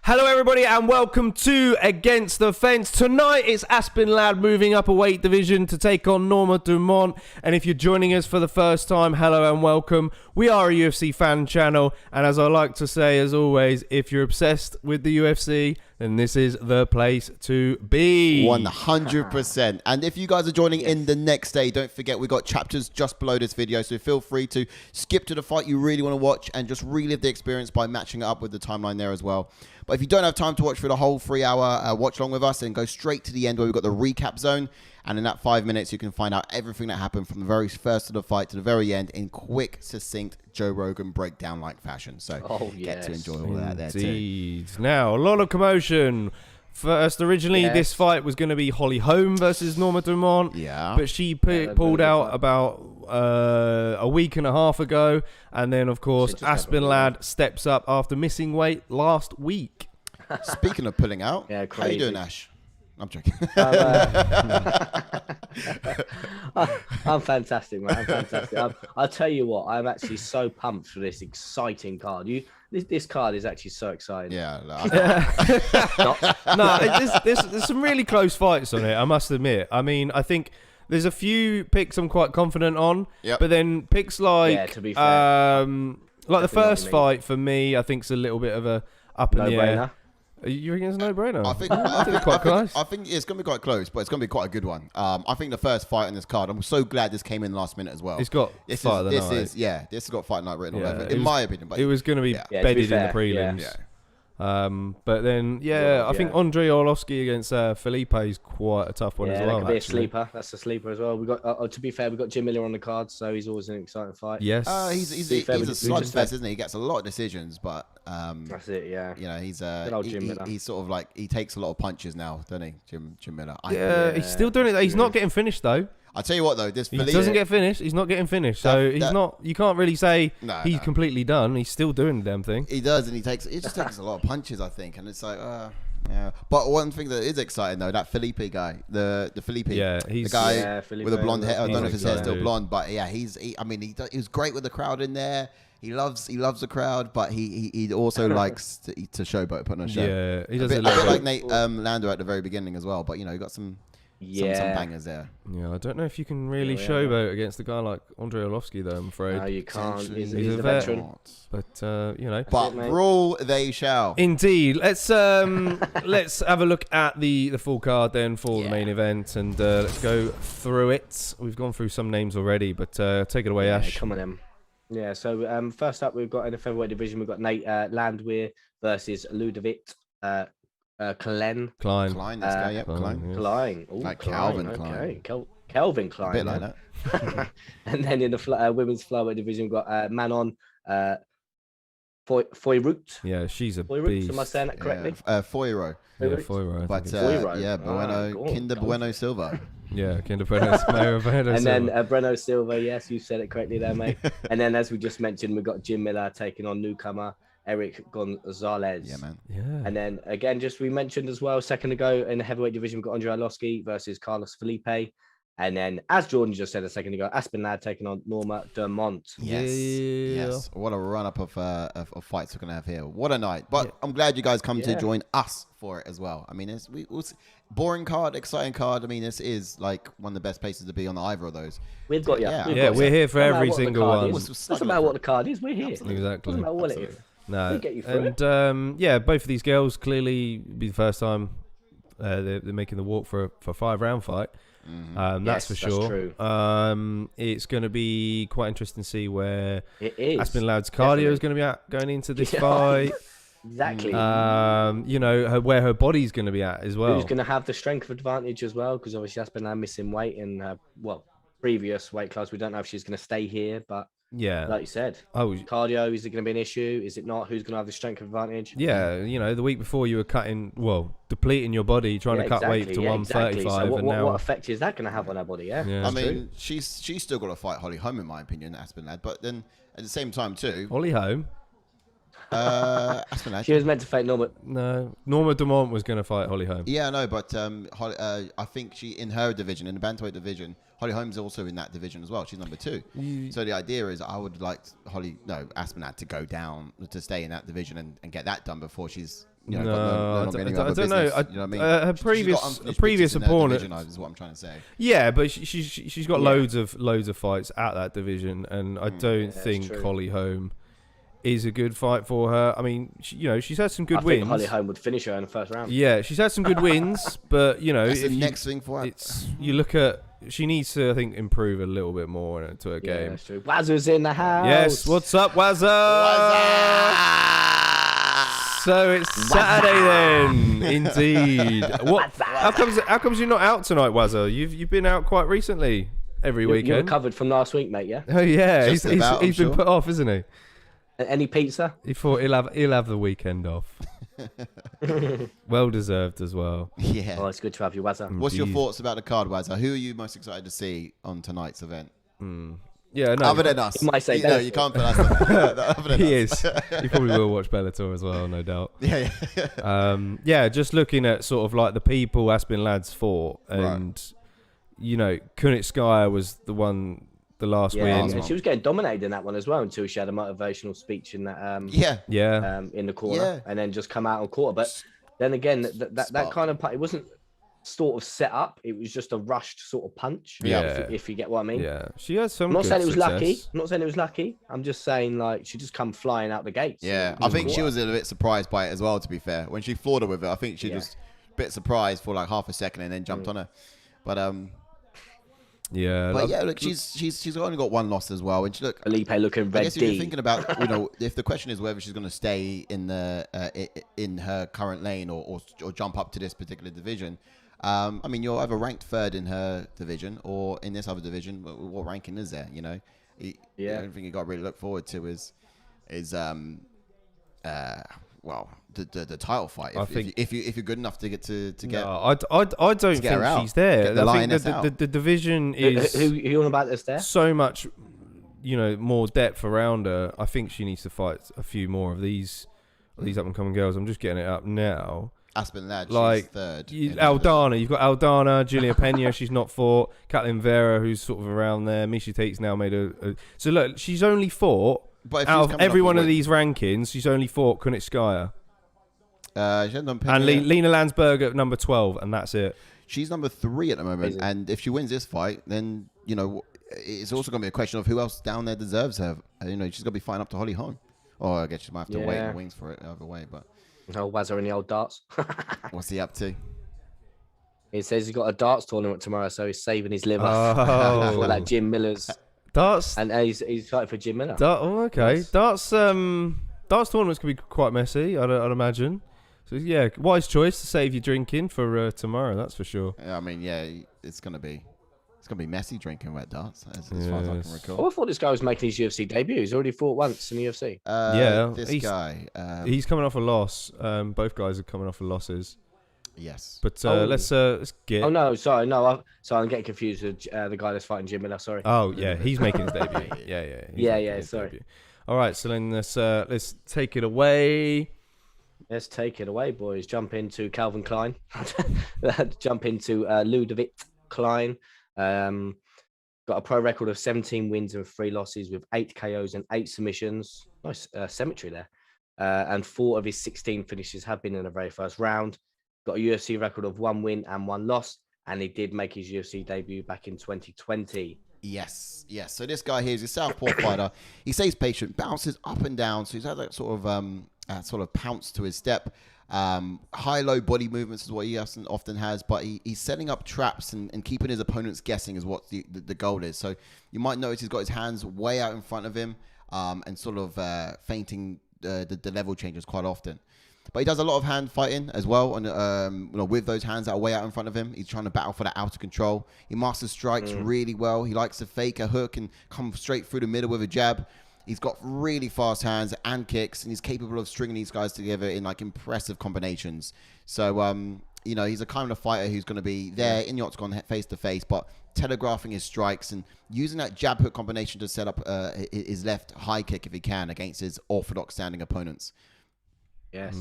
Hello everybody and welcome to Against the Fence. Tonight it's Aspen Ladd moving up a weight division to take on Norma Dumont. And if you're joining us for the first time, hello and welcome. We are a UFC fan channel, and as I like to say as always, if you're obsessed with the UFC, then this is the place to be. 100%. And if you guys are joining in the next day, don't forget we got chapters just below this video, so feel free to skip to the fight you really want to watch and just relive the experience by matching it up with the timeline there as well. But if you don't have time to watch for the whole 3-hour watch along with us, then go straight to the end where we've got the recap zone. And in that 5 minutes, you can find out everything that happened from the very first of the fight to the very end in quick, succinct Joe Rogan breakdown-like fashion. So get to enjoy all that there too. Now, a lot of commotion. First, originally, this fight was going to be Holly Holm versus Norma Dumont. Yeah. But she pulled out about a week and a half ago. And then, of course, Aspen Ladd steps up after missing weight last week. Speaking of pulling out, crazy. How you doing, Ash? I'm joking. I'm fantastic, man. I'm fantastic. I'll tell you what, I'm actually so pumped for this exciting card. This card is actually so exciting. Yeah. There's some really close fights on it, I must admit. I mean, I think there's a few picks I'm quite confident on, but then picks like, to be fair, like the first fight for me, I think is a little bit of a up in the air. You reckon it's a no-brainer? I think it's going to be quite close, but it's going to be quite a good one. I think the first fight on this card, I'm so glad this came in last minute as well. It's got this has got fight night written all over it, in my opinion. But it was going to be bedded in the prelims. Yeah. But then, I think Arlovski against Filipe is quite a tough one as well. That could be a sleeper. That's a sleeper as well. We got to be fair, we got Jim Miller on the card, so he's always an exciting fight. Yes, he's a slugfest, isn't he? He gets a lot of decisions, but that's it. Yeah, you know, he's sort of like he takes a lot of punches now, doesn't he, Jim Miller? He's still doing it. He's not getting finished though. I'll tell you what though, he doesn't get finished. He's not getting finished, so he's not. You can't really say he's completely done. He's still doing the damn thing. He does, and he just takes a lot of punches, I think, and it's like, yeah. But one thing that is exciting though, that Filipe guy, the Filipe, he's the guy with a blonde hair. I don't know if his hair's still dude. blonde, but yeah, he was great with the crowd in there. He loves the crowd, but he also likes to showboat, put on a show. Yeah, he does a bit like Nate LANDWEHR at the very beginning as well. But you know, he got some bangers there. Yeah, I don't know if you can really showboat against a guy like Arlovski though, I'm afraid. No, you can't. He's a veteran. But you know. But brawl they shall. Indeed. Let's have a look at the full card then for the main event, and let's go through it. We've gone through some names already, but take it away, Ash. Come on, Em. Yeah, so first up, we've got in the featherweight division, we've got Nate LANDWEHR versus LUDOVIT. KLEIN. Klein, this guy, Klein. Ooh, like Calvin Klein. Okay. Calvin Klein. A bit like that. And then in the women's flyweight division, we've got Manon FIOROT. Yeah, she's a beast. Am I saying that correctly? FIOROT. Yeah, FIOROT. But BUENO, Kinder Bueno Silva. Yeah, Kinder Bueno Silva. And then Breno Silva, yes, you said it correctly there, mate. And then, as we just mentioned, we've got Jim Miller taking on newcomer ERICK Gonzalez. Yeah, man. Yeah. And then, again, just we mentioned as well, a second ago, in the heavyweight division, we've got Arlovski versus Filipe. And then, as Jordan just said a second ago, Aspen Ladd taking on Norma Dumont. Yes. What a run-up of fights we're going to have here. What a night. But I'm glad you guys come to join us for it as well. I mean, it's boring card, exciting card. I mean, this is like one of the best places to be on either of those. We've got we're here for every single one. It doesn't matter what the card is. We're here. Exactly. Doesn't matter what it is. No. We'll get you through and both of these girls clearly be the first time they're making the walk for a 5-round fight. That's for sure. That's true. It's going to be quite interesting to see where Aspen Ladd's cardio is going to be at going into this fight. Exactly. You know, where her body's going to be at as well. Who's going to have the strength advantage as well? Because obviously Aspen Ladd missing weight in previous weight class. We don't know if she's going to stay here, but like you said, cardio, is it going to be an issue? Is it not? Who's going to have the strength advantage? Yeah, you know, the week before you were depleting your body, trying to cut weight to 135. So and now what effect is that going to have on her body? I mean, she's still got to fight Holly Holm, in my opinion, Aspen Ladd. But then at the same time too, Holly Holm. Aspen Ladd. She was meant to fight Norma. No, Norma Dumont was going to fight Holly Holm. Yeah, no, but I think she in her division, in the bantamweight division, Holly Holm's also in that division as well. She's number 2. So the idea is I would like Aspen Ladd to go down, to stay in that division and get that done before she's you know, no, I don't know. You know what I mean? Her previous opponent division, is what I'm trying to say. Yeah, but she's got loads of fights at that division, and I don't think Holly Holm is a good fight for her. I mean, she's had some good wins. I think Holly Holm would finish her in the first round. Yeah, she's had some good wins, but that's the next thing for her. You look at. She needs to, I think, improve a little bit more into her game. That's true. Wazza's in the house. Yes, what's up, Wazza? So it's Saturday then, indeed. How comes you're not out tonight, Wazza? You've been out quite recently, every weekend. You recovered from last week, mate. Yeah. Oh yeah, he's been put off, isn't he? Any pizza? He thought he'll have the weekend off. Well deserved as well. Yeah. Oh, it's good to have you, Wazza. What's your thoughts about the card, Wazza? Who are you most excited to see on tonight's event? Yeah, no. Other than us. You might say no, you can't put us on that. He is. He probably will watch Bellator as well, no doubt. Yeah. Yeah, just looking at sort of like the people Aspen Ladd's fought, and Kunitskaya was the last win. And she was getting dominated in that one as well until she had a motivational speech in that. In the corner, and then just come out and caught her. But then again, that kind of it wasn't sort of set up. It was just a rushed sort of punch. If you get what I mean. Yeah, she has some. I'm not saying it was lucky. I'm not saying it was lucky. I'm just saying like she just come flying out the gates. Yeah, I think she was a bit surprised by it as well. To be fair, when she floored her with it, I think she just a bit surprised for like half a second and then jumped on her. But look, she's only got one loss as well. And look, Filipe looking red. I guess if you're thinking about, if the question is whether she's going to stay in in her current lane or jump up to this particular division. I mean, you're either ranked third in her division or in this other division. What ranking is there? The only thing you got to really look forward to is the title fight. If you're good enough to get. No, I don't think she's there. I think the division is. Who on about this there? So much, more depth around her. I think she needs to fight a few more of these up and coming girls. I'm just getting it up now. Aspen Ladd, she's third. Aldana, you've got Aldana, Julia Pena, she's not fought. Kathleen Vera, who's sort of around there. Misha Tate's now made a. So look, she's only fought out of every one of these rankings. She's only fought Kunitskaya. And Lena Landsberg at number 12, and that's it. She's number 3 at the moment, and if she wins this fight, then it's also going to be a question of who else down there deserves her. She's going to be fighting up to Holly Holm. Or I guess she might have to wait in the wings for it either way, but. Oh, Wazza in the old darts. What's he up to? He says he's got a darts tournament tomorrow, so he's saving his liver for that Jim Miller's darts. And he's fighting for Jim Miller. Okay. Nice. Darts tournaments can be quite messy, I'd imagine. So yeah, wise choice to save your drinking for tomorrow. That's for sure. Yeah, I mean, it's gonna be messy drinking wet darts as far as I can recall. Oh, I thought this guy was making his UFC debut. He's already fought once in the UFC. This guy. He's coming off a loss. Both guys are coming off of losses. Yes. But let's get. Oh no, sorry, no. I'm getting confused with the guy that's fighting Jim Miller. Sorry. Oh yeah, he's making his debut. Yeah. Sorry. Debut. All right, so then let's take it away. Let's take it away, boys. Jump into Calvin Klein. Jump into LUDOVIT Klein. Got a pro record of 17 wins and 3 losses with 8 KOs and 8 submissions. Nice symmetry there. And 4 of his 16 finishes have been in the very first round. Got a UFC record of 1 win and 1 loss. And he did make his UFC debut back in 2020. Yes. So this guy here is a southpaw fighter. He stays patient, bounces up and down. So he's had that sort of pounce to his step. High-low body movements is what he often has, but he's setting up traps and keeping his opponents guessing is what the goal is. So you might notice he's got his hands way out in front of him and sort of feinting the level changes quite often. But he does a lot of hand fighting as well, and with those hands that are way out in front of him, he's trying to battle for that outer control. He masters strikes really well. He likes to fake a hook and come straight through the middle with a jab. He's got really fast hands and kicks, and he's capable of stringing these guys together in like impressive combinations. So, he's a kind of fighter who's going to be there in the octagon face to face, but telegraphing his strikes and using that jab hook combination to set up his left high kick if he can against his orthodox standing opponents. Yes.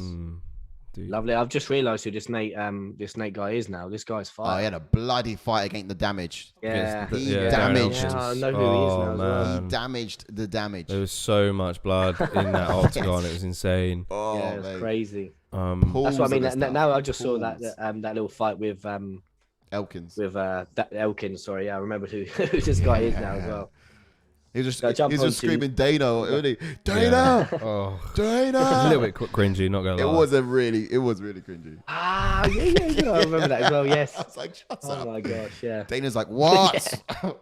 Lovely. I've just realised who this Nate guy is now. This guy's fight. Oh, he had a bloody fight against the damage. Yeah. He damaged. Yeah, I know who he is now. Man. He damaged the damage. There was so much blood in that octagon. It was insane. It was crazy. That's what I mean. Now I just saw that little fight with Elkins. With Elkins, sorry. Yeah, I remember who this guy is now as well. He was just screaming Dana, wasn't he? Dana! Yeah. Oh. Dana! A little bit cringy, not gonna lie. It was really cringy. Ah, yeah, I remember that as well, yes. I was like, shut up. Oh my gosh, yeah. Dana's like, what? All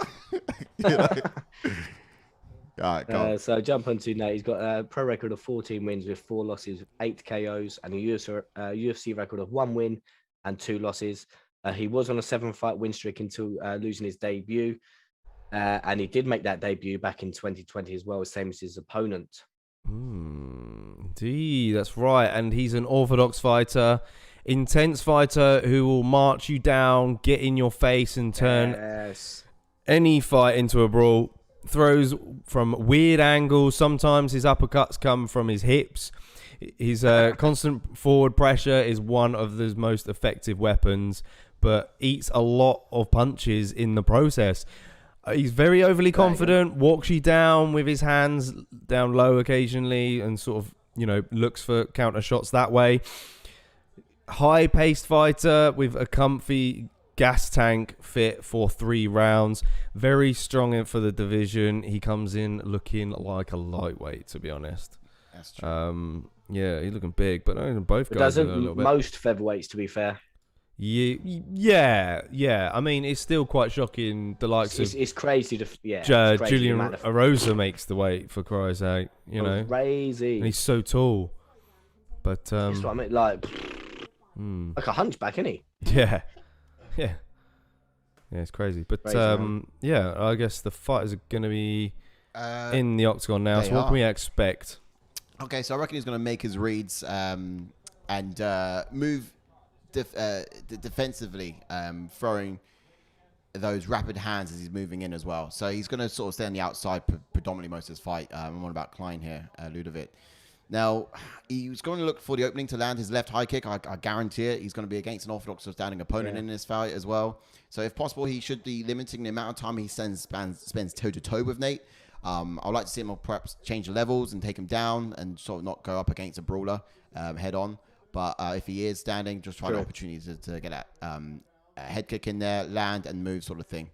right, go on. So jump onto Nate. He's got a pro record of 14 wins with 4 losses, 8 KOs, and a UFC record of 1 win and 2 losses. He was on a 7-fight win streak until losing his debut. And he did make that debut back in 2020 as well, same as his opponent. Indeed, that's right. And he's an orthodox fighter, intense fighter who will march you down, get in your face, and turn any fight into a brawl. Throws from weird angles. Sometimes his uppercuts come from his hips. His constant forward pressure is one of the most effective weapons, but eats a lot of punches in the process. He's very overly confident, walks you down with his hands down low occasionally and sort of, looks for counter shots that way. High-paced fighter with a comfy gas tank fit for 3 rounds. Very strong for the division. He comes in looking like a lightweight, to be honest. That's true. Yeah, he's looking big, but both guys are a little bit. Most featherweights, to be fair. Yeah. I mean, it's still quite shocking. The likes of it's crazy to Julian Arosa makes the weight, for Christ's sake. Crazy. And he's so tall. But that's what I mean, like a hunchback, isn't he? Yeah. It's crazy. But I guess the fighters are going to be in the octagon now. So what can we expect? Okay, so I reckon he's going to make his reads and move defensively, throwing those rapid hands as he's moving in as well. So he's going to sort of stay on the outside predominantly most of his fight. I'm on about KLEIN here, LUDOVIT. Now, he's going to look for the opening to land his left high kick. I guarantee it. He's going to be against an orthodox standing opponent in this fight as well. So if possible, he should be limiting the amount of time he spends toe-to-toe with Nate. I'd like to see him perhaps change the levels and take him down and sort of not go up against a brawler head on. But if he is standing, just find opportunities to get a head kick in there, land and move sort of thing.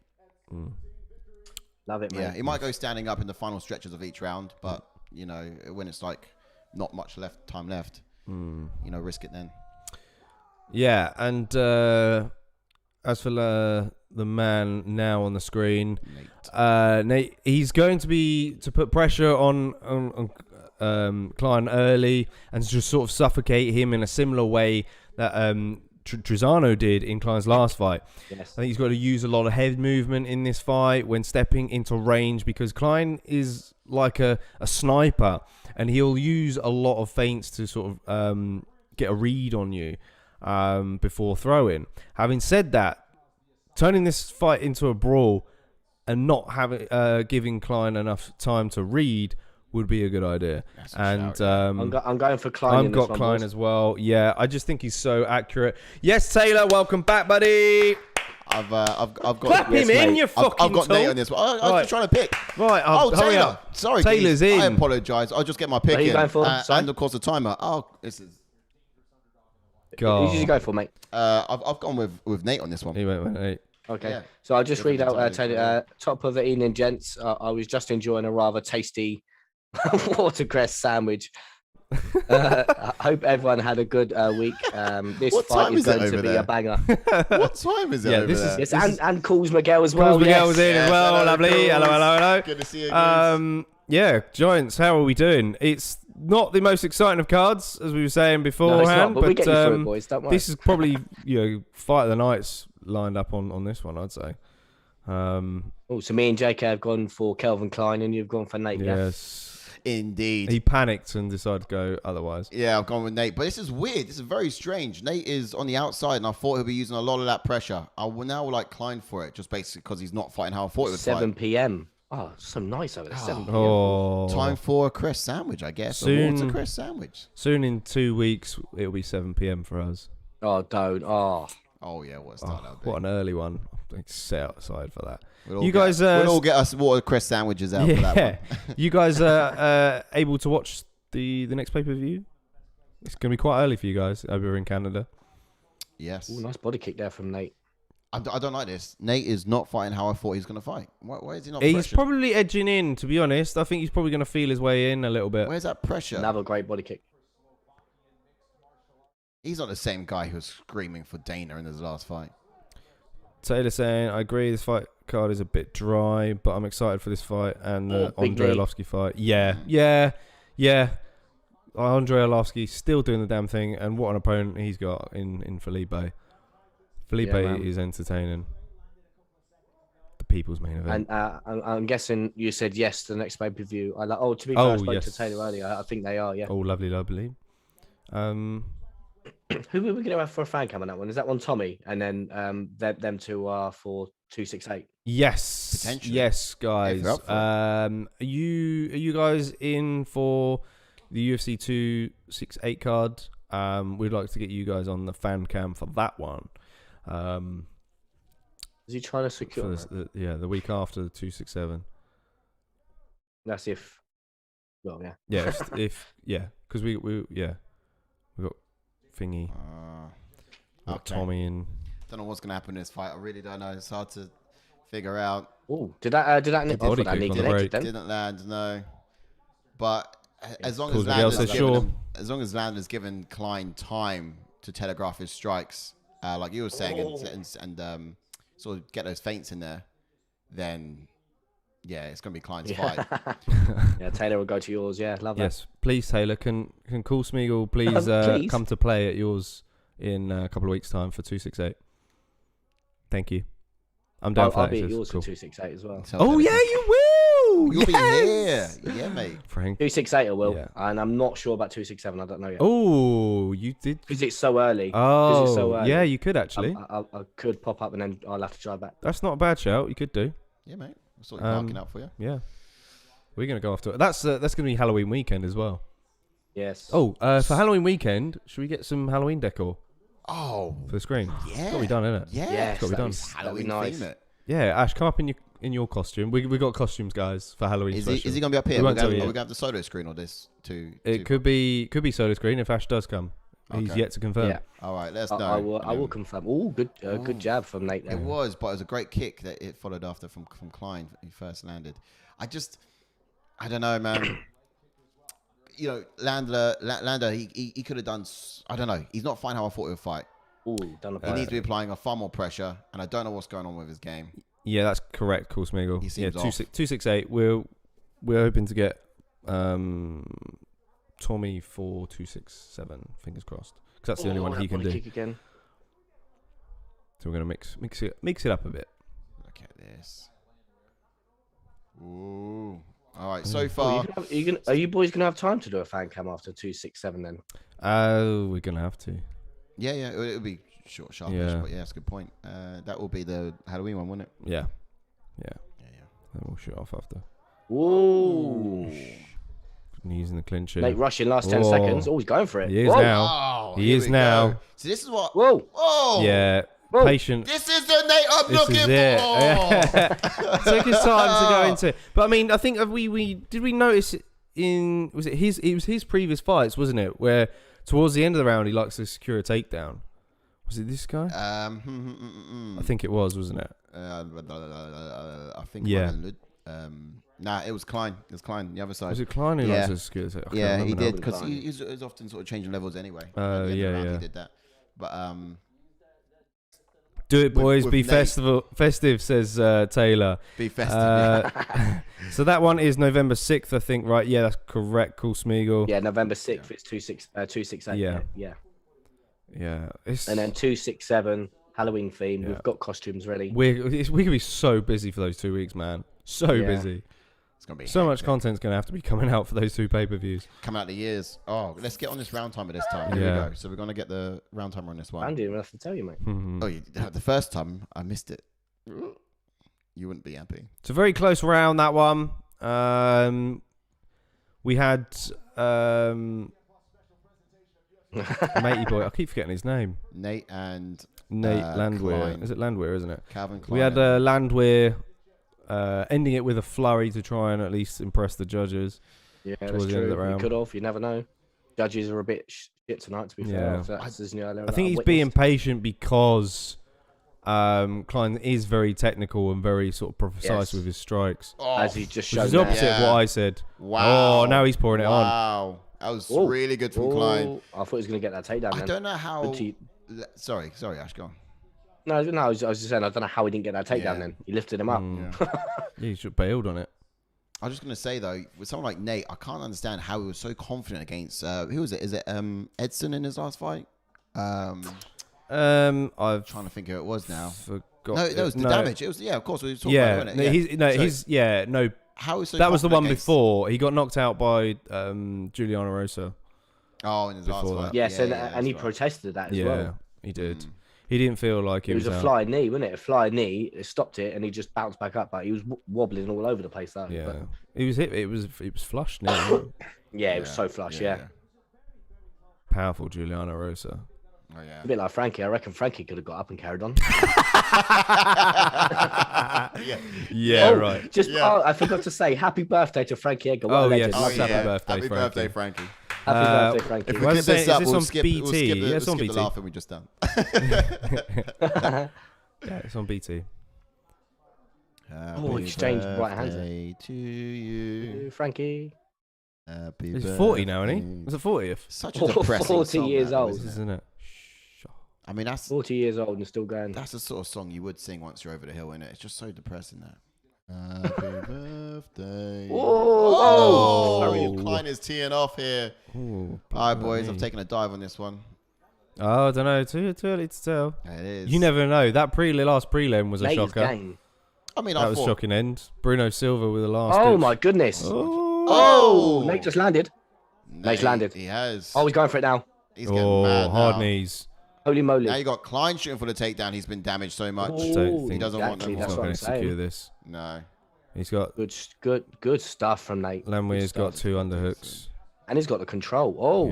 Love it, man. Yeah, he might go standing up in the final stretches of each round, but, when it's like not much time left, risk it then. Yeah, and as for the man now on the screen, Nate, he's going to put pressure on KLEIN early and just sort of suffocate him in a similar way that Trizano did in KLEIN's last fight. Yes. I think he's got to use a lot of head movement in this fight when stepping into range, because KLEIN is like a sniper and he'll use a lot of feints to sort of get a read on you before throwing. Having said that, turning this fight into a brawl and not giving KLEIN enough time to read would be a good idea. And I'm going for KLEIN. I've got KLEIN as well. Yeah, I just think he's so accurate. Yes, Taylor, welcome back, buddy. I've got clap him in, you fucking I've got tool. Nate on this one. I was just trying to pick. Right, Taylor. Up. Sorry, Taylor's in. I apologise. I'll just get my pick in. Going for? And of course the timer. This is. God. Who did you go for, mate? I've gone with Nate on this one. He went with Nate. Okay, yeah. So I'll just read out Taylor. Top of the evening, gents. I was just enjoying a rather tasty watercress sandwich. I hope everyone had a good week. This fight is going to be a banger. What time is it? Yeah, over there? Yes, and calls Miguel as well. Miguel was in as well. Hello, lovely. Hello. Good to see you guys. Yeah, Giants. How are we doing? It's not the most exciting of cards, as we were saying beforehand. No, it's not, but we get you through it, boys. Don't worry. This is probably fight of the nights lined up on this one, I'd say. So me and JK have gone for Kelvin KLEIN, and you've gone for Nate. Yes. Indeed. He panicked and decided to go otherwise. Yeah, I've gone with Nate. But this is weird. This is very strange. Nate is on the outside, and I thought he'll be using a lot of that pressure. I will now like KLEIN for it, just basically because he's not fighting how I thought he would 7 fight. p.m. Oh, so nice over there. 7 p.m. Oh. Time for a crisp sandwich, I guess. A watercress sandwich. Soon in 2 weeks, it'll be 7 p.m. for us. Oh, don't. Oh, yeah. What an early one. Let's sit outside for that. We'll all get us watercress sandwiches out for that one. You guys are able to watch the next pay-per-view? It's going to be quite early for you guys over in Canada. Yes. Ooh, nice body kick there from Nate. I don't like this. Nate is not fighting how I thought he was going to fight. Why is he not? He's pressured? probably edging in, to be honest. I think he's probably going to feel his way in a little bit. Where's that pressure? Another great body kick. He's not the same guy who was screaming for Dana in his last fight. Taylor saying, I agree, this fight card is a bit dry, but I'm excited for this fight and the Andrei Arlovski fight. Yeah. Andrei Arlovski still doing the damn thing, and what an opponent he's got in Filipe. Filipe is entertaining. The people's main event. And I'm guessing you said yes to the next pay-per-view. To be fair, I spoke to Taylor earlier. I think they are, yeah. Oh, lovely. Who are we going to have for a fan cam on that one? Is that one Tommy? And then them two are for 268? Yes. Potentially. Yes, guys. Are you guys in for the UFC 268 card? We'd like to get you guys on the fan cam for that one. Is he trying to secure the week after the 267? That's if. Well, yeah. Yeah, because we got Thingy, Tommy, and don't know what's gonna happen in this fight. I really don't know. It's hard to figure out. Oh, did that Didn't land, no. But as long as Land has given Klein time to telegraph his strikes, like you were saying, and sort of get those feints in there, then yeah, it's gonna be Klein's fight. Yeah, Taylor will go to yours. Yeah, love that. Yes, please, Taylor. Can Cool Smeagol please, come to play at yours in a couple of weeks' time for 268? Thank you. I'm down for that. I'll be at yours for 268 as well. Oh yeah, you will. You'll be here. Yeah, mate. Frank. 268 I will, and I'm not sure about 267. I don't know yet. Oh, you did because it's so early. Oh, yeah, you could actually. I could pop up and then I'll have to drive back. That's not a bad shout. You could do. Yeah, mate. We'll sort of marking out for you. Yeah, we're gonna go after it. That's gonna be Halloween weekend as well. Yes. Oh, for Halloween weekend, should we get some Halloween decor? Oh, for the screen. Yeah, it's got to be done, isn't it? Yeah, it's got to be done. Halloween nice. Theme it. Yeah, Ash, come up in your costume. We got costumes, guys, for Halloween. Is he gonna be up here? Are we gonna have the solo screen or this too? It could be solo screen if Ash does come. Okay. He's yet to confirm. Yeah. All right, let us know. I will confirm. Oh, good jab from Nate there. It was, but it was a great kick that it followed after from Klein. He first landed. I don't know, man. You know, Lander, he could have done. I don't know. He's not fighting how I thought he would fight. Ooh, he needs to be applying far more pressure, and I don't know what's going on with his game. Yeah, that's correct, Cool Smeagol. He seems off. 268. We're hoping to get Tommy for 267. Fingers crossed, because that's the only one he can do. Kick again. So we're gonna mix it up a bit. Look at this. Ooh. All right. So far, are you boys gonna have time to do a fan cam after 267 then? We're gonna have to. Yeah. It'll be sharpish, but yeah, that's a good point. That will be the Halloween one, won't it? Yeah. Then we'll shoot off after. Ooh. Knees in the clinch. Mate, rushing last 10 seconds. Oh, he's going for it. He is now. He is now. Go. So this is what. Whoa. Yeah. Whoa. Patient. This is the Nate I'm looking for. Took his time to go into it, but I mean, I think we did we notice it was his previous fights, wasn't it? Where towards the end of the round he likes to secure a takedown. Was it this guy? I think it wasn't it? I think. Yeah. Nah, it was Klein. It was Klein, the other side. Was it Klein who likes to secure a takedown? Yeah, he did because he's often sort of changing levels anyway. Yeah. He did that, but do it, boys. Be festive, says Taylor. Be festive. So that one is November 6th, I think, right? Yeah, that's correct. Cool Smeagol. Yeah, November 6th. It's 268. Yeah. And then 267 Halloween theme. Yeah. We've got costumes ready. We could be so busy for those 2 weeks, man. So busy. It's gonna be so much content's gonna have to be coming out for those 2 pay-per-views. Come out the years. Oh, let's get on this round timer this time. Here we go. So we're gonna get the round timer on this one. Andy, I have to tell you, mate. Mm-hmm. Oh, the first time I missed it. You wouldn't be happy. It's a very close round, that one. We had matey boy. I keep forgetting his name. Nate LANDWEHR. Klein. Is it LANDWEHR, isn't it? Calvin Klein. We had LANDWEHR ending it with a flurry to try and at least impress the judges. Yeah, that's true. You could have. You never know. judges are a bit shit tonight, to be fair. I think he's being patient because KLEIN is very technical and very sort of precise with his strikes. As he just showed. Which is the opposite of what I said. Wow. Oh, now he's pouring it on. Wow. That was really good from KLEIN. I thought he was going to get that takedown. I don't know how. Sorry, Ash, go on. No, I was just saying, I don't know how he didn't get that takedown then. He lifted him up. He should have bailed on it. I was just going to say, though, with someone like Nate, I can't understand how he was so confident against, who was it? Is it Edson in his last fight? I'm trying to think who it was now. No, it was the damage. It was, of course, we were talking about it. How is so that was the one before. He got knocked out by Juliana Rosa. Oh, in his last fight. Yes, and he protested that as well. Yeah, he did. He didn't feel like it was a flying knee, wasn't it? A flying knee. It stopped it, and he just bounced back up. But he was wobbling all over the place. Though. Yeah, but... he was hit. It was flush knee. It was so flush. Yeah. Powerful Juliana Rosa. Oh, yeah. A bit like Frankie. I reckon Frankie could have got up and carried on. Right. I forgot to say happy birthday to Frankie Edgar. Yes, happy birthday, Frankie. Happy birthday, Frankie. If we clip this up, we'll skip the laughing we just done. It's on BT. Exchange right hands. To you, Frankie. He's 40 now, isn't he? Was it 40th? Such a depressing 40 song, years old, isn't it? I mean, that's 40 years old and still going. That's the sort of song you would sing once you're over the hill, isn't it? It's just so depressing, that. Happy birthday. KLEIN is teeing off here. All right, boys, I've taken a dive on this one. Oh, I don't know. Too early to tell. It is. You never know. That last prelim was a shocker. Game. I mean, that was shocking end. Bruno Silva with the last. Oh my goodness! Nate just landed. Nate's landed. He has. Oh, he's going for it now. He's getting mad hard now. Good Holy moly! Now you got KLEIN shooting for the takedown. He's been damaged so much. He doesn't want them. He's not going to secure this. No. He's got good stuff from Nate. LANDWEHR's got 2 underhooks. And he's got the control.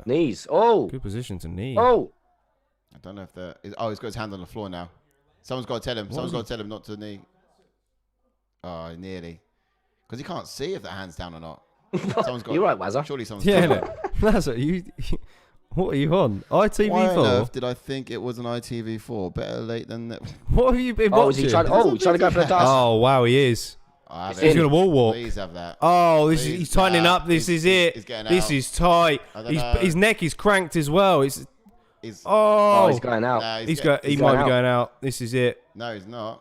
Knees. Good position to knee. I don't know if the. He's got his hand on the floor now. Someone's got to tell him. Someone's got to tell him not to knee. Oh, nearly. Because he can't see if the hand's down or not. You're right, Wazza. Surely someone's That's what you. What are you on? ITV4? Why on earth did I think it was an ITV4? Better late than that. What have you been watching? He's trying to go for the dust. Oh, wow, he is. He's going to wall walk. Please have that. Oh, he's tightening up. This is it. This is tight. His neck is cranked as well. He's going out. Nah, he might be going out. This is it. No, he's not.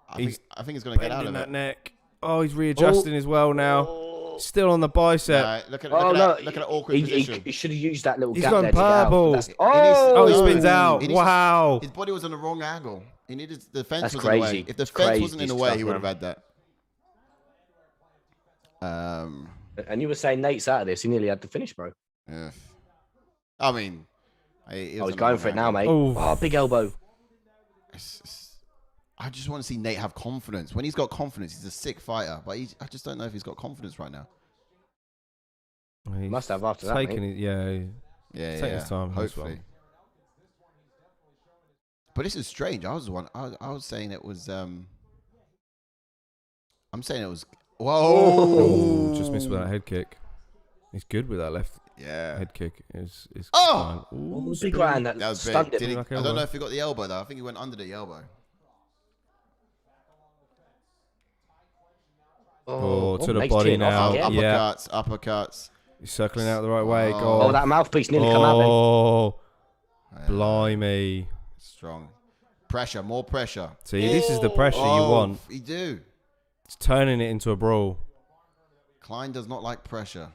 I think he's going to get out of that neck. Oh, he's readjusting as well now. Still on the bicep. Look at that awkward position. He should have used that little He's gap gone there purple. To get out. He spins out. Wow. His body was on the wrong angle. He needed the fence was crazy. in the way. If the fence wasn't in the way, he would have had that. And you were saying Nate's out of this. He nearly had to finish, bro. Yeah. I mean, he's going for it now, mate. Oh, big elbow. I just want to see Nate have confidence. When he's got confidence, he's a sick fighter. But I just don't know if he's got confidence right now. He must have after that, taking it, taking his time. Hopefully. But this is strange. I was saying it was. I'm saying it was. Whoa! Just missed with that head kick. He's good with that left. Yeah. Head kick is. Big round that was stunned big. him. I don't know if he got the elbow though. I think he went under the elbow. To the body now. Uppercuts. He's circling out the right way. Oh, that mouthpiece nearly come out then. Oh, blimey. Strong. Pressure, more pressure. See, this is the pressure you want. You do. It's turning it into a brawl. KLEIN does not like pressure.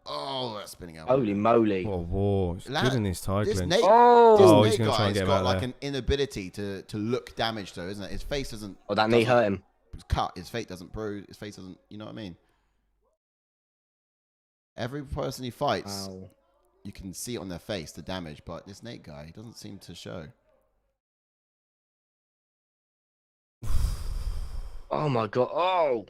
Oh, that's spinning out. Holy moly. What a war. He's good in this tie clinch. This Nate he's going to try and get him out like there. an inability to look damaged though, isn't it? His face doesn't. Oh, that knee hurt him. It's cut. His face doesn't bruise. His face doesn't. You know what I mean? Every person he fights, you can see it on their face, the damage. But this Nate guy, he doesn't seem to show. Oh my god! Oh,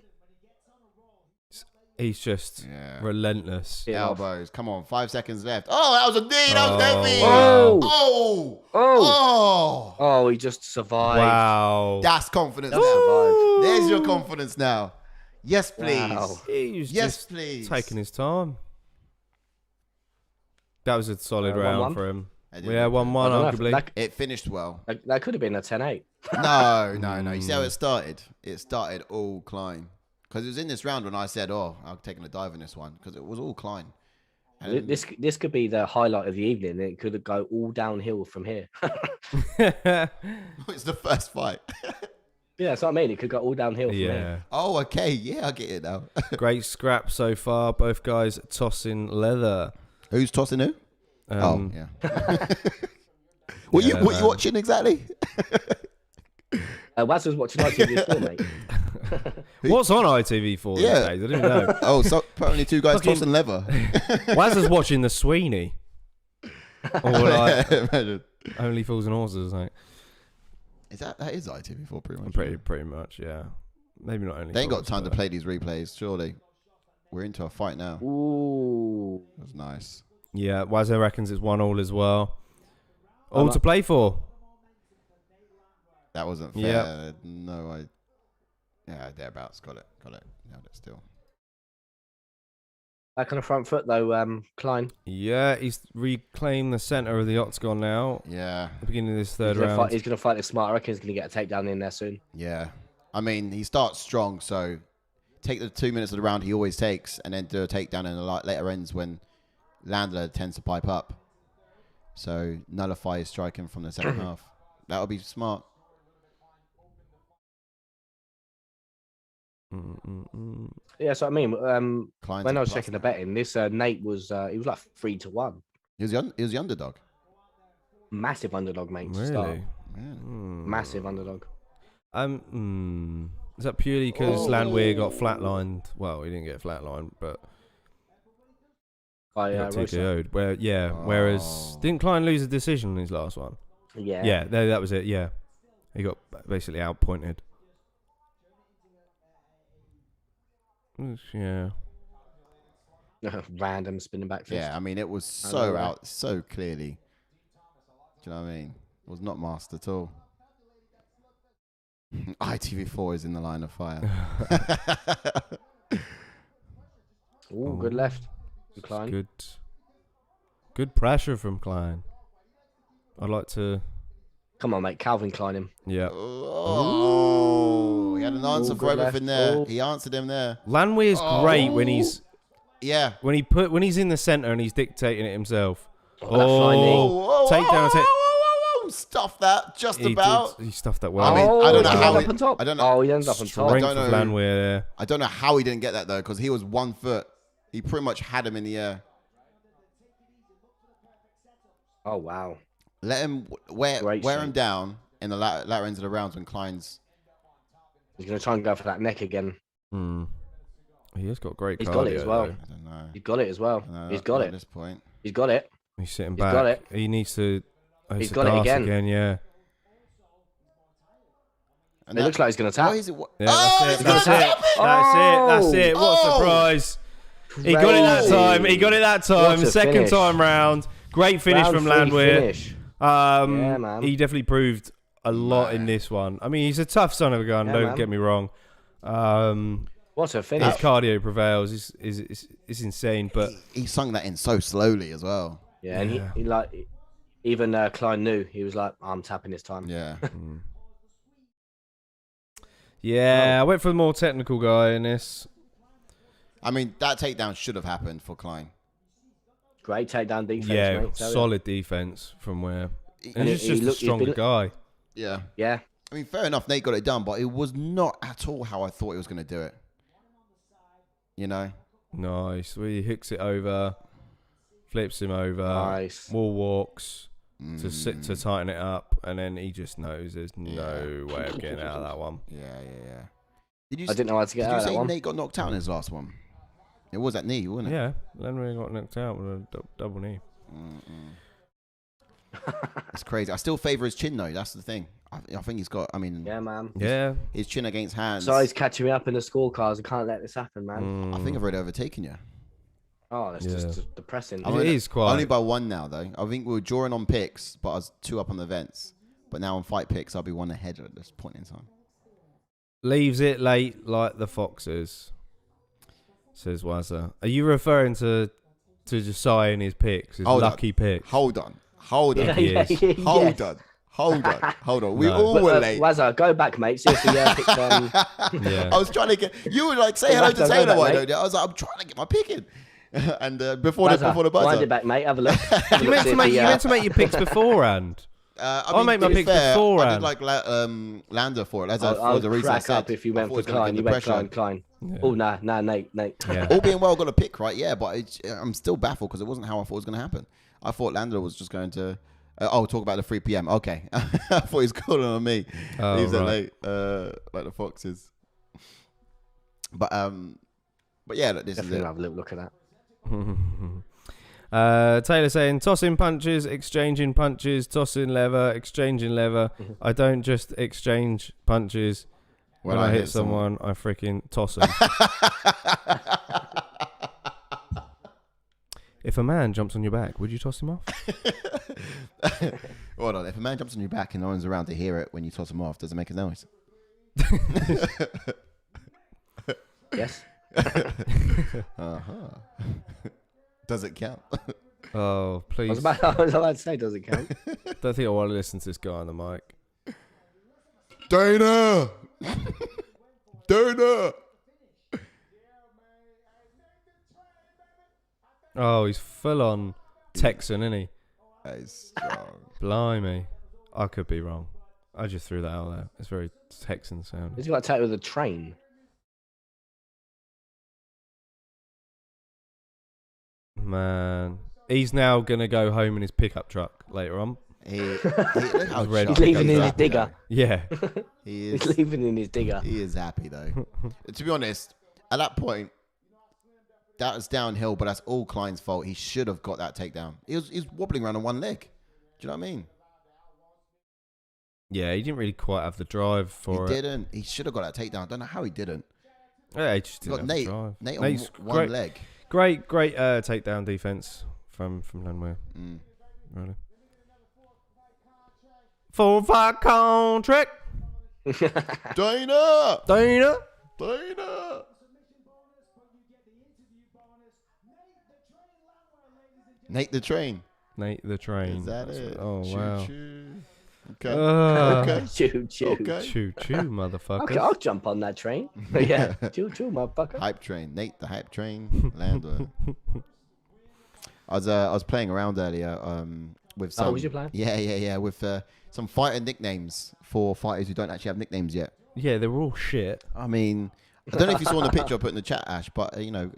he's just relentless. Elbows. Come on, 5 seconds left. Oh, that was a knee. That was heavy. Oh! He just survived. Wow. That's confidence now. Survived. There's your confidence now. Yes, please. Wow. He was just taking his time. That was a solid round 1-1? for him. Yeah, 1-1, arguably. It finished well. That could have been a 10-8. No. You see how it started? It started all Klein. Because it was in this round when I said, oh, I'm taking a dive in this one. Because it was all Klein. And This could be the highlight of the evening. It could go all downhill from here. it's the first fight. Yeah, that's what I mean. It could go all downhill from here. Oh, okay. Yeah, I get it now. Great scrap so far. Both guys tossing leather. Who's tossing who? Oh, yeah. What you watching exactly? Waz was watching ITV4, mate. What's on ITV4 these days? I didn't know. Oh, so apparently two guys tossing leather. Waz is watching the Sweeney. Or like Only Fools and Horses, like. That is ITV4 pretty much. Pretty much, yeah. Maybe not only. They ain't got time to play these replays, surely. We're into a fight now. Ooh. That's nice. Yeah, Wazza reckons it's 1-1 as well. All to play for. That wasn't fair. Yep. No, yeah, thereabouts. Got it. Nailed it still. Back on the front foot, though, Klein. Yeah, he's reclaimed the centre of the octagon now. Yeah. At the beginning of this third round. He's going to fight it smart. I reckon he's going to get a takedown in there soon. Yeah. I mean, he starts strong, so take the 2 minutes of the round he always takes and then do a takedown in the later ends when LANDWEHR tends to pipe up. So nullify his striking from the second half. That would be smart. Yeah, so I mean, when I was checking the betting, this Nate was he was like 3-1. He was the underdog. Massive underdog, mate. Really? To start. Yeah. Massive underdog. Is that purely because LANDWEHR got flatlined? Well, he didn't get flatlined, but By got TKO'd. Whereas didn't Klein lose a decision in his last one? Yeah. Yeah, that was it. Yeah, he got basically outpointed. Yeah. Random spinning back fist. Yeah, I mean, it was so clearly. Do you know what I mean? It was not masked at all. ITV4 is in the line of fire. Ooh, good left. Good Klein. Good pressure from Klein. I'd like to... Come on, mate. Calvin Klein him. Yeah. Oh, he had an answer for everything there. Ooh. He answered him there. LANDWEHR's great when he's... Yeah. When he's in the centre and he's dictating it himself. Takedown. Stuff that just about. He stuffed that well. I mean, I don't know how. Up on top. I don't know. Oh, he ends up on top. Strength of LANDWEHR there. I don't know how he didn't get that though, because he was 1 foot. He pretty much had him in the air. Oh wow. Let him wear him down in the latter ends of the rounds when Klein's. He's gonna try and go for that neck again. He has got great. He's got it as well. I don't know. He's got it as well. He's got it at this point. He's got it. He's sitting He's back. got it. He needs to. He's got it again. Yeah. And it looks like he's gonna tap. That's it. That's it. What a surprise! He got it that time. He got it that time. Second time round. Great finish from LANDWEHR. Yeah, man. He definitely proved a lot in this one. I mean, he's a tough son of a gun. Don't get me wrong. What a finish! His cardio prevails. Is insane, but he sung that in so slowly as well. Yeah, and he like even Klein knew. He was like, "I'm tapping this time." Yeah. Yeah, I went for the more technical guy in this. I mean, that takedown should have happened for Klein. Great takedown defense. Yeah, mate, solid defense from where. And he's just a stronger guy. Yeah. Yeah. I mean, fair enough, Nate got it done, but it was not at all how I thought he was going to do it. You know? Nice. He hooks it over, flips him over, nice. Wall walks to tighten it up, and then he just knows there's no way of getting out of that one. Yeah. I didn't know how to get out of that one. Nate got knocked out in his last one? It was that knee, wasn't it? Yeah, LANDWEHR got knocked out with a double knee. It's crazy. I still favour his chin, though. That's the thing. I think he's got, yeah, man. His chin against hands. So he's catching me up in the scorecards. I can't let this happen, man. I think I've already overtaken you. Oh, that's just depressing. It is quite. Only by one now, though. I think we were drawing on picks, but I was 2 up on the events. But now on fight picks, I'll be 1 ahead at this point in time. Leaves it late like the Foxes, says Wazza. Are you referring to to just sign his picks, his lucky picks. Hold on. Hold on. We all were late. Wazza, go back, mate. See if we picked on. I was trying to get. You were like, say hello to Taylor. Why don't you? I was like, I'm trying to get my pick in. And before the buzzer. Wind it back, mate. Have a look. You meant to make your picks beforehand. I'll make my picks beforehand. I did like LANDWEHR for it. For the reason I said. If you went for KLEIN, you went KLEIN. Yeah. Oh, nah, Nate. Yeah. All being well, got a pick right, yeah, but I'm still baffled because it wasn't how I thought it was going to happen. I thought LANDWEHR was just going to. Talk about the 3 p.m. Okay, I thought he was calling on me. Leaves it late, like the Foxes. But yeah, look, this definitely is it. Have a little look at that. Taylor saying tossing punches, exchanging punches, tossing lever, exchanging lever. I don't just exchange punches. When I hit someone, I freaking toss them. If a man jumps on your back, would you toss him off? Hold on. If a man jumps on your back and no one's around to hear it when you toss him off, does it make a noise? Yes. Does it count? Oh, please. I was about to say, does it count? Don't think I want to listen to this guy on the mic. Dana! Oh, he's full on Texan, isn't he? That is strong. Blimey. I could be wrong. I just threw that out there. It's very Texan sound. He's got to take with a train. Man. He's now going to go home in his pickup truck later on. He's leaving in his digger. Yeah. He's leaving in his digger. He is happy, though. To be honest, at that point, that was downhill, but that's all KLEIN's fault. He should have got that takedown. He was wobbling around on one leg. Do you know what I mean? Yeah, he didn't really quite have the drive for it. He didn't. He should have got that takedown. I don't know how he didn't. Yeah, he just didn't have the drive. Nate on one leg. Great takedown defense from LANDWEHR. Really. 4-5 contract. Dana. Nate the Train. Is that it? Oh, choo, wow. Choo. Okay. Choo, motherfucker. Okay, I'll jump on that train. Yeah. Choo, motherfucker. Hype Train. Nate the Hype Train. LANDWEHR. I was playing around earlier with some. Oh, was you playing? Yeah. With some fighter nicknames for fighters who don't actually have nicknames yet. Yeah, they were all shit. I mean, I don't know if you saw in the picture I put in the chat, Ash, but Jan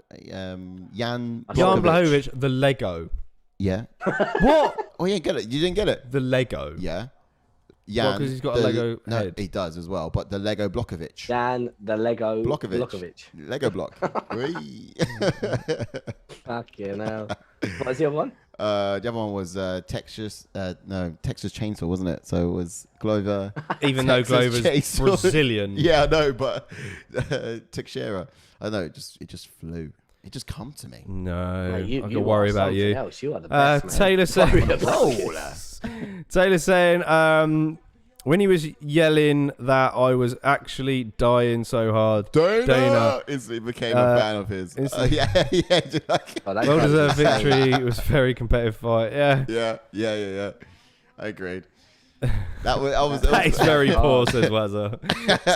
Blachowicz, the Lego. Yeah. What? Oh, yeah, get it. You didn't get it. The Lego. Yeah. Jan. Because he's got a Lego head. He does as well, but the Lego Blachowicz. Jan, the Lego Blachowicz. Lego block. Fucking hell. What was the other one? The other one was Texas Chainsaw, wasn't it? So it was Glover. Even though Glover's Chainsaw. Brazilian. Yeah, I know, but Teixeira. I don't know, it just flew. It just come to me. No, I got to worry about you. Else. You are the best, Taylor saying, when he was yelling that, I was actually dying so hard. Dana instantly became a fan of his. Yeah. Well deserved victory. It was a very competitive fight. Yeah. I agreed. That is very poor, says Wazza.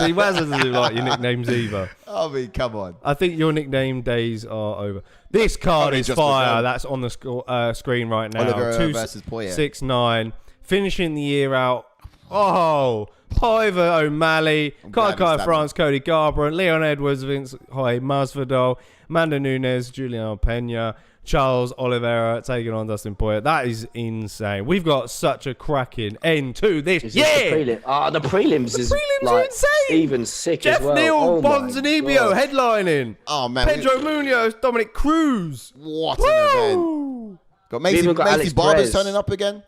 See, Wazza doesn't like your nicknames either. I mean, come on. I think your nickname days are over. This card is fire. That's on the screen right now. Oliveira versus Poirier. 6-9. Finishing the year out. Oh, Piver O'Malley, Kai France, Cody Garbrandt, Leon Edwards, Vince Hoy Masvidal, Amanda Nunes, Julian Pena, Charles Oliveira taking on Dustin Poirier. That is insane. We've got such a cracking end to this. The prelims is like insane. Even sick Jeff as well. Neal, Bonds and Ebio headlining. Oh man, Pedro Munoz, Dominic Cruz. What an event! Got Macy Barber's turning up again.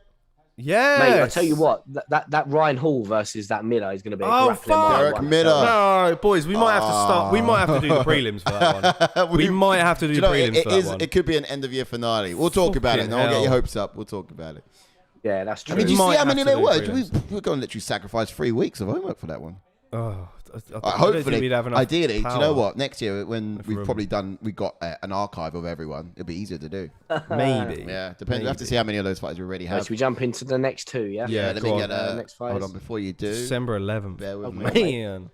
Yeah, mate. I tell you what, that Ryan Hall versus that Miller is going to be a grappling Derek Miller. No, boys, we might have to start. We might have to do the prelims for that one. we might have to do the prelims for that one. It could be an end of year finale. We'll talk about it. Don't get your hopes up. We'll talk about it. Yeah, that's true. I mean, do you see how many there were? We're going to literally sacrifice 3 weeks of homework for that one. Oh, hopefully, we'd have enough ideally, power. Do you know what? Next year, when we've probably got an archive of everyone, it'll be easier to do. Maybe. Yeah, depends. We have to see how many of those fighters we already have. Should we jump into the next two? Yeah. Yeah. Let me get next fight. Hold on, before you do. December 11th. Oh man.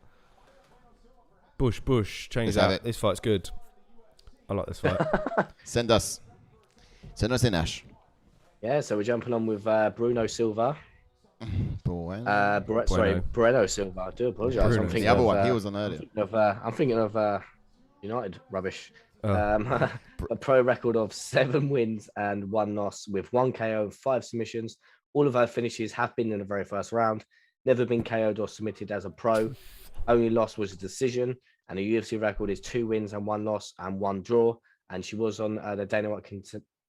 Bush. Change that. This fight's good. I like this fight. Send us in, Ash. Yeah, so we're jumping on with Bruno Silva. Bueno. Breno Silva. I do apologise. I'm thinking the other one. He was on earlier. I'm thinking of United rubbish. A pro record of 7 wins and 1 loss with 1 KO, 5 submissions. All of her finishes have been in the very first round. Never been KO'd or submitted as a pro. Only loss was a decision. And the UFC record is 2 wins and 1 loss and 1 draw. And she was on the Dana White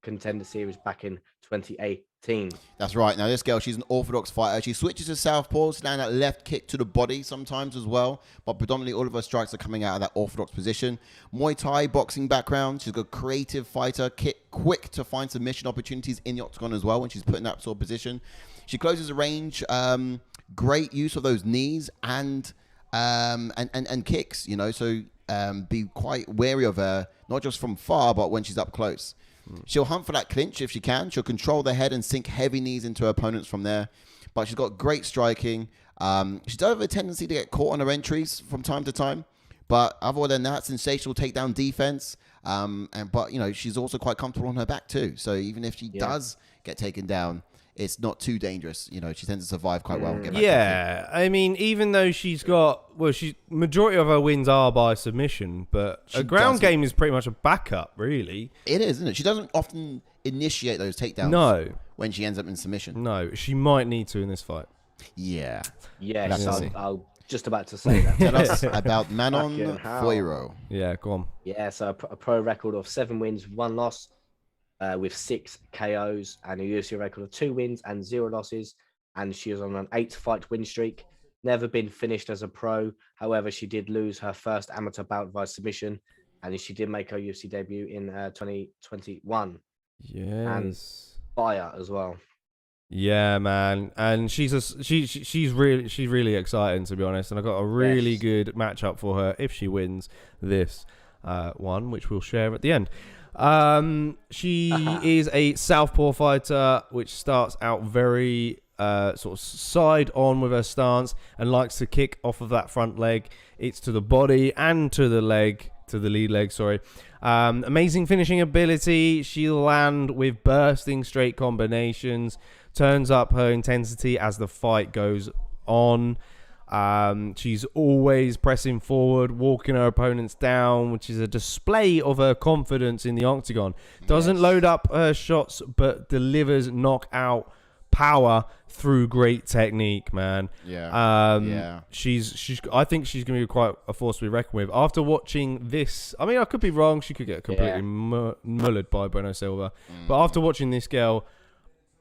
Contender Series back in 2018. That's right. Now, this girl, she's an orthodox fighter. She switches to southpaw, land that left kick to the body sometimes as well. But predominantly, all of her strikes are coming out of that orthodox position. Muay Thai boxing background. She's a creative fighter, quick to find submission opportunities in the octagon as well when she's put in that sort of position. She closes the range. Great use of those knees and kicks, you know, so be quite wary of her, not just from far, but when she's up close. She'll hunt for that clinch if she can. She'll control the head and sink heavy knees into her opponents from there. But she's got great striking. She does have a tendency to get caught on her entries from time to time. But other than that, sensational takedown defense. But, you know, she's also quite comfortable on her back too. So even if she does get taken down, it's not too dangerous. You know, she tends to survive quite well and get back I mean, even though she's got, majority of her wins are by submission, but her ground game is pretty much a backup, really. It is, isn't it? She doesn't often initiate those takedowns when she ends up in submission. No, she might need to in this fight. Yeah. Yes, I was just about to say that. Tell us about Manon Foiro. Yeah, go on. Yeah, so a pro record of 7 wins, 1 loss. With 6 KOs and a UFC record of 2 wins and 0 losses. And she was on an 8-fight win streak. Never been finished as a pro. However, she did lose her first amateur bout via submission. And she did make her UFC debut in 2021. Yes. And fire as well. Yeah, man. And she's really exciting, to be honest. And I got a really good matchup for her if she wins this one, which we'll share at the end. She is a southpaw fighter, which starts out very sort of side on with her stance and likes to kick off of that front leg. It's to the body and to the leg, to the lead leg, sorry. Amazing finishing ability. She'll land with bursting straight combinations, turns up her intensity as the fight goes on. She's always pressing forward, walking her opponents down, which is a display of her confidence in the octagon. Doesn't load up her shots, but delivers knockout power through great technique, man. She's I think she's going to be quite a force to be reckoned with. After watching this, I mean, I could be wrong. She could get completely mullered by Bruno Silva. But after watching this girl,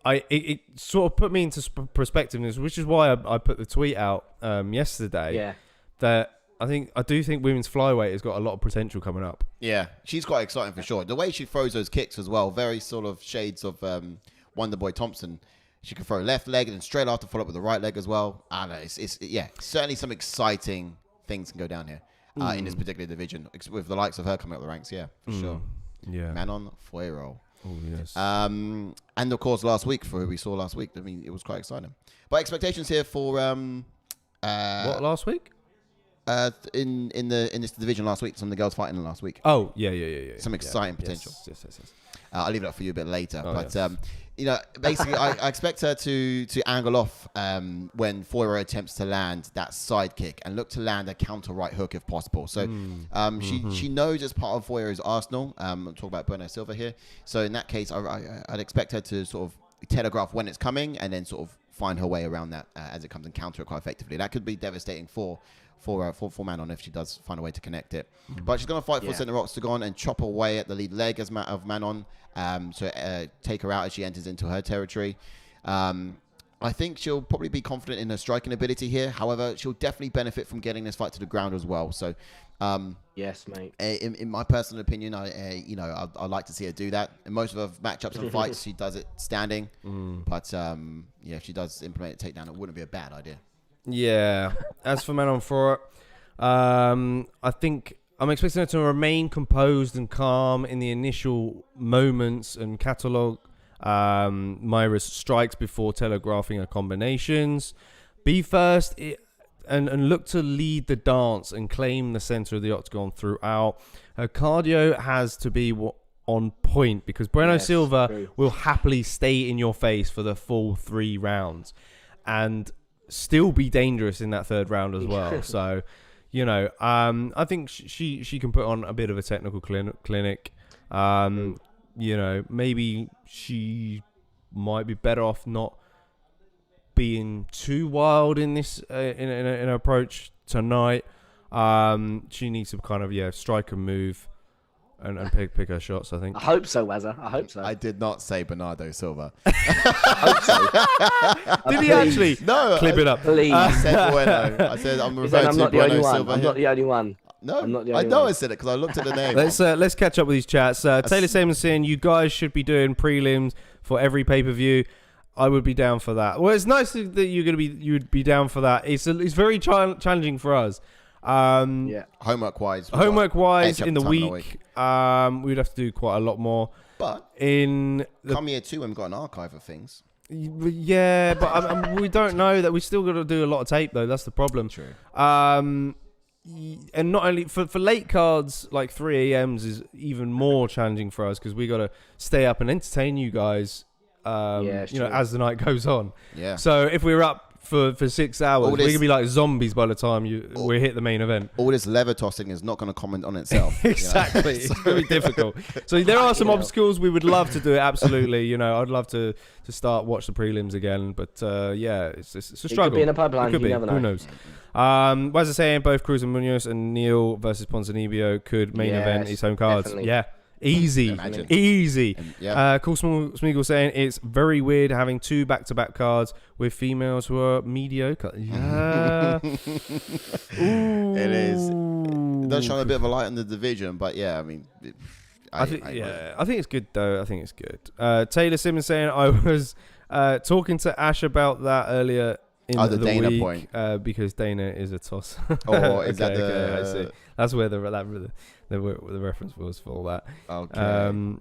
it sort of put me into perspective, which is why I put the tweet out yesterday. Yeah. That I do think women's flyweight has got a lot of potential coming up. Yeah, she's quite exciting for sure. The way she throws those kicks as well, very sort of shades of Wonderboy Thompson. She can throw left leg and then straight after follow up with the right leg as well. I don't know, certainly some exciting things can go down here in this particular division with the likes of her coming up the ranks. Yeah, for sure. Yeah, Manon Foiro. Oh, yes. And of course, last week, for who we saw last week, I mean, it was quite exciting. But expectations here for what last week? In this division last week, some of the girls fighting last week. Oh, yeah. Some exciting potential. Yes. I'll leave that for you a bit later. You know, basically, I expect her to angle off when Foiro attempts to land that side kick and look to land a counter right hook if possible. So she knows it's part of Foiro's arsenal. I'm talking about Bruno Silva here. So in that case, I'd expect her to sort of telegraph when it's coming and then sort of find her way around that as it comes and counter it quite effectively. That could be devastating for Manon if she does find a way to connect it. But she's going to fight for center octagon and chop away at the lead leg of Manon to take her out as she enters into her territory. I think she'll probably be confident in her striking ability here. However, she'll definitely benefit from getting this fight to the ground as well. So, yes, mate. In my personal opinion, I'd like to see her do that. In most of her matchups and fights, she does it standing. But if she does implement a takedown, it wouldn't be a bad idea. Yeah. As for Manon Foiro, I think I'm expecting her to remain composed and calm in the initial moments and catalogue MAYRA's strikes before telegraphing her combinations. Be first and look to lead the dance and claim the center of the octagon throughout. Her cardio has to be on point because Bueno Silva will happily stay in your face for the full 3 rounds and still be dangerous in that 3rd round as well. So, you know, I think she can put on a bit of a technical clinic. You know, maybe she might be better off not being too wild in this in her approach tonight. She needs to kind of strike and move and pick her shots. I think. I hope so, Wazza. I hope so. I did not say Bernardo Silva. I hope so. Did he actually? No, clip it up. Please. I said Bueno. I said I'm referring to Bueno Silva. I'm not the only one. No, I'm not the I only know one. I said it because I looked at the name. Let's catch up with these chats. Taylor Samuel saying you guys should be doing prelims for every pay-per-view. I would be down for that. Well, it's nice that you'd be down for that. It's very challenging for us. Homework wise in the week, we'd have to do quite a lot more. But in come year 2 when we've got an archive of things. Yeah, but we don't know that. We still got to do a lot of tape though. That's the problem. True. And not only for late cards like 3 a.m.s is even more challenging for us because we got to stay up and entertain you guys. As the night goes on. Yeah. So if we're up for 6 hours, we're gonna be like zombies by the time we hit the main event. All this lever tossing is not going to comment on itself. Exactly. It's going to be difficult. So there are some obstacles. We would love to do it. Absolutely. You know, I'd love to watch the prelims again. But it's a struggle. It could be in a pipeline. You never know. Who knows? As I was saying, both Cruz and Munoz and Neal versus Ponzinibbio could main event his home cards. Definitely. Yeah. Easy. Cool Smeagol saying it's very weird having 2 back-to-back cards with females who are mediocre. Yeah. It is. It does shine a bit of a light on the division, but yeah, I mean, I think it's good though. I think it's good. Taylor Simmons saying I was talking to Ash about that earlier in the Dana week, point because Dana is a toss. Is that the? I see. That's where the reference was for all that. Okay.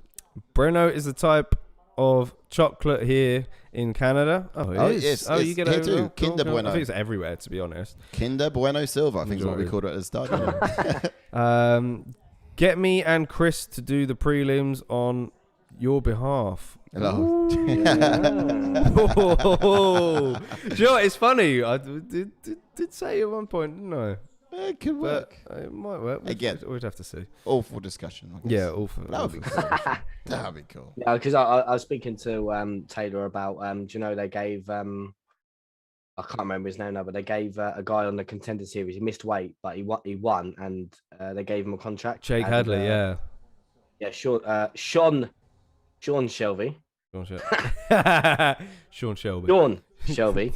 Bueno is the type of chocolate here in Canada. Yes. You get it too. Kinder Bueno. I think it's everywhere, to be honest. Kinder Bueno Silva, I think is what we called it at the start. Get me and Chris to do the prelims on your behalf. Hello. Do you know what? It's funny. I did say at one point, didn't I? It could work. It might work. We'd have to see. Awful discussion. Yeah, awful. That would be cool. That would be cool. Yeah, because I was speaking to Taylor about, do you know, they gave, I can't remember his name now, but they gave a guy on the contender series, he missed weight, but he won, and they gave him a contract. Jake Hadley, yeah. Yeah, Sean Shelby. Sean Shelby. Sean Shelby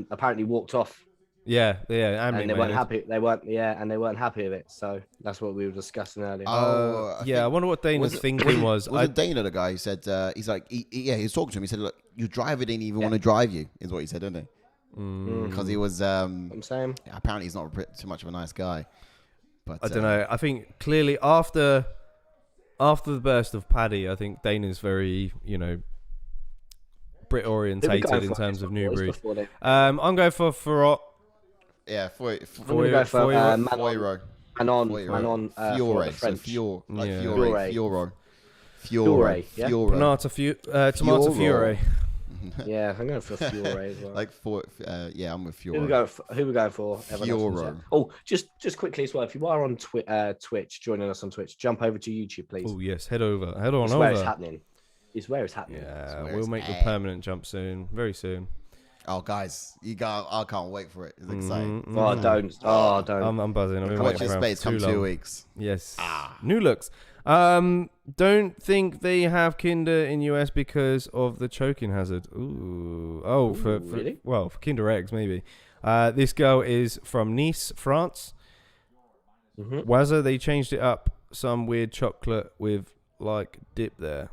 apparently walked off. Yeah, and they weren't happy. They weren't happy with it. So that's what we were discussing earlier. I wonder what Dana's thinking was. Was it Dana, the guy who said he's like, he was talking to him. He said, "Look, your driver didn't even want to drive you," is what he said, didn't he? Because he was. I'm saying. Apparently, he's not too much of a nice guy. But I don't know. I think clearly after the burst of Paddy, I think Dana's very, Brit orientated in terms of new breed. I'm going for FIOROT. Yeah, I'm going to go for FIOROT. Manon. Fiore. Fiore. Tomato Fiore. Yeah, I'm going for Fiore as well. I'm with Fiore. Who we going for? Fiore. Oh, just quickly as well. If you are on Twitch, joining us on Twitch, jump over to YouTube, please. Oh yes, head on over. Where it's happening. It's where it's happening. Yeah, we'll make the permanent jump soon, very soon. Oh, guys, I can't wait for it. It's exciting. Don't. I'm buzzing. I've been watch your space come 2 weeks. Yes. New looks. Don't think they have Kinder in US because of the choking hazard. Ooh. Oh, really? For Kinder eggs maybe. This girl is from Nice, France. Wazza, they changed it up. Some weird chocolate with like dip there.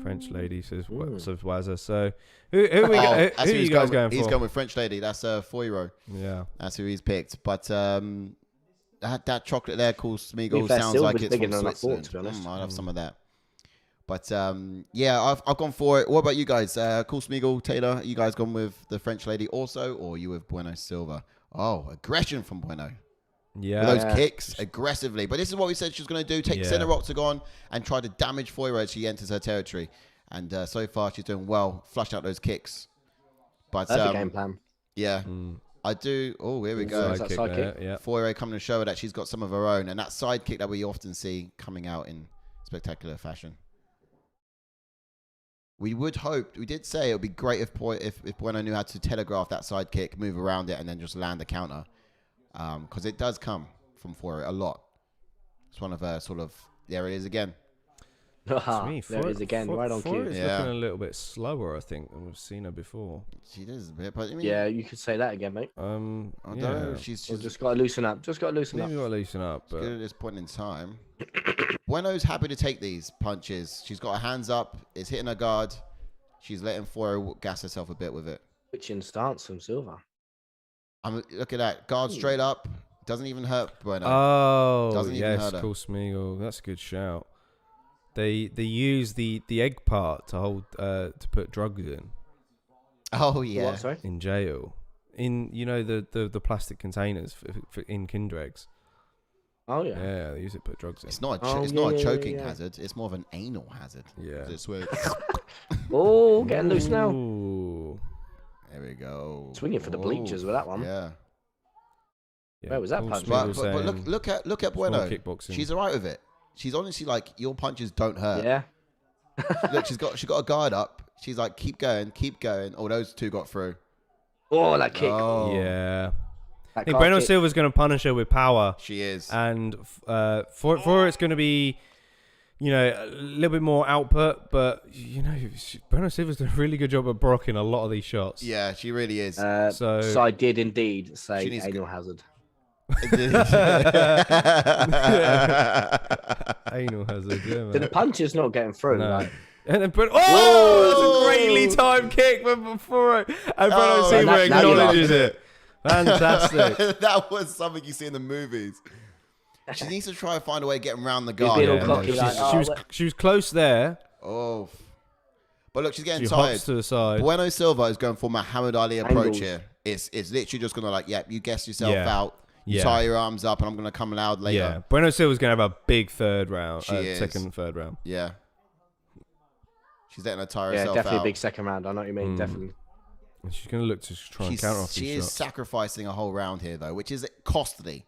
French lady says Wazza. So who are you guys going for? He's going with French lady. That's FIOROT. Yeah, that's who he's picked. But that chocolate there called Smeagol sounds like it's from Switzerland. To be honest. I'll have some of that. But yeah, I've gone for it. What about you guys? Cool Smeagol, Taylor, you guys gone with the French lady also, or you with Bueno Silva? Oh, aggression from Bueno. Yeah. With those kicks aggressively. But this is what we said she was going to do. Take center octagon and try to damage FIOROT as she enters her territory. And so far, she's doing well. Flushed out those kicks. But that's the game plan. Yeah. I do. Oh, here we go. Side kick. Yeah. FIOROT coming to show her that she's got some of her own. And that side kick that we often see coming out in spectacular fashion. We would hope, we did say it would be great if Bueno knew how to telegraph that side kick, move around it, and then just land the counter. Because it does come from FIOROT a lot. It's one of her sort of, there it is again. There it is again, right on cue. She's looking a little bit slower, I think, than we've seen her before. She is a bit, but I mean, yeah, you could say that again, mate. I don't know. She's just got to loosen up. Just got to loosen up. Maybe got to loosen up. But good at this point in time. Bueno's happy to take these punches. She's got her hands up. It's hitting her guard. She's letting FIOROT gas herself a bit with it. Switching stance from Silva. Look at that. Guard straight up. Doesn't even hurt Bueno. Oh, doesn't even hurt her. Cool Smeagol. That's a good shout. They use the egg part to hold to put drugs in. Oh yeah. What, sorry? In jail. In the plastic containers for in Kinder eggs. Oh yeah. Yeah, they use it to put drugs in. It's not a choking hazard. It's more of an anal hazard. Yeah. Oh, getting loose now. Ooh. There we go. Swinging for the bleachers with that one. Yeah. Where was that punch? But look at Bueno. She's alright with it. She's honestly like, your punches don't hurt. Yeah. Look, she's got a guard up. She's like, keep going. Oh, those two got through. Oh, that kick. Oh. Yeah. I think Bueno Silva's going to punish her with power. She is. And for it's going to be, a little bit more output. But, Bueno Silva's done a really good job of blocking a lot of these shots. Yeah, she really is. So I did indeed say anal hazard. Anal hazard, yeah, man. The punch is not getting through. No. Like. And then that's a greatly timed kick before it. And Bueno Silva acknowledges it. Fantastic. That was something you see in the movies. She needs to try and find a way of getting around the guard. She was close there. Oh. But look, she's getting tired. Hops to the side. Bueno Silva is going for Muhammad Ali approach here. It's literally just going to you guess yourself out. You tie your arms up, and I'm going to come loud later. Yeah, Bueno Silva's going to have a big third round. Second and third round. Yeah. She's letting her tire herself out. Yeah, definitely a big second round. I know what you mean, definitely. She's going to look to try and counter off these shots. She is sacrificing a whole round here, though, which is costly.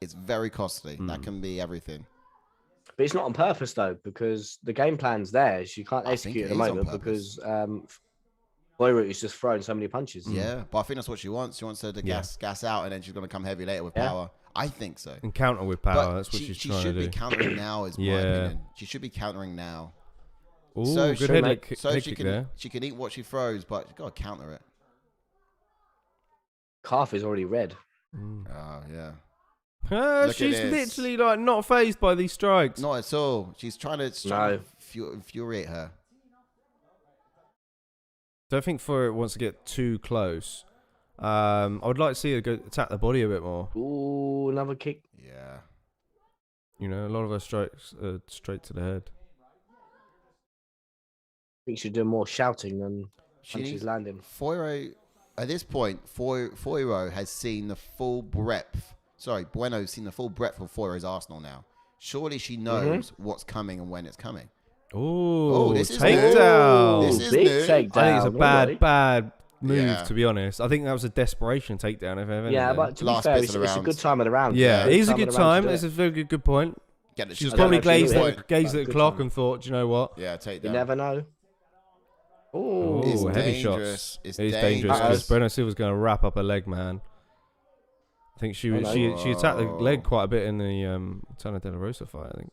It's very costly. That can be everything. But it's not on purpose, though, because the game plan's there. She can't execute at the moment because FIOROT is just throwing so many punches. Yeah, but I think that's what she wants. She wants her to gas out, and then she's going to come heavy later with power. I think so. And counter with power. But that's what she's trying to do. She should be countering now, is my opinion. She should be countering now. Ooh, so good head kick there. She can eat what she throws, but she's got to counter it. Calf is already red. Oh, yeah. She's literally like not fazed by these strikes. Not at all. She's trying to infuriate her. I don't think FIOROT wants to get too close. I would like to see her go attack the body a bit more. Ooh, another kick. Yeah. A lot of her strikes straight to the head. I think she's doing more shouting than punches landing. FIOROT, at this point, FIOROT has seen the full breadth. Sorry, Bueno's seen the full breadth of FIOROT's arsenal now. Surely she knows what's coming and when it's coming. Oh, this is takedown. This is big new. takedown. I think it's a bad move, to be honest. I think that was a desperation takedown. If ever. Yeah, but to be fair, it's a good time of the round. Yeah, it is a good time. It's a very good point. She's probably gazed at the clock and thought, do you know what? Yeah, takedown. You never know. Oh, heavy shots. It's dangerous because Bueno Silva's going to wrap up a leg, man. I think she attacked the leg quite a bit in the Tana De La Rosa fight, I think.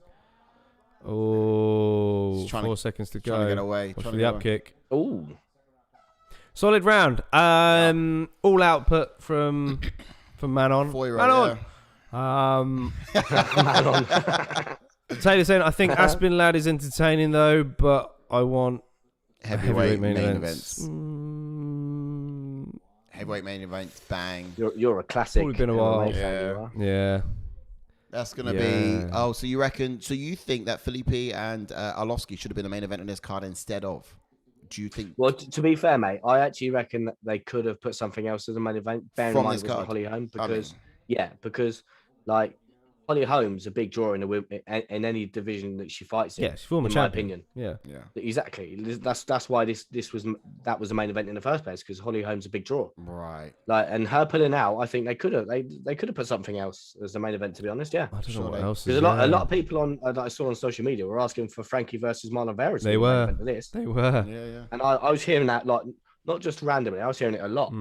Oh, 4 seconds to go. Trying to get away. Watch for the up kick. Oh. Solid round. All output from Manon. FIOROT, Manon. Taylor saying, I think Aspen Ladd is entertaining though, but I want heavyweight main events. Heavyweight main events, bang. You're a classic. Probably been a while. Yeah. That's gonna be. Oh, so you reckon? So you think that Filipe and Arlovski should have been the main event on this card instead of? Do you think? Well, to be fair, mate, I actually reckon that they could have put something else as a main event. Bearing in mind it wasn't Holly Holm, because like Holly Holm's a big draw in any division that she fights in. Yeah, she's former champion. My opinion. Yeah, exactly. That's why that was the main event in the first place, because Holly Holm's a big draw. Right. Like, and her pulling out, I think they could have put something else as the main event. To be honest, yeah. I don't know what else. Because a lot of people on that I saw on social media were asking for Frankie versus Marlon Vera. They were. They were. Yeah. And I was hearing that like not just randomly. I was hearing it a lot.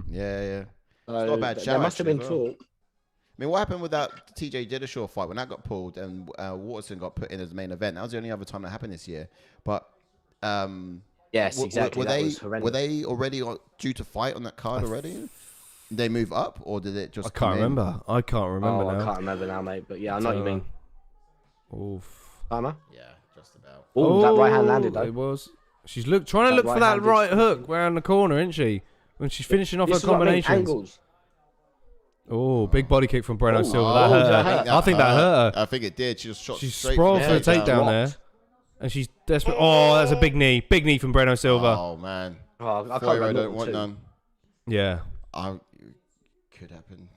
Yeah. So it's not a bad show. There must have been talk. I mean, what happened with that TJ Dillashaw fight when that got pulled and Waterson got put in as the main event? That was the only other time that happened this year. But yes, exactly. Were they already due to fight on that card already? Did they move up, or did it just? I can't remember now. I can't remember now, mate. But yeah, I know what you mean. Oof. Timer? Yeah, just about. Oh, that right hand landed though. It was. She's trying to look for that right hook around the corner, isn't she? When she's finishing off her combinations. Oh, big body kick from Bueno Silva. That hurt her. I think that hurt her. I think it did. She just shot. She sprawled for a takedown there, and she's desperate. Oh, that's a big knee. Big knee from Bueno Silva. Oh man. Oh, I can't don't want none. Yeah. Could happen.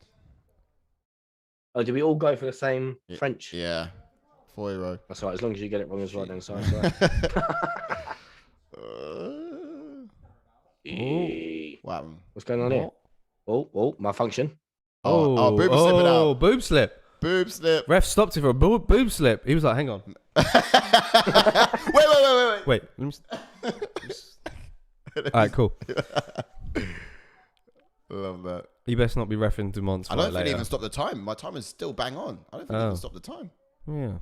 Oh, did we all go for the same French? Yeah. FIOROT. That's all right. As long as you get it wrong as well, then. Sorry. What happened? What's going on here? Oh, malfunction. Boob slipping out. Boob slip. Boob slip. Ref stopped it for a boob slip. He was like, hang on. Wait. All right, cool. Love that. You best not be reffing Dumont's fight I don't think later. they even stopped the time. My time is still bang on. I don't think they even stopped the time. Yeah.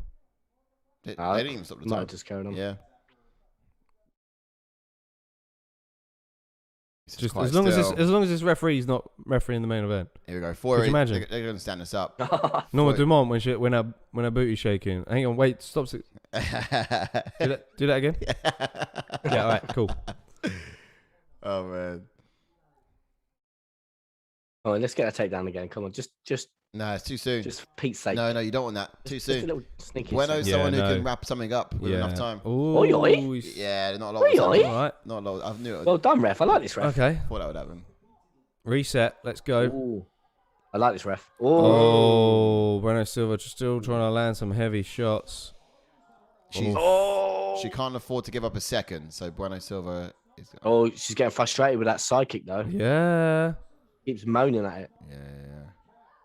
They didn't even stop the time. Just carried on. Yeah. Just as long as this referee's not refereeing the main event. Here we go. Could you imagine? They're going to stand this up. Norma Dumont when her booty's shaking. Hang on, wait, stop it. Do that again. Yeah, all right, cool. Oh man. Oh, let's get a takedown again. Come on, just. No, it's too soon. Just for Pete's sake. No, you don't want that. Too soon. Just a little sneaky. Bueno's someone who can wrap something up with enough time. Oi. Yeah, not a lot. All right. Not a lot. I knew it. Well done, ref. I like this ref. Okay. Thought that would happen. Reset. Let's go. Ooh. I like this ref. Oh, Bueno Silva still trying to land some heavy shots. She can't afford to give up a second, so Bueno Silva is. Oh, she's getting frustrated with that side kick though. Yeah. Keeps moaning at it. Yeah.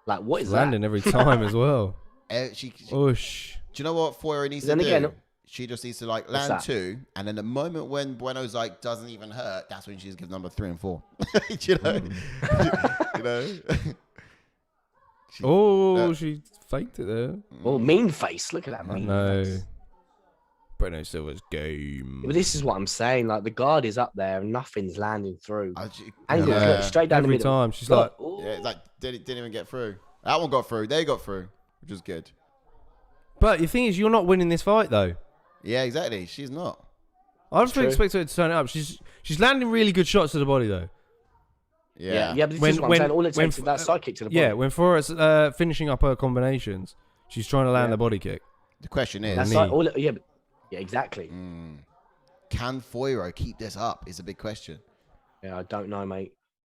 Like, what is landing that? every time as well. Oosh. Do you know what FIOROT needs to do? Again, she just needs to land two, and then the moment when Bueno's doesn't even hurt, that's when she's give number 3 and 4. You know. She faked it there. Oh, mean face! Look at that mean face. Bueno Silva's game. But this is what I'm saying. Like, the guard is up there and nothing's landing through. Look, straight down every the middle. time. She's like, it's like didn't even get through. That one got through. They got through, which is good. But the thing is, you're not winning this fight though. Yeah, exactly. She's not. I was expect her to turn it up. She's landing really good shots to the body though. Yeah. But this is what I'm saying. All it takes is that side kick to the body. Yeah, when FIOROT's finishing up her combinations, she's trying to land the body kick. The question is, yeah, exactly. Can FIOROT keep this up? Is a big question. Yeah, I don't know, mate.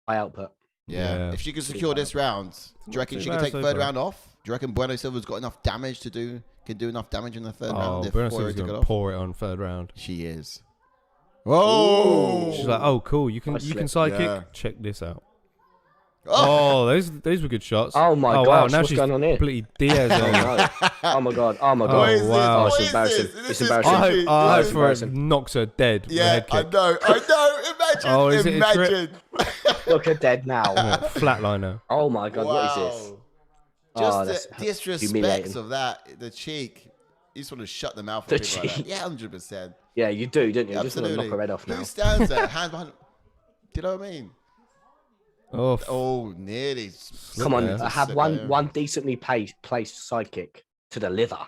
High output. Yeah. If she can secure this round, do you reckon she can take third round off? Do you reckon Bueno Silva's got enough damage can do enough damage in the third round? Oh, Bueno Silva's going to pour it on third round. She is. Whoa! She's like, oh, cool. You can side kick. Check this out. Oh, those were good shots. Oh my gosh, wow. Now what's going on here? Completely Diaz. Oh my god. Oh wow. It's embarrassing. It's embarrassing. I hope for it knocks her dead. Yeah, I know. Imagine. Imagine. Look at dead now. Flatliner. Oh my god, what is this? Just the disrespect of that, the cheek. You just want to shut the mouth of people like that. Yeah, 100%. Yeah, you do, don't you? Yeah, you just want to knock her head off now. Who stands there? Hands behind. Do you know what I mean? Oh, nearly. Come on, have one decently placed sidekick to the liver.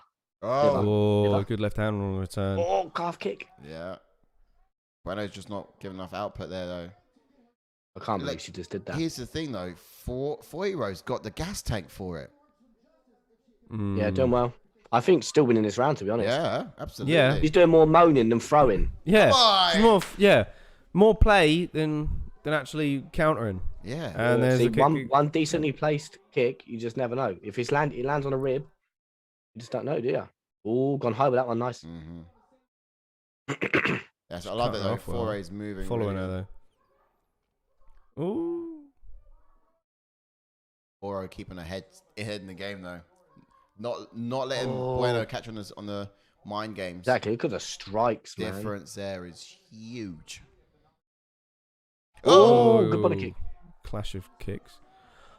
Oh, good left hand on return. Oh, calf kick. Yeah. Bueno's just not giving enough output there, though. I can't believe she just did that. Here's the thing, though. FIOROT's got the gas tank for it. Yeah, doing well. I think still winning this round, to be honest. Yeah, absolutely. Yeah. He's doing more moaning than throwing. Yeah. More play than actually countering. Yeah. And there's one decently placed kick, you just never know. If it lands on a rib, you just don't know, do you? Oh, gone high with that one. Nice. Yes, I love it though. Fouray's moving. Following her though. Ooh. FIOROT keeping ahead in the game though. Not letting Bueno catch on the mind games. Exactly, because of strikes, man. Difference there is huge. Oh, good body kick. Clash of kicks.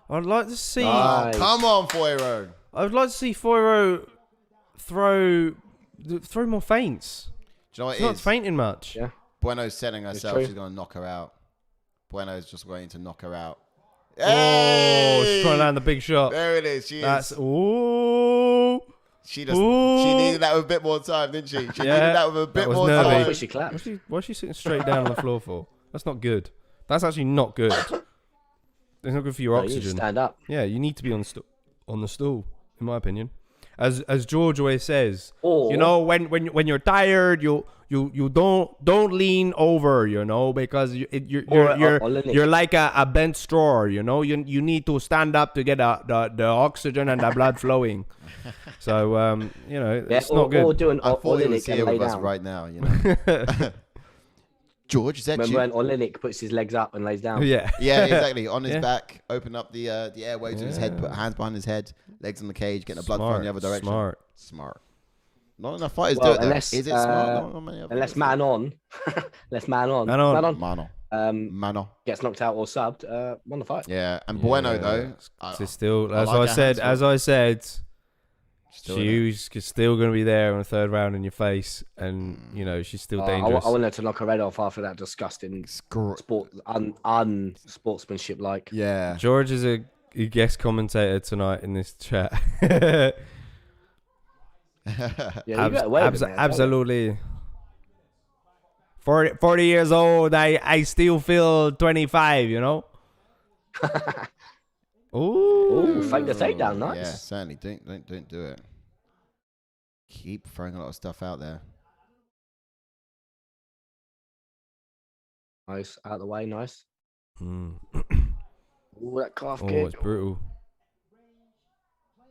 I'd like to see. Oh, come on, FIOROT. I would like to see FIOROT throw more feints. Do you know what She's not fainting much. Yeah. Bueno's setting herself. She's going to knock her out. Bueno's just waiting to knock her out. Oh, she's trying to land the big shot. There it is. She needed that with a bit more time, didn't she? She needed that with a bit more time. She clapped. Why is she sitting straight down on the floor for? That's not good. That's actually not good. It's not good for your oxygen. You need to stand up. Yeah, you need to be on the stool, in my opinion. As George always says, you know, when you're tired, you don't lean over, you know, because you're like a bent straw, you know. You need to stand up to get the oxygen and the blood flowing. So you know, it's not good. Or doing I thought he was and here lay with us down. right now, you know. George, is that you? Remember when Olenek puts his legs up and lays down? Yeah. Yeah, exactly. On his back, open up the airway to his head, put hands behind his head, legs on the cage, getting the blood flowing in the other direction. Smart. Not enough fighters do it, though. Is it smart? Unless Manon gets knocked out or subbed, won the fight. Yeah, and Bueno, though. She's still, as I said, she's still going to be there in the third round in your face, and you know she's still dangerous. I want her to knock her head off after that disgusting unsportsmanship. Like, yeah, George is a guest commentator tonight in this chat. Absolutely. 40 years old, I still feel 25. You know. Ooh, fake the takedown, nice. Yeah, certainly. Don't do it. Keep throwing a lot of stuff out there. Nice, out of the way, nice. Ooh, that calf kick. Oh, it's brutal.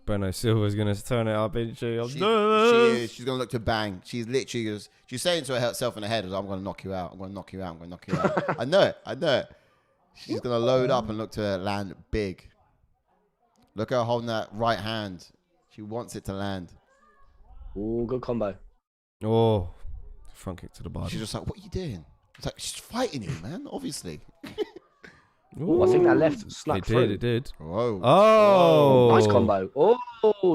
Bueno Silva's gonna turn it up, isn't she? She is. She's gonna look to bang. She's literally she's saying to herself in her head, "I'm gonna knock you out. I'm gonna knock you out. I'm gonna knock you out." I know it. She's gonna load up and look to land big. Look at her holding that right hand. She wants it to land. Oh, good combo. Oh, front kick to the body. She's just like, what are you doing? It's like, she's fighting you, man, obviously. Ooh, I think that left snuck through. It did. Whoa. Oh. Nice combo. Oh,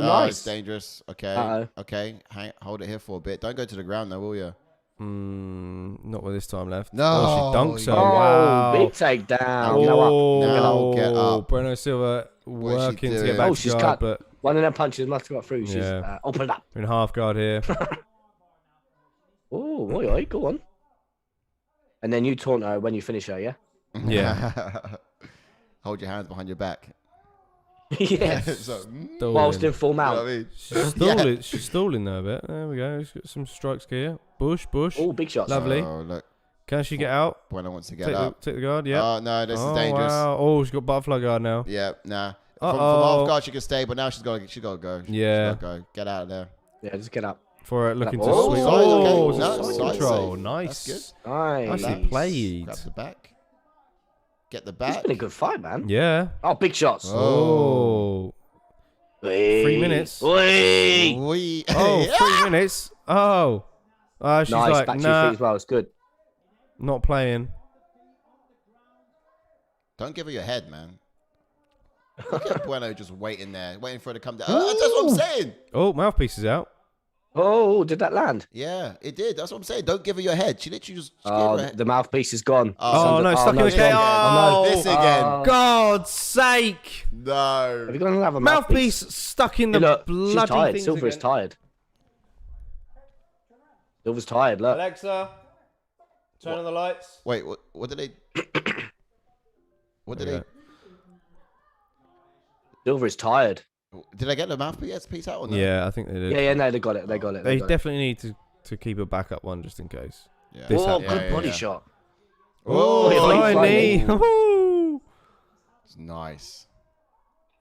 nice. It's dangerous. Okay. Okay. Hold it here for a bit. Don't go to the ground, though, will you? Not with this time left. No. Oh, she dunks her. Oh, wow. big takedown. Oh, get up. Bueno Silva working to get back to she's guard, cut. but one of them punches must have got through. She's opened up. In half guard here. Oh, go on. And then you taunt her when you finish her, yeah? Yeah. Hold your hands behind your back. Yes. So, whilst in full mount. You know what I mean? She's stalling there a bit. There we go. She's got some strikes here. Bush. Oh, big shots. Lovely. Oh, look. Can she get out? Bueno wants to get up. Take the guard, yeah. Oh, no, this is dangerous. Wow. Oh, she's got butterfly guard now. Yeah, nah. From half guard, she can stay, but now she's got to go. Yeah. She's gotta go. Get out of there. Yeah, just get up. For it looking to sweep. Oh, side control. save. Nice. That's good. Nicely played. Grab the back. Get the back. It's been a good fight, man. Yeah. Oh, big shots. Oh. 3 minutes. Wee. Oh, 3 minutes. Oh. She's nice. like, Back to your feet as well. It's good. Not playing. Don't give her your head, man. Look at Bueno just waiting there, waiting for her to come down. That's what I'm saying. Oh, mouthpiece is out. Oh, did that land? Yeah, it did. That's what I'm saying. Don't give her your head. She literally just gave her head. The mouthpiece is gone. Oh, no, stuck in the cage. Oh, no. This again. God's sake. No. Have you got another mouthpiece stuck in the bloody she's tired. things Silva's again. tired. Silva's tired, look. Alexa, Turn on the lights. Wait, what did they? What did they? Silva is tired. Did I get the mouthpiece out or no? Yeah, I think they did. Yeah, no, they got it. They got it. They definitely need to keep a backup one just in case. Yeah. Good body shot. Flying knee. It's nice.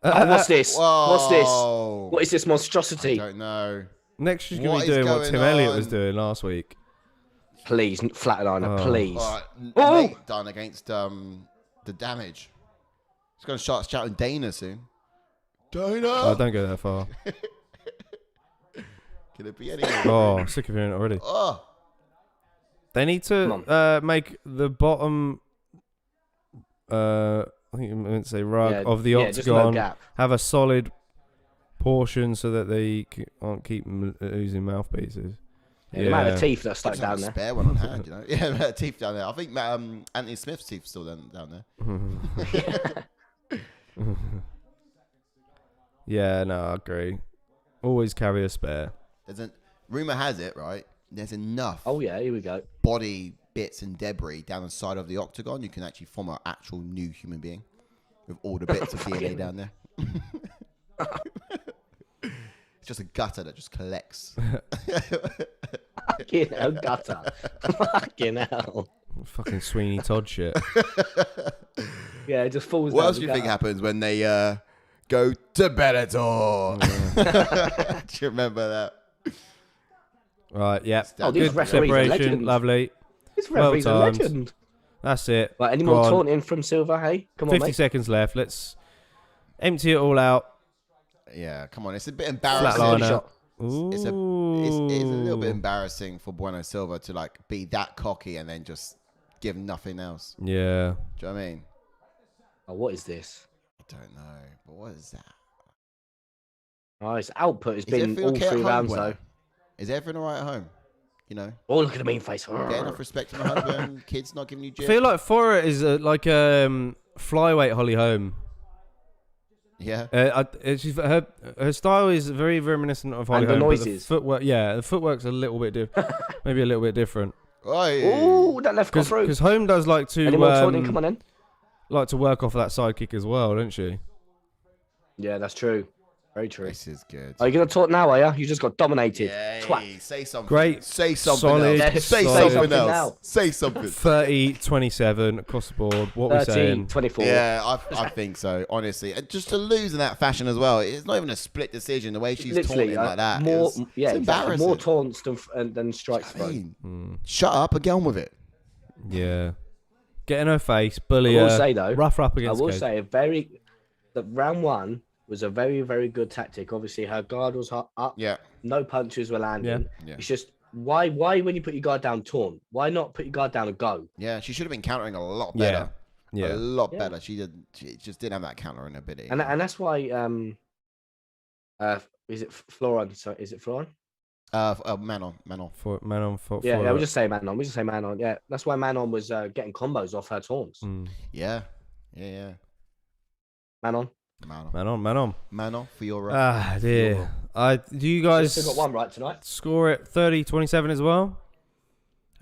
What's this? Whoa. What's this? What is this monstrosity? I don't know. Next, she's going to be doing what Tim Elliott was doing last week. Please, flatliner, please. All right, Nate done against the damage. He's going to start shouting Dana soon. Dana! Oh, don't go that far. Can it be anything? Oh, sick of hearing it already. Oh. They need to make the bottom, I think you meant to say rug of the octagon have a solid portion so that they can't keep losing mouthpieces. Yeah, the amount of teeth that are stuck down there. Spare one on hand, you know. Yeah, the amount of teeth down there. I think Anthony Smith's teeth still down there. Yeah, no, I agree. Always carry a spare. Rumor has it, right? There's enough. Oh yeah, here we go. Body bits and debris down the side of the octagon. You can actually form an actual new human being with all the bits of DNA down there. It's just a gutter that just collects. Fucking hell, gutter. Fucking hell. Fucking Sweeney Todd shit. Yeah, it just falls down. What else do you think happens when they go to Bellator? Do you remember that? Right, yeah. Good separation, lovely. This referee's a legend. That's it. Right, any more taunting from Silva, hey? Come on, 50 seconds left. Let's empty it all out. Yeah, come on. It's a bit embarrassing. Flatliner. It's a little bit embarrassing for Bueno Silva to like be that cocky and then just give nothing else. Yeah. Do you know what I mean? Oh, what is this? I don't know. But what is that? Oh, his output has been all 3 rounds, though. Is everything all right at home? You know? Oh, look at the mean face. Get enough respect from my husband. Kids not giving you I jib. feel like FIOROT is like flyweight Holly Holm. Yeah. Her style is very reminiscent of Holly Holm. And the noises. The footwork's a little bit maybe a little bit different. Oh, that left got through. Because Holm does like to Any more taunting? Come on in. Like to work off that side kick as well, don't she? Yeah, that's true. Very true. This is good. Are you going to talk now, are you? You just got dominated. Twat. Say something. Great. Say something solid, else. Say something else. Say something. 30-27 across the board. What we're saying? 24. Yeah, I think so, honestly. And just to lose in that fashion as well. It's not even a split decision, the way she's taunting like that. It's embarrassing. More taunts than strikes. Shut up and get on with it. Yeah. Get in her face, bully her. I will say, though. Rough her up against I will say, that round 1 was a very, very good tactic. Obviously, her guard was up. Yeah. No punches were landing. Yeah. It's just, why when you put your guard down, taunt? Why not put your guard down and go? Yeah, she should have been countering a lot better. Yeah. A lot better. She just didn't have that countering ability. And that's why, is it Floron? So is it Floron? Manon. Manon. Yeah, we'll just say Manon. Yeah, that's why Manon was getting combos off her taunts. Yeah. Manon, FIOROT. Ah, dear. Do you guys still got one right tonight? Score it 30-27 as well?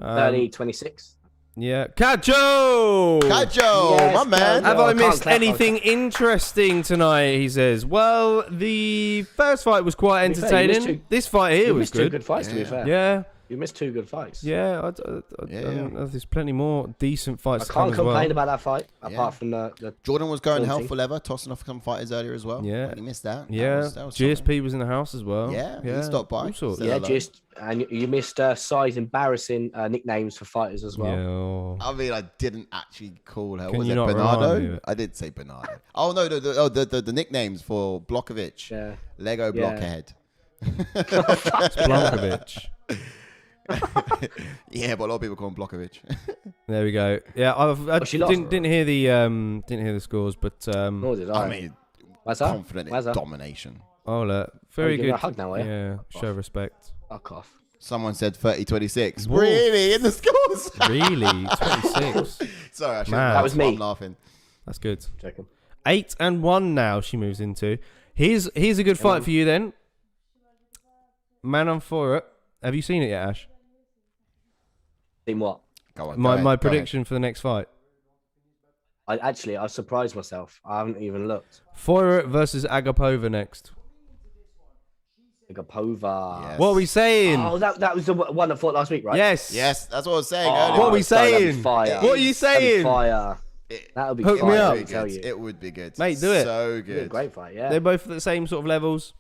30-26. Yeah. Kajo! Yes, my man. Have I missed anything interesting tonight, he says. Well, the first fight was quite entertaining. This fight here was good. 2 good fights, to be fair. Yeah. You missed 2 good fights. Yeah, there's plenty more decent fights to come can't as well. complain about that fight, apart from the Jordan was going hell for leather, tossing off some fighters earlier as well. Yeah. You missed that. Yeah. That was GSP was in the house as well. Yeah, he stopped by. And you missed size embarrassing nicknames for fighters as well. Yeah. I mean, I didn't actually call her. Can Was you it not Bernardo? I did say Bernardo. Oh no, the nicknames for Blokovic. Yeah. Lego Blockhead. It's Blankovic. Yeah, but a lot of people call him Blokovic. There we go. Yeah, I didn't hear the scores, but nor did I. I mean, confident in domination. Oh, look, very good. A hug now, yeah, show respect. Fuck off. Someone said 30-26. Really? In the scores? Really? 26? Sorry, I should that was me. I'm laughing. That's good. Checking. 8-1 now she moves into. Here's a good fight for you then. Manon FIOROT. Have you seen it yet, Ash? Seen what? Go on. My prediction for the next fight. I surprised myself. I haven't even looked. FIOROT versus Agapova next. Agapova. Yes. What are we saying? Oh, that was the one that fought last week, right? Yes. Yes, that's what I was saying Oh, earlier. What are we saying? Fire. What are you saying? Fire. That would be Hook fire. me up. Let me tell you. It would be good. Mate, do it. So It'd be a good. great fight, yeah. They're both at the same sort of levels.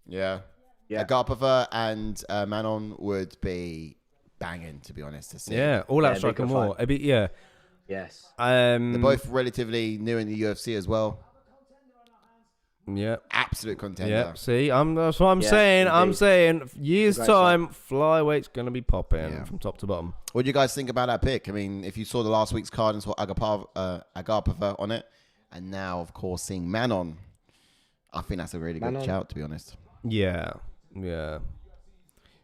Yeah. Yeah. Agapova and Manon would be banging, to be honest, to see. Yeah, all out Yeah, striking big war. fight. A bit, yeah. Yes. They're both relatively new in the UFC as well. Yeah. Absolute contender. Yeah. See, that's what I'm saying. indeed. I'm saying years Great time, flyweight's gonna be popping Yeah. from top to bottom. What do you guys think about that pick? I mean, if you saw the last week's card and saw Agapova on it, and now, of course, seeing Manon, I think that's a really good Manon. shout, to be honest. Yeah. Yeah.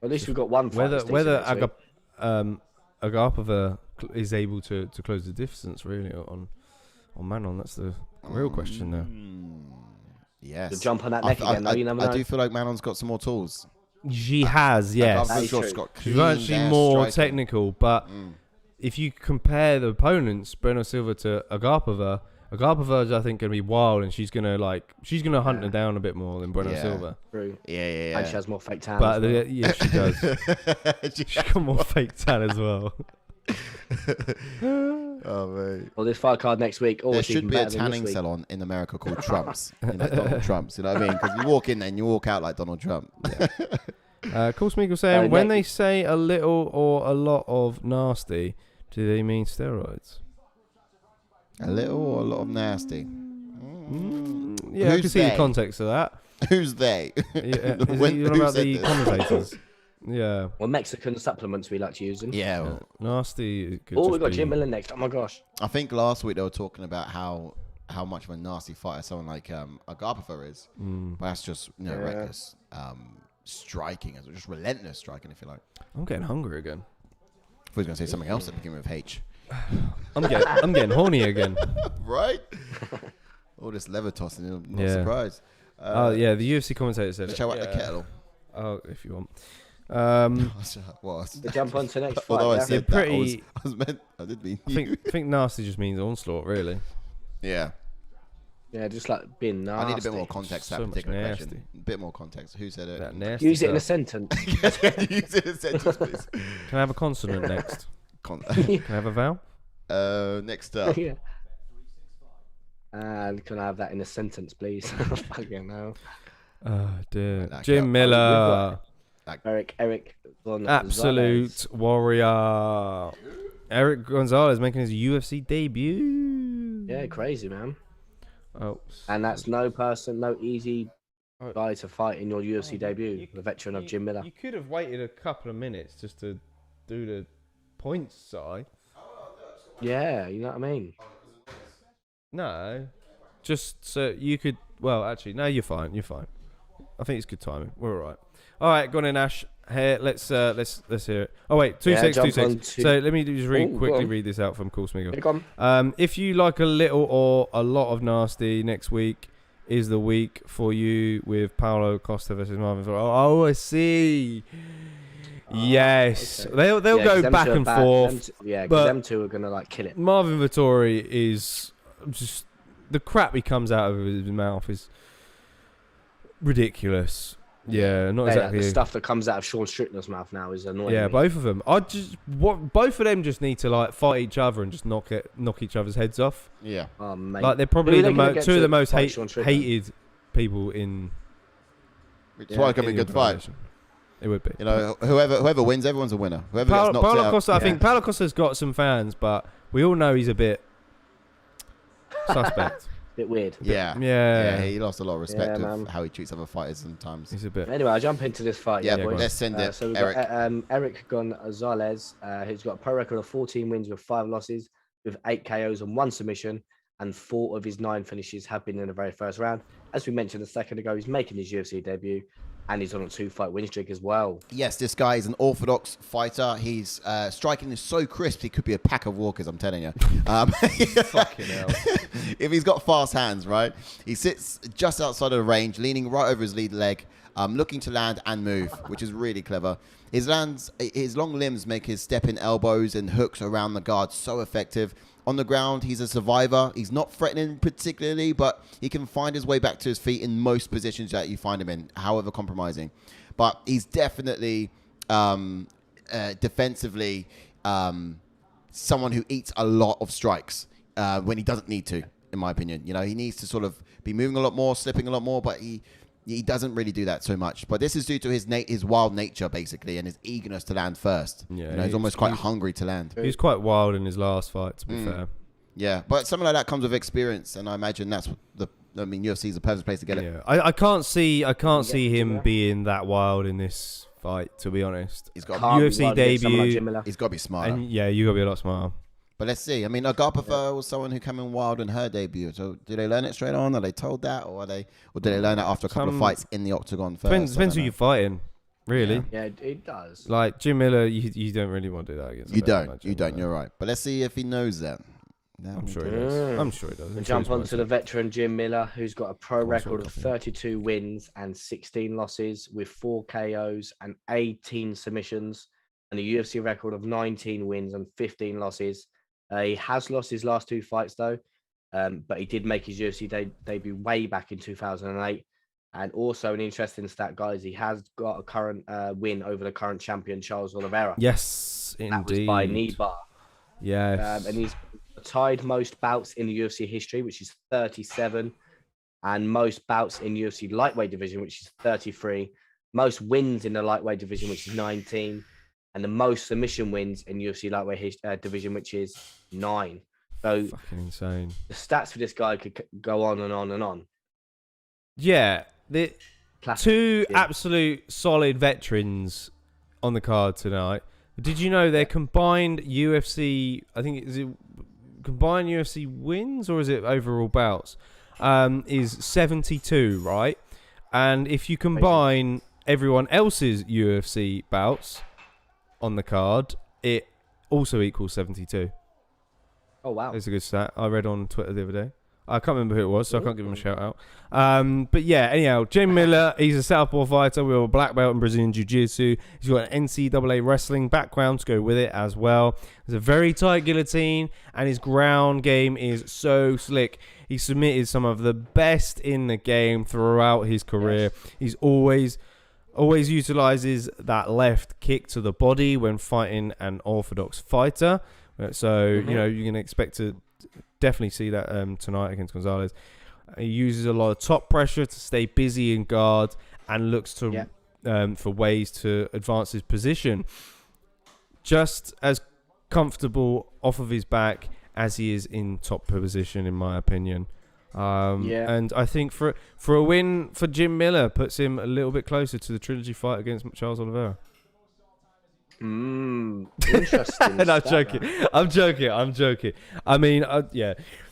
At least we've got one fight. Whether Agapova is able to close the distance really on Manon, that's the real question there. Yes. To jump on that neck again, though, you never know. I do feel like Manon's got some more tools. She has, yes. I'm sure true. she's got She's clean actually there more striking. technical, but if you compare the opponents, BUENO Silva to Agapova, Agapova's I think gonna be wild, and she's gonna hunt her down a bit more than BUENO Silva. True. Yeah. And she has more fake tan. But as well. yeah, she does. She's got more fake tan as well. Oh, mate. Well, this fight card next week. There should be a tanning salon in America called Trump's. Donald Trump's, you know what I mean? Because you walk in there and you walk out like Donald Trump. Cool Smeagol saying, when they say a little or a lot of nasty, do they mean steroids? A little or a lot of nasty? Yeah, I can see the context of that. Who's they? Yeah, When- you're who about said the this? commentators. Yeah. Well, Mexican supplements we like to use them. Yeah. Yeah. Nasty. Could Oh, just we've got be- Jim Miller next. Oh my gosh. I think last week they were talking about how much of a nasty fighter someone like Agapova is. But that's just reckless striking, just relentless striking, if you like. I'm getting hungry again. I thought he was going to say something else that began with H. I'm getting horny again. Right? All this leather tossing, I'm not Yeah. surprised. Oh yeah, the UFC commentator said. Show out the kettle. Oh, if you want. What? To jump on to the next fight. Although I Yeah? said that, I did mean you. I think nasty just means onslaught, really. Yeah. Yeah, just like being nasty. I need a bit more context to So that much particular nasty. question. A bit more context. Who said it? That nasty Use it in a stuff. sentence. Use it in a sentence, please. Can I have a consonant next? Can I have a vowel? Next up. Yeah. And can I have that in a sentence, please? Fucking hell. Oh dear. That Jim guy- Miller. Eric Gonzalez. Absolute warrior. Erick Gonzalez making his UFC debut. Yeah, crazy, man. Oh. And that's no easy guy to fight in your UFC debut. The veteran of Jim Miller. You could have waited a couple of minutes just to do the points side. Yeah, you know what I mean? No. Just so you could. Well, actually, no, you're fine. You're fine. I think it's good timing. We're all right. All right, go on in, Ash. Here, let's hear it. Oh wait, 2-6. So let me just quickly read this out from Cool Smeagol. If you like a little or a lot of nasty, next week is the week for you with Paulo Costa versus Marvin. Oh, I see. Yes, okay. they'll go back and forth. Because but them two are gonna like kill it. Marvin Vettori is just the crap he comes out of his mouth is ridiculous. Yeah, not exactly. The stuff that comes out of Sean Strickland's mouth now is annoying. Yeah, me. both of them. Both of them just need to like fight each other and just knock each other's heads off. Yeah. Oh, mate. Like they're probably Who are they gonna get two of to the most fight Sean Strickland? hated people in. It's why it can be a in good the fight. organization. It would be. You know, whoever wins, everyone's a winner. Whoever gets knocked Paulo out. Costa, I think Paulo Costa's got some fans, but we all know he's a bit suspect. Bit weird. Yeah, he lost a lot of respect Yeah, of man. how he treats other fighters sometimes. He's a bit. Anyway, I'll jump into this fight. Yeah, boys. let's send it. So we've Eric. got Erick Gonzalez, who's got a pro record of 14 wins with 5 losses, with 8 KOs and 1 submission, and 4 of his 9 finishes have been in the very first round. As we mentioned a second ago, he's making his UFC debut, and he's on a 2-fight win streak as well. Yes, this guy is an orthodox fighter. He's striking is so crisp, he could be a pack of walkers, I'm telling you. Fucking hell. If he's got fast hands, right? He sits just outside of the range, leaning right over his lead leg, looking to land and move, which is really clever. His long limbs make his step-in elbows and hooks around the guard so effective. On the ground, he's a survivor. He's not threatening particularly, but he can find his way back to his feet in most positions that you find him in, however compromising. But he's definitely defensively someone who eats a lot of strikes when he doesn't need to, in my opinion. You know, he needs to sort of be moving a lot more, slipping a lot more, but he doesn't really do that so much. But this is due to his wild nature, basically, and his eagerness to land first. Yeah, you know, he's almost quite hungry to land. He was quite wild in his last fight, to be fair. Yeah, but something like that comes with experience, and I imagine that's UFC is the perfect place to get it. Yeah, I can't see him being that wild in this fight, to be honest. He's got UFC debut. He's got to be smarter. And yeah, you got to be a lot smarter. But let's see. I mean, Agapova was someone who came in wild in her debut. So, do they learn it straight on? Are they told that, or do they learn it after a couple of fights in the octagon first? Depends who you're fighting, really. Yeah, it does. Like Jim Miller, you don't really want to do that against. You don't. You're right. But let's see if he knows that. I'm sure he does. I'm sure he does. We'll jump on to the veteran Jim Miller, who's got a pro record of 32 wins and 16 losses with 4 KOs and 18 submissions, and a UFC record of 19 wins and 15 losses. He has lost his last 2 fights, though, but he did make his UFC debut way back in 2008. And also an interesting stat, guys, he has got a current win over the current champion, Charles Oliveira. Yes, indeed. That was by knee bar. Yes. And he's tied most bouts in the UFC history, which is 37, and most bouts in UFC lightweight division, which is 33, most wins in the lightweight division, which is 19, and the most submission wins in UFC lightweight division, which is 9. So fucking insane. The stats for this guy could go on and on and on. Yeah, the two absolute solid veterans on the card tonight. Did you know their combined UFC? I think is it combined UFC wins or is it overall bouts? Is 72, right? And if you combine everyone else's UFC bouts on the card, it also equals 72. Oh wow, that's a good stat. I read on Twitter the other day. I can't remember who it was, so I can't give him a shout out. But yeah, anyhow, Jim Miller, he's a southpaw fighter with a black belt in Brazilian Jiu-Jitsu. He's got an NCAA wrestling background to go with it as well. There's a very tight guillotine, and his ground game is so slick. He submitted some of the best in the game throughout his career. Yes. He's always utilizes that left kick to the body when fighting an orthodox fighter. So, you know, you can expect to definitely see that tonight against Gonzalez. He uses a lot of top pressure to stay busy in guard and looks to for ways to advance his position. Just as comfortable off of his back as he is in top position, in my opinion. And I think for a win for Jim Miller puts him a little bit closer to the trilogy fight against Charles Oliveira. Interesting. No, I'm joking. I mean,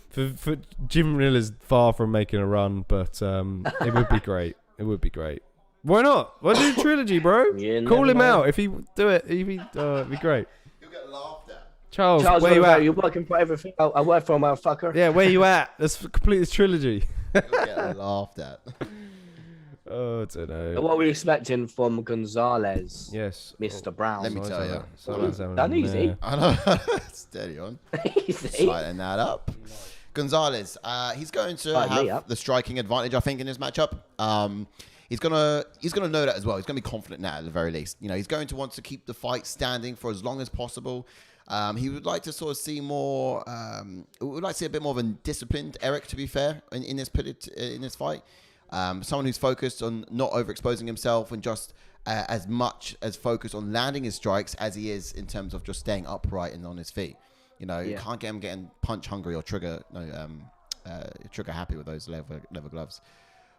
for Jim Miller's far from making a run, but it would be great. Why not? Why do a trilogy, bro? Call him out if he do it. It'd be great. You'll get laughed at. Charles, where you at? You're working for everything. I work for a motherfucker. Yeah, where you at? Let's complete this trilogy. You'll get laughed at. Oh, I don't know. What were we expecting from Gonzalez? Yes, Mr. Brown. Let me tell you. Done easy. I know. Steady on. Sliding that up. Gonzalez, he's going to have the striking advantage, I think, in this matchup. He's gonna know that as well. He's gonna be confident now, at the very least. You know, he's going to want to keep the fight standing for as long as possible. He would like to sort of see more. Would like to see a bit more of a disciplined ERICK, to be fair, in this fight. Someone who's focused on not overexposing himself and just as much as focused on landing his strikes as he is in terms of just staying upright and on his feet. You know, you can't get him getting punch hungry or trigger happy with those leather gloves.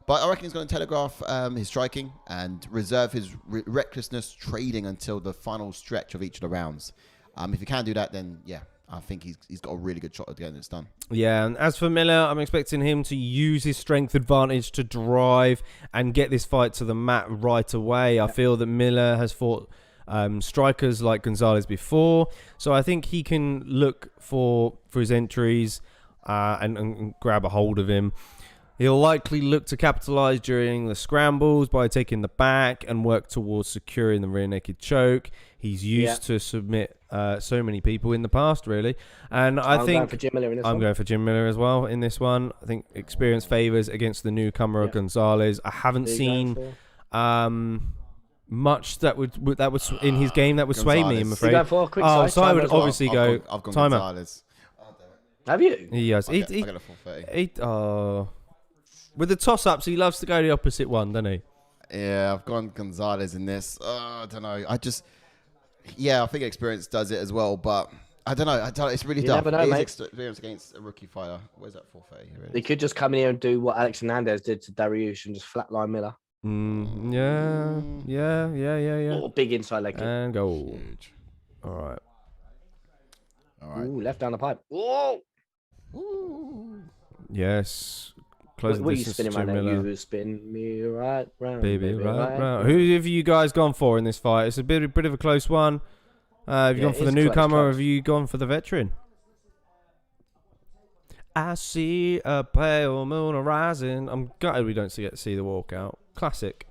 But I reckon he's going to telegraph his striking and reserve his recklessness trading until the final stretch of each of the rounds. If he can do that, then I think he's got a really good shot at getting this done. Yeah, and as for Miller, I'm expecting him to use his strength advantage to drive and get this fight to the mat right away. I feel that Miller has fought strikers like Gonzalez before, so I think he can look for his entries and grab a hold of him. He'll likely look to capitalize during the scrambles by taking the back and work towards securing the rear naked choke. He's used to submit so many people in the past, really. And I'm going for Jim Miller in this one. I'm going for Jim Miller as well in this one. I think experience favors against the newcomer Gonzalez. I haven't seen much that would in his game that would sway me, I'm afraid. So I would obviously go I've gone timer. Gonzalez. Have you? He has. I got a 430. With the toss-ups, he loves to go the opposite one, doesn't he? Yeah, I've gone Gonzalez in this. I don't know. I think experience does it as well, but I don't know. It's really tough. Never know, mate. Experience against a rookie fighter. Where's that 430? Really? They could just come in here and do what Alex Hernandez did to Dariush and just flatline Miller. Yeah. Or big inside leg kick. And go. Huge. All right. Ooh, left down the pipe. Whoa. Yes. Close the distance to Jim Miller. You spin me right round, baby, right round. Who have you guys gone for in this fight? It's a bit of a close one. Have you gone for the newcomer or have you gone for the veteran? I see a pale moon rising. I'm gutted we don't get to see the walkout. Classic.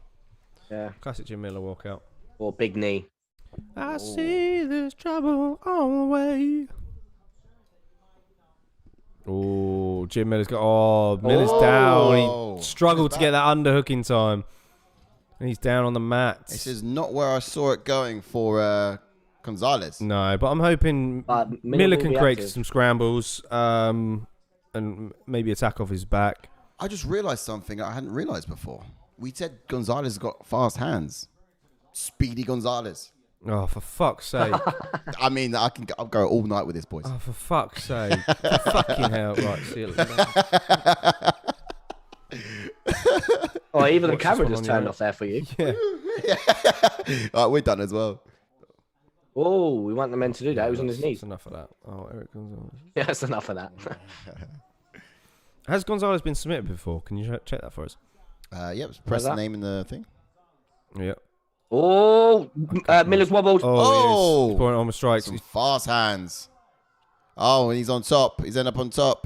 Yeah. Classic Jim Miller walkout. Or big knee. I see there's trouble on the way. Oh, Jim Miller's got. Oh, Miller's down. He struggled to get that underhook in time. And he's down on the mat. This is not where I saw it going for Gonzalez. No, but I'm hoping Miller can create some scrambles and maybe attack off his back. I just realized something I hadn't realized before. We said Gonzalez got fast hands. Speedy Gonzalez. Oh, for fuck's sake. I mean, I'll go all night with this, boys. Oh, for fuck's sake. For fucking hell. Right, see you later. Oh, even the camera just turned off there for you. Yeah. All right, we're done as well. Oh, we want the men to do that. He was on his knees. That's enough of that. Oh, Eric Gonzalez. Yeah, that's enough of that. Has Gonzalez been submitted before? Can you check that for us? Yep, press the name in the thing. Yep. Oh, Miller's wobbled. Oh, he's pouring on the strikes. Some fast hands. Oh, and he's on top. He's ended up on top.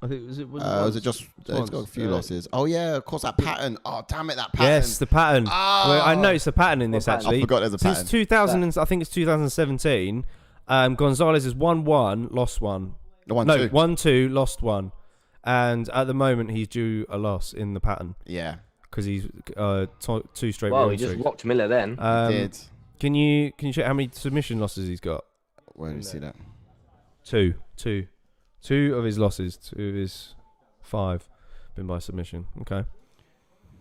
I think was it just? He's got a few losses. Oh yeah, of course that pattern. Oh damn it, that pattern. Yes, the pattern. Oh. Well, I noticed the pattern in this actually. I forgot there's a pattern. Since 2000, I think it's 2017. Gonzalez has 1-1, lost 1. 1-2, lost 1, and at the moment he's due a loss in the pattern. Yeah. Because he's 2 straight. Well, he just rocked Miller then. He did. Can you check how many submission losses he's got? Where do you see that? 2. 2 of his losses, 2 of his 5 been by submission. Okay.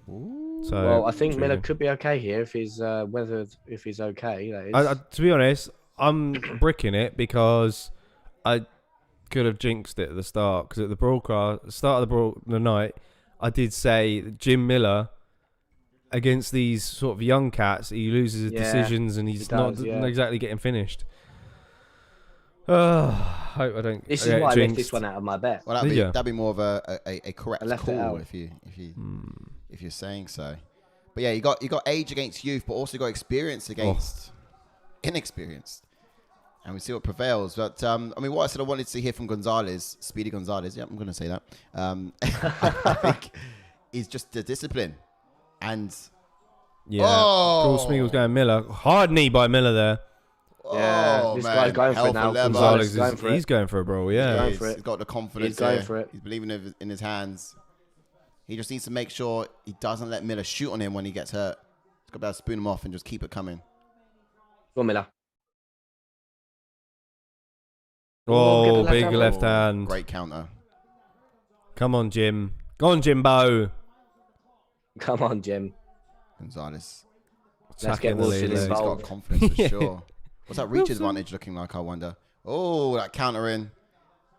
Ooh. So well, I think Miller could be okay here if he's if he's okay. That is. To be honest, I'm bricking it because I could have jinxed it at the start because at the start of the night, I did say Jim Miller against these sort of young cats, he loses his decisions and he's not exactly getting finished. Hope I don't. This is why I left this one out of my bet. Well, that'd be more of a correct call if you're saying so. But yeah, you got age against youth, but also got experience against inexperienced. And we see what prevails. But, I mean, what I said I wanted to hear from Gonzalez, Speedy Gonzalez, yeah, I'm going to say that, I think is just the discipline. And... Yeah, Paul Smiegel's going Miller. Hard knee by Miller there. Yeah, this guy's going for it now. Gonzalez he's going for it, bro, yeah. He's got the confidence. He's going for it. He's believing in his hands. He just needs to make sure he doesn't let Miller shoot on him when he gets hurt. He's got to be able to spoon him off and just keep it coming. Go Miller. Oh, big left hand. Great counter. Come on, Jim. Go on, Jimbo. Come on, Jim. Gonzalez. Let's get Wilson involved. He's got confidence for sure. What's that reach advantage looking like, I wonder? Oh, that counter in.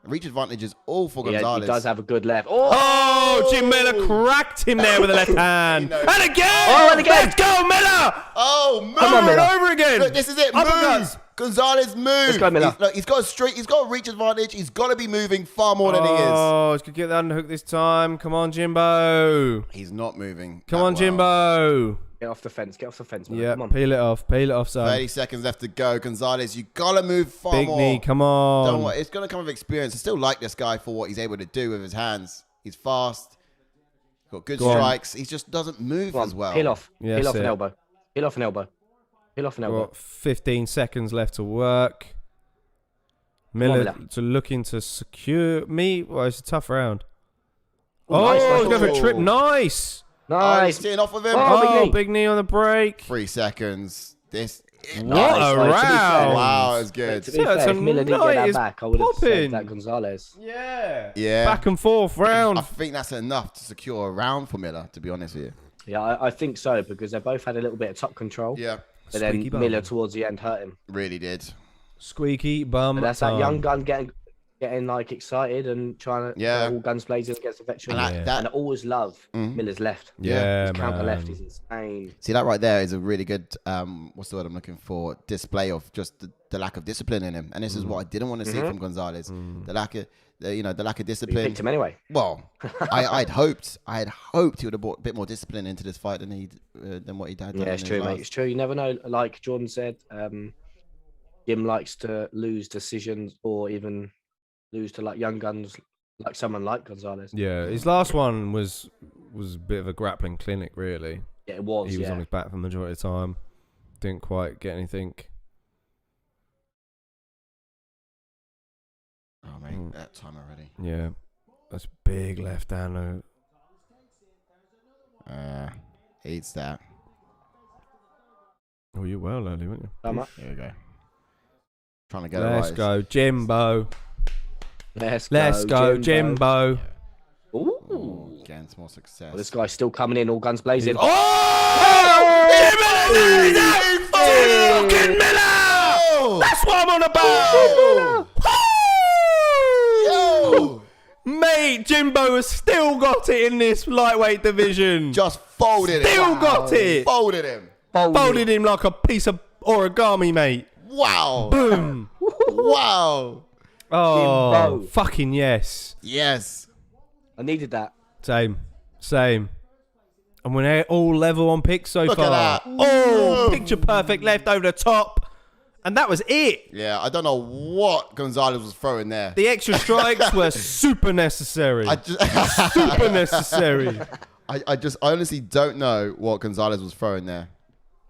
Reach advantage is all for Gonzalez. He does have a good left. Oh, Jim Miller cracked him there with the left hand. And again! Oh, and again! Let's go, Miller! Oh, move! Come on, Miller. Over again. Look, this is it. Move! Gonzalez, move! Let's go, Miller. He's got a straight. He's got a reach advantage. He's got to be moving far more than he is. Oh, he's going to get that underhook this time. Come on, Jimbo. He's not moving. Come on, Jimbo. Get off the fence. Get off the fence, man. Yeah, come on. peel it off, son. 30 seconds left to go. Gonzalez, you got to move far more. Big knee, come on. Don't worry. It's going to come with experience. I still like this guy for what he's able to do with his hands. He's fast. Got good strikes. He just doesn't move as well. Peel off. Peel off an elbow. Peel off an elbow. Peel off an elbow. Got 15 seconds left to work. Miller to looking to secure me. Well, it's a tough round. Nice, go for a trip. Nice. Nice. Sitting off of him. Big knee on the break. 3 seconds. What a round. Wow, it's good. To be fair, if Miller didn't get that back, I would have said that Gonzalez. Yeah. Back and forth round. I think that's enough to secure a round for Miller, to be honest with you. Yeah, I think so, because they both had a little bit of top control. Yeah. But then Miller towards the end hurt him. Really did. Squeaky bum. But that's that young gun getting like excited and trying to all guns blazing against the veteran. And I always love Miller's left. Yeah, his counter left is insane. See, that right there is a really good what's the word I'm looking for, display of just the lack of discipline in him. And this is what I didn't want to see from Gonzalez. The lack of the lack of discipline. You picked him anyway. Well, I had hoped he would have brought a bit more discipline into this fight than what he had. Yeah, it's true, mate. It's true. You never know. Like Jordan said, Jim likes to lose decisions or even lose to like young guns, like someone like Gonzalez. Yeah, his last one was a bit of a grappling clinic, really. Yeah, it was. He was on his back for the majority of the time. Didn't quite get anything. Oh, mate, that time already. Yeah, that's big left hand. Eats that. Oh, you well early, weren't you? Here we go. Trying to get Let's go, Jimbo. Let's go, Jimbo. Ooh. Again, some more success. Well, this guy's still coming in, all guns blazing. Fucking Miller! That's what I'm on about! Mate, Jimbo has still got it in this lightweight division. Just folded him. Still got it. Folded him. Folded him like a piece of origami, mate. Wow. Boom. Wow. Oh, fucking yes. Yes. I needed that. Same. And we're all level on picks so Look far. at that. Oh, picture perfect left over the top. And that was it. Yeah, I don't know what Gonzalez was throwing there. The extra strikes were super necessary. Super necessary. I honestly don't know what Gonzalez was throwing there.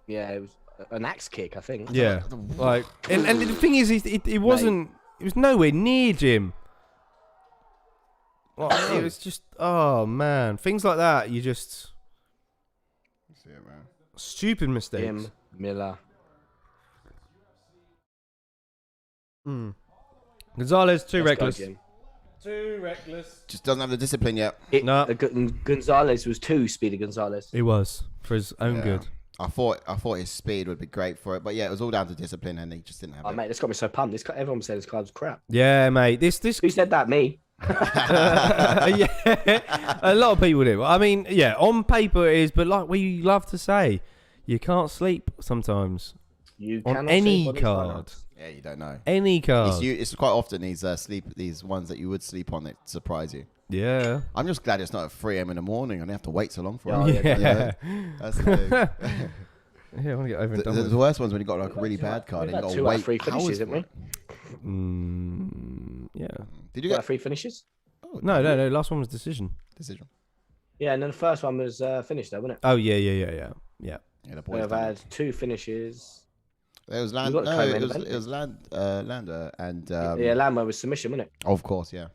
Yeah, it was an axe kick, I think. Yeah. Like, and the thing is, it wasn't, it was nowhere near Jim. Like, it was just, oh man. Things like that, you just. See it, man. Jim Stupid mistakes. Miller. Gonzalez, too reckless. Too reckless. Just doesn't have the discipline yet. Gonzalez was too speedy. Gonzalez. He was for his own good. I thought his speed would be great for it, but yeah, it was all down to discipline, and he just didn't have it. Mate, this got me so pumped. Everyone said this card was crap. Yeah, mate. This. Who said that? Me. Yeah, a lot of people do. I mean, yeah, on paper it is, but like we love to say, you can't sleep sometimes. You on any card. Yeah, you don't know. Any card. It's quite often these ones that you would sleep on that surprise you. Yeah. I'm just glad it's not at 3 a.m. in the morning and I have to wait so long for it. Yeah. That's the thing. Yeah, I want to get over and done with. The worst one's when you got like a really bad card and you got to wait 3 finishes, didn't we? Yeah. Did you get 3 finishes? Oh, no. Last one was decision. Yeah, and then the first one was finished, though, wasn't it? Oh yeah. We've had 2 finishes. It was LANDWEHR and LANDWEHR was submission, wasn't it? Of course, yeah.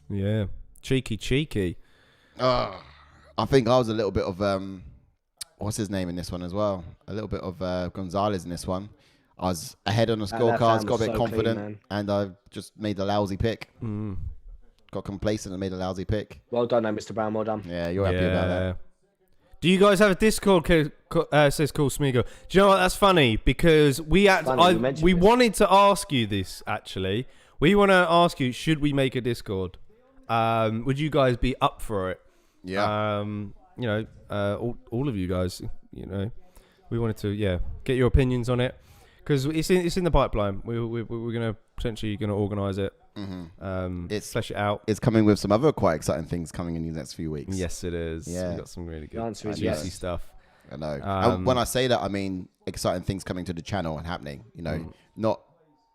Yeah, cheeky. I think I was a little bit of what's his name in this one as well. A little bit of Gonzalez in this one. I was ahead on the scorecards, got a bit confident, clean, and I just made a lousy pick. Got complacent and made a lousy pick. Well done, Mr. Brown. Well done. Yeah, you're happy about that. Do you guys have a Discord? Says Cool Smigo. Do you know what? That's funny because we wanted to ask you this actually. We want to ask you: should we make a Discord? Would you guys be up for it? Yeah. All of you guys. You know, we wanted to get your opinions on it because it's in the pipeline. We're gonna potentially organise it. Flesh it out. It's coming with some other quite exciting things coming in the next few weeks. Yes, it is. Yeah. We've got some really good juicy stuff. I know. And when I say that, I mean exciting things coming to the channel and happening. You know, not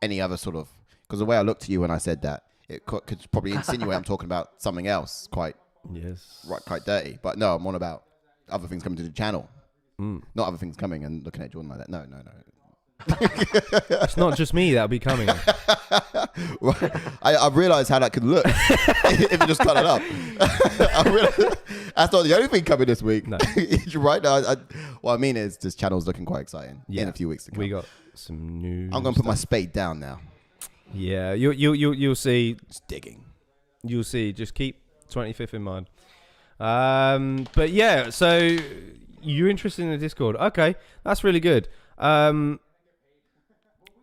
any other sort of. Because the way I looked at you when I said that, it could probably insinuate I'm talking about something else quite Yes. Right, quite dirty. But no, I'm on about other things coming to the channel. Not other things coming and looking at Jordan like that. No. It's not just me that'll be coming. I realised how that could look if you just cut it up. That's not the only thing coming this week. No. Right now, what I mean is this channel's looking quite exciting in a few weeks to come. We got some new I'm going to put my spade down now. Yeah, you'll see. It's digging. You'll see. Just keep 25th in mind. But yeah, so you're interested in the Discord. Okay, that's really good.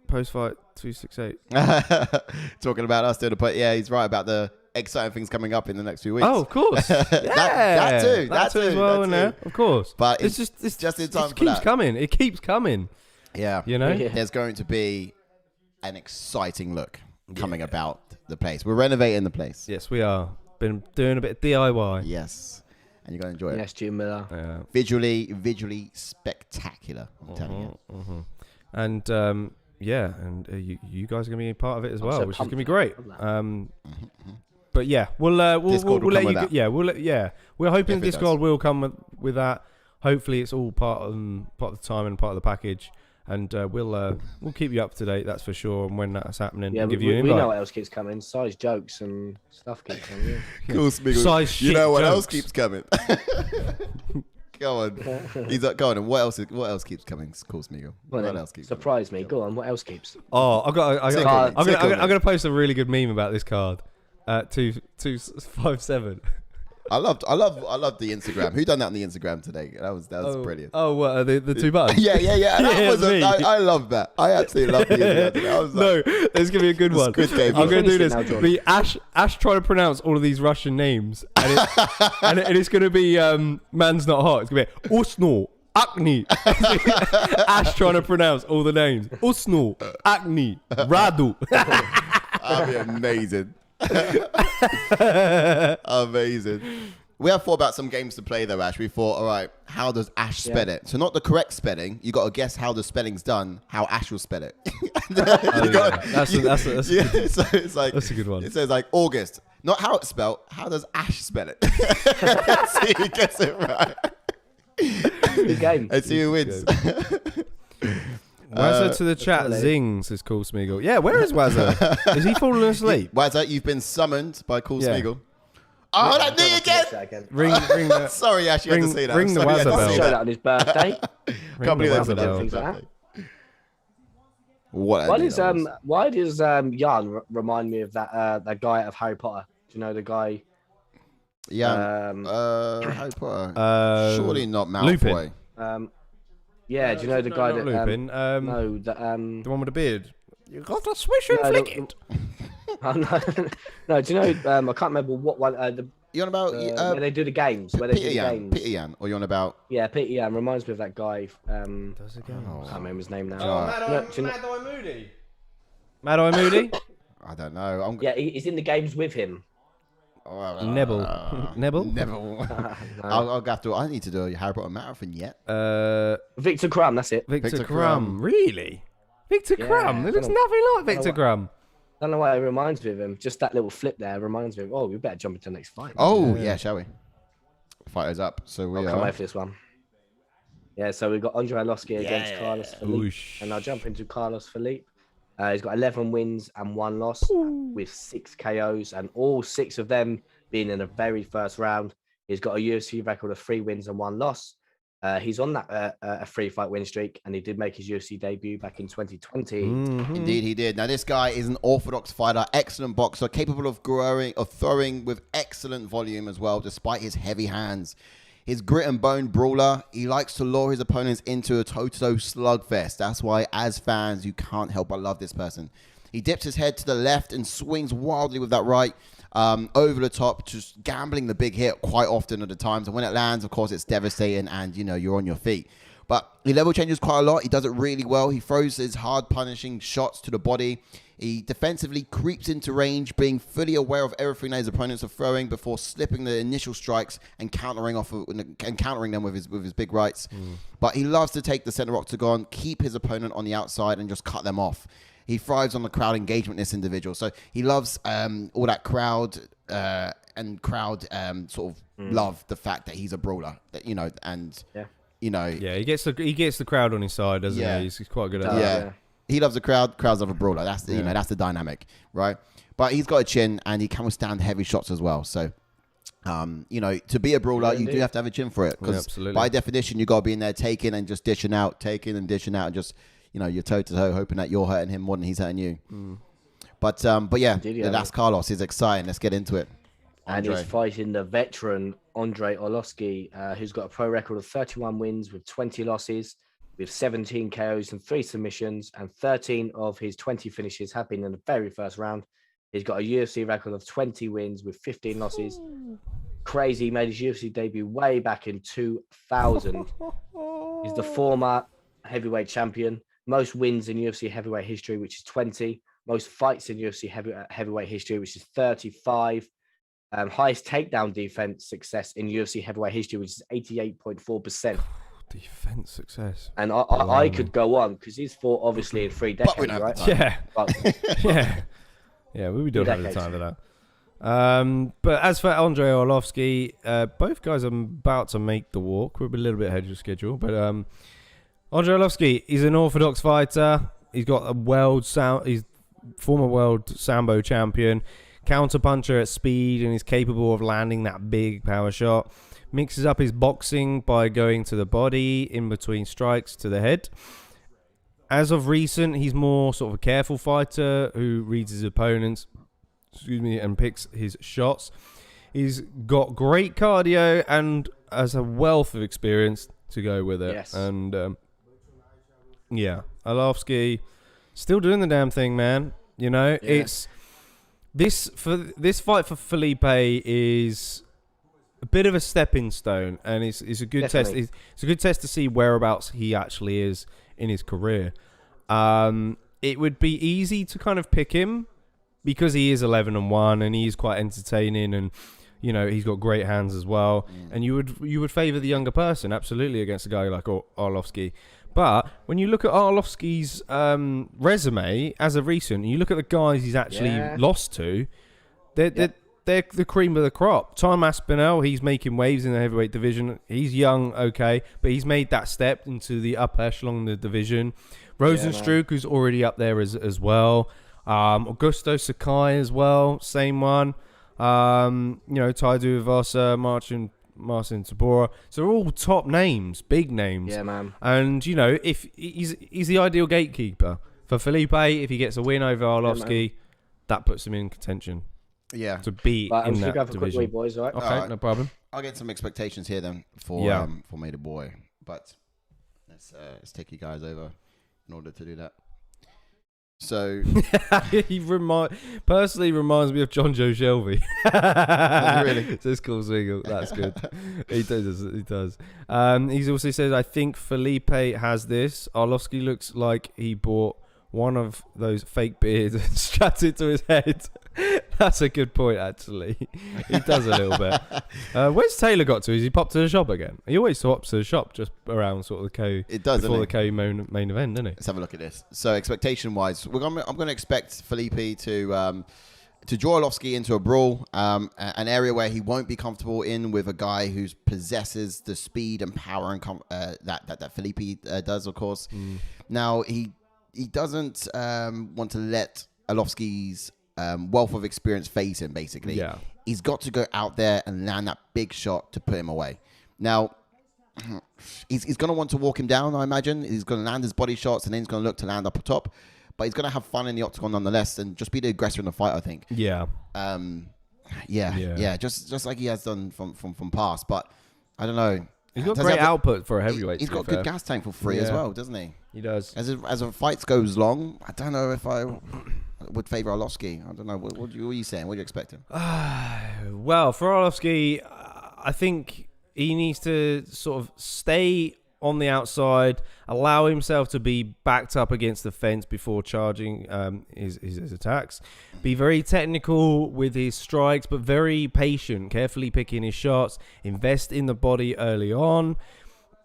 Post-fight 268. Talking about us doing a put. Yeah, he's right about the exciting things coming up in the next few weeks. Oh, of course. Yeah. that too as well. That too. Of course. But it's just in time for that. It keeps coming. Yeah. You know? There's going to be an exciting look coming about the place. We're renovating the place. Yes, we are. Been doing a bit of DIY. Yes. And you're going to enjoy it. Yes, Jim Miller. Yeah. Visually spectacular. I'm telling you. And yeah, and you guys are going to be a part of it as well, which is going to be great. But yeah, we'll let you. We're hoping Discord will come with that. Hopefully, it's all part of the time and part of the package. And we'll keep you up to date, that's for sure. And when that's happening, yeah, give you an invite. We know what else keeps coming. Size jokes and stuff keeps coming. Yeah. Cool, Smiggle. Size you know what jokes. else keeps coming? Go on. He's like, go on. And what else keeps coming? Cool, Smiggle. What else keeps? Surprise me. Go on. What else keeps? Oh, I'm gonna post a really good meme about this card. 257. I loved the Instagram. Who done that on the Instagram today? That was brilliant. Oh, what the two buttons? Yeah. I love that. I absolutely love the Instagram. I was like, no, there's gonna be a good one. Good game. I'm gonna do this. The Ash trying to pronounce all of these Russian names, and it's gonna be man's not hot. It's gonna be Usno, Akni. Ash trying to pronounce all the names. Usno, Akni, Radu. That'd be amazing. Amazing. We have thought about some games to play though, Ash. We thought, all right, how does Ash spell it? So not the correct spelling. You got to guess how the spelling's done. How Ash will spell it. That's a good one. It says like August, not how it's spelled. How does Ash spell it? See who gets it right. Good game. Let's see who wins. Wazza to the chat zings, says Cool Smeagol. Yeah, where is Wazza? Is he falling asleep? Wazza, you've been summoned by Cool Smeagol. Oh, that knee again! Ring the, sorry, Ash, you had to say that. Ring the Wazza bell. Show that on his birthday. Can't believe that's things like that. Why does Jan remind me of that guy out of Harry Potter? Do you know the guy? Yeah. Harry Potter. Surely not Malfoy. Lupin. Yeah, do you know the guy that Lupin? no, the one with the beard. You got to swish and flick it. No, do you know? I can't remember what one. You're on about where they do the games. Where they do the games. Peter Yan, or you're on about? Yeah, Peter Yan reminds me of that guy. Does it go? I can't remember his name now. Mad Eye Moody. Mad Eye Moody. I don't know. Yeah, he's in the games with him. Neville. Neville. No. I'll have to. I need to do a Harry Potter marathon yet. Victor Crumb. That's it. Victor Crumb. Really? Victor Crumb. It looks nothing like Victor Crumb. I don't know why it reminds me of him. Just that little flip there reminds me of. Oh, we better jump into the next fight. Oh yeah, shall we? Fighters up. So we can't wait for this one. Yeah, so we've got Andrei Arlovski against Carlos Felipe, and I'll jump into Carlos Felipe. He's got 11 wins and 1 loss with 6 KOs, and all 6 of them being in the very first round. He's got a UFC record of 3 wins and 1 loss. He's on that a 3-fight win streak, and he did make his UFC debut back in 2020. Indeed, he did. Now, this guy is an orthodox fighter, excellent boxer, capable of throwing with excellent volume as well, despite his heavy hands. His grit and bone brawler, he likes to lure his opponents into a total slugfest. That's why, as fans, you can't help but love this person. He dips his head to the left and swings wildly with that right over the top, just gambling the big hit quite often at the times. And when it lands, of course, it's devastating and, you know, you're on your feet. But he level changes quite a lot. He does it really well. He throws his hard punishing shots to the body. He defensively creeps into range, being fully aware of everything that his opponents are throwing before slipping the initial strikes and countering them with his big rights. But he loves to take the center octagon, keep his opponent on the outside, and just cut them off. He thrives on the crowd engagement, this individual. So he loves all that crowd and crowd sort of love the fact that he's a brawler. That and he gets the crowd on his side, doesn't he? He's quite good at that. Yeah, he loves the crowd. Crowds love a brawler. That's the that's the dynamic, right? But he's got a chin and he can withstand heavy shots as well. So. To be a brawler, you do have to have a chin for it. Because by definition, you got to be in there taking and just dishing out, and just, you're toe to toe, hoping that you're hurting him more than he's hurting you. But yeah, that's Carlos. He's exciting. Let's get into it. And he's fighting the veteran Andrei Arlovski, who's got a pro record of 31 wins with 20 losses, with 17 KOs and 3 submissions, and 13 of his 20 finishes have been in the very first round. He's got a UFC record of 20 wins with 15 losses. Crazy. He made his UFC debut way back in 2000. He's the former heavyweight champion. Most wins in UFC heavyweight history, which is 20. Most fights in UFC heavyweight history, which is 35. Highest takedown defense success in UFC heavyweight history, which is 88.4%. Defense success. And I could go on because he's fought obviously in 3 decades, right? Yeah. Yeah. Yeah, we don't have the time for that. But as for Andrei Arlovski, both guys are about to make the walk. We're a little bit ahead of schedule. But Andrei Arlovski, he's an orthodox fighter. He's got he's former world Sambo champion, counter puncher at speed, and is capable of landing that big power shot. Mixes up his boxing by going to the body in between strikes to the head. As of recent, he's more sort of a careful fighter who reads his opponents, and picks his shots. He's got great cardio and has a wealth of experience to go with it. Yes. And Arlovski still doing the damn thing, man. It's this fight for Filipe is a bit of a stepping stone, and it's a good test. It's a good test to see whereabouts he actually is in his career. It would be easy to kind of pick him because he is 11-1 and he's quite entertaining, and he's got great hands as well. And you would favor the younger person absolutely against a guy like Arlovski. But when you look at Arlovski's resume as of recent, and you look at the guys he's actually lost to, they're the cream of the crop. Tom Aspinall, he's making waves in the heavyweight division. He's young, okay, but he's made that step into the upper echelon of the division. Rosenstruck, who's already up there as well. Augusto Sakai as well, same one. Taidu Vasa, Marcin Tabora. So they're all top names, big names. Yeah, man. And, if he's the ideal gatekeeper for Filipe, if he gets a win over Arlovski, that puts him in contention. Yeah, to be in that go for division. Quick boys, right? Okay, no problem. I'll get some expectations here then for May the Boy, but let's take you guys over in order to do that. So he personally reminds me of John Joe Shelby. Really? This cool single. That's good. He does. He's also said, I think Filipe has this. Arlovski looks like he bought one of those fake beards and strapped it to his head. That's a good point, actually. He does a little bit. Where's Taylor got to? Has he popped to the shop again? He always pops to the shop just around sort of the KO. It does, before the KO main event, doesn't he? Let's have a look at this. So expectation-wise, I'm going to expect Filipe to draw Arlovski into a brawl, an area where he won't be comfortable in with a guy who possesses the speed and power and that Filipe does, of course. Now he doesn't want to let Arlovski's wealth of experience phase him, basically. Yeah. He's got to go out there and land that big shot to put him away. Now, he's going to want to walk him down, I imagine. He's going to land his body shots, and then he's going to look to land up top. But he's going to have fun in the octagon nonetheless, and just be the aggressor in the fight, I think. Yeah. Just like he has done from past. But I don't know. He's got great output for a heavyweight. He's got a good gas tank for free as well, doesn't he? He does. As a fight goes long, I don't know if I would favour Arlovski. I don't know. What are you saying? What do you expect him? Well, for Arlovski, I think he needs to sort of stay on the outside, allow himself to be backed up against the fence before charging his attacks. Be very technical with his strikes, but very patient, carefully picking his shots. Invest in the body early on.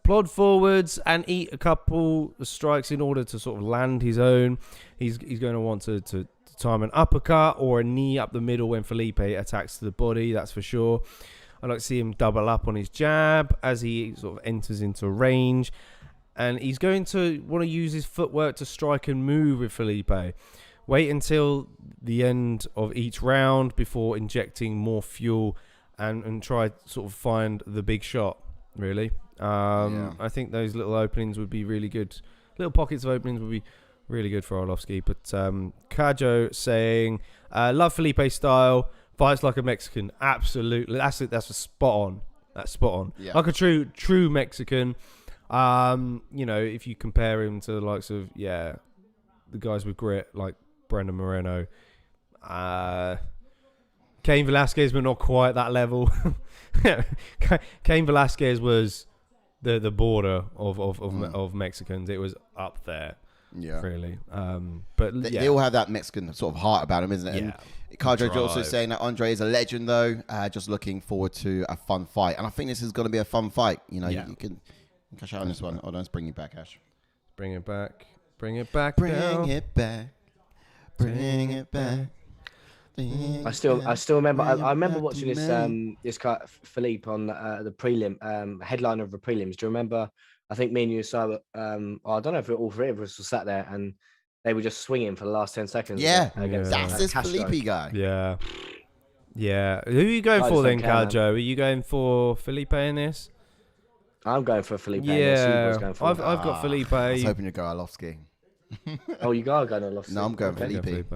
Plod forwards and eat a couple of strikes in order to sort of land his own. He's going to want to time an uppercut or a knee up the middle when Filipe attacks to the body, that's for sure. I'd like to see him double up on his jab as he sort of enters into range. And he's going to want to use his footwork to strike and move with Filipe. Wait until the end of each round before injecting more fuel and try to sort of find the big shot, really. I think those little openings would be really good. Little pockets of openings would be really good for Arlovski. But Kajo saying, love Filipe's style. Fights like a Mexican. Absolutely. That's a spot on. That's spot on. Yeah. Like a true Mexican. You know, if you compare him to the likes of, the guys with grit, like Brandon Moreno. Cain Velasquez, but not quite that level. Cain Velasquez was the border of Mexicans. It was up there. Yeah, really. But they all have that Mexican sort of heart about them, isn't it? Yeah. And Kajo also saying that Andre is a legend, though. Just looking forward to a fun fight, and I think this is going to be a fun fight. You know, you can cash out on this one. Oh, let's bring it back, Ash. Bring it back. Bring it back. Bring it back. Bring it back. I still remember. I remember watching this guy Filipe on the prelim headline of the prelims. Do you remember? I think me and you saw. I don't know if all three of us were sat there and they were just swinging for the last 10 seconds. Yeah, that's this Filipe guy. Yeah. Who are you going for then, Kajo? Are you going for Filipe in this? I'm going for Filipe. Yeah, I've got Filipe. I was hoping you'd go Arlovski. Oh, you are going Arlovski? No, I'm going Filipe.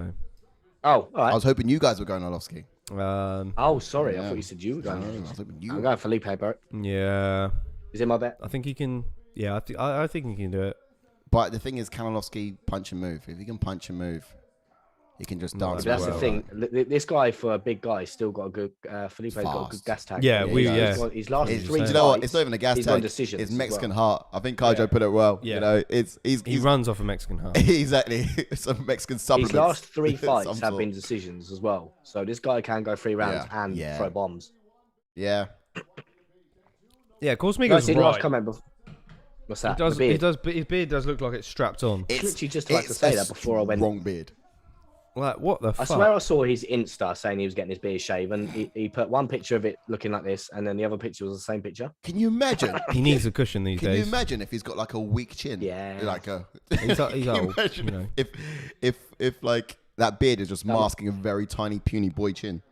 Oh, all right. I was hoping you guys were going Arlovski. Oh, sorry. I thought you said you were going. I'm going Filipe, bro. Yeah. Is it my bet? I think he can. Yeah, I think he can do it. But the thing is, can Arlovski punch and move? If he can punch and move, he can just dance. That's the thing. This guy, for a big guy, still got a good. Filipe's got a good gas tank. Yeah, His last three. Do you know what? It's not even a gas tank. It's Mexican heart. I think Kajo put it well. Yeah. You know, he runs off a Mexican heart. Exactly. Some Mexican supplements. His last 3 fights have been decisions as well. So this guy can go 3 rounds and throw bombs. Yeah. Yeah, Korsmigo's right. Last comment before. What's that? His beard does look like it's strapped on. It's literally just like to say that before I went. Wrong beard. Like, what the fuck? I swear I saw his Insta saying he was getting his beard shaved, and he put one picture of it looking like this, and then the other picture was the same picture. Can you imagine? He needs a cushion these days. Can you imagine if he's got like a weak chin? Yeah. Like a. He's old. Imagine if like that beard is just masking a very tiny puny boy chin.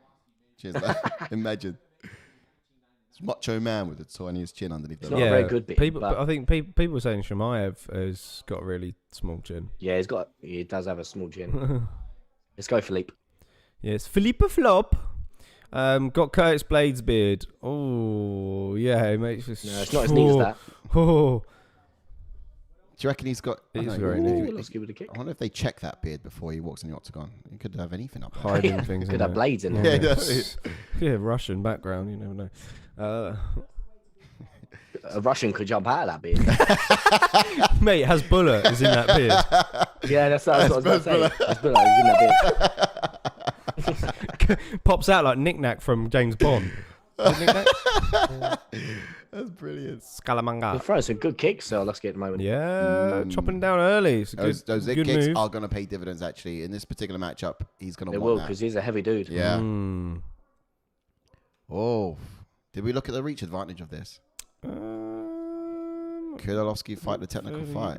Cheers, imagine. Macho man with the tiniest chin underneath. It's not a very good beard. I think people were saying Shemaev has got a really small chin. Yeah, he does have a small chin. Let's go, Filipe. Yes, Filipe Flop. Got Curtis Blade's beard. Oh, yeah, it makes this. No, it's not as neat as that. Oh. Do you reckon he's got? It's very neat. Let's give it a kick. I wonder if they check that beard before he walks in the octagon. He could have anything up there. Hiding things. Could have blades in there. Yeah, Russian background. You never know. A Russian could jump out of that beard. Mate, Hezbollah is in that beard. Yeah, that's what I was about to say. Hezbollah is in that beard. Pops out like Knick-Knack from James Bond. That's brilliant. Scaramanga. He'll throw some good kicks, so let's get at the moment. Yeah, chopping down early. Those good kicks move. are going to pay dividends, actually. In this particular matchup, he's going to want will, that. because he's a heavy dude. Yeah. Oh. Did we look at the reach advantage of this? Could Arlovski fight the technical fight?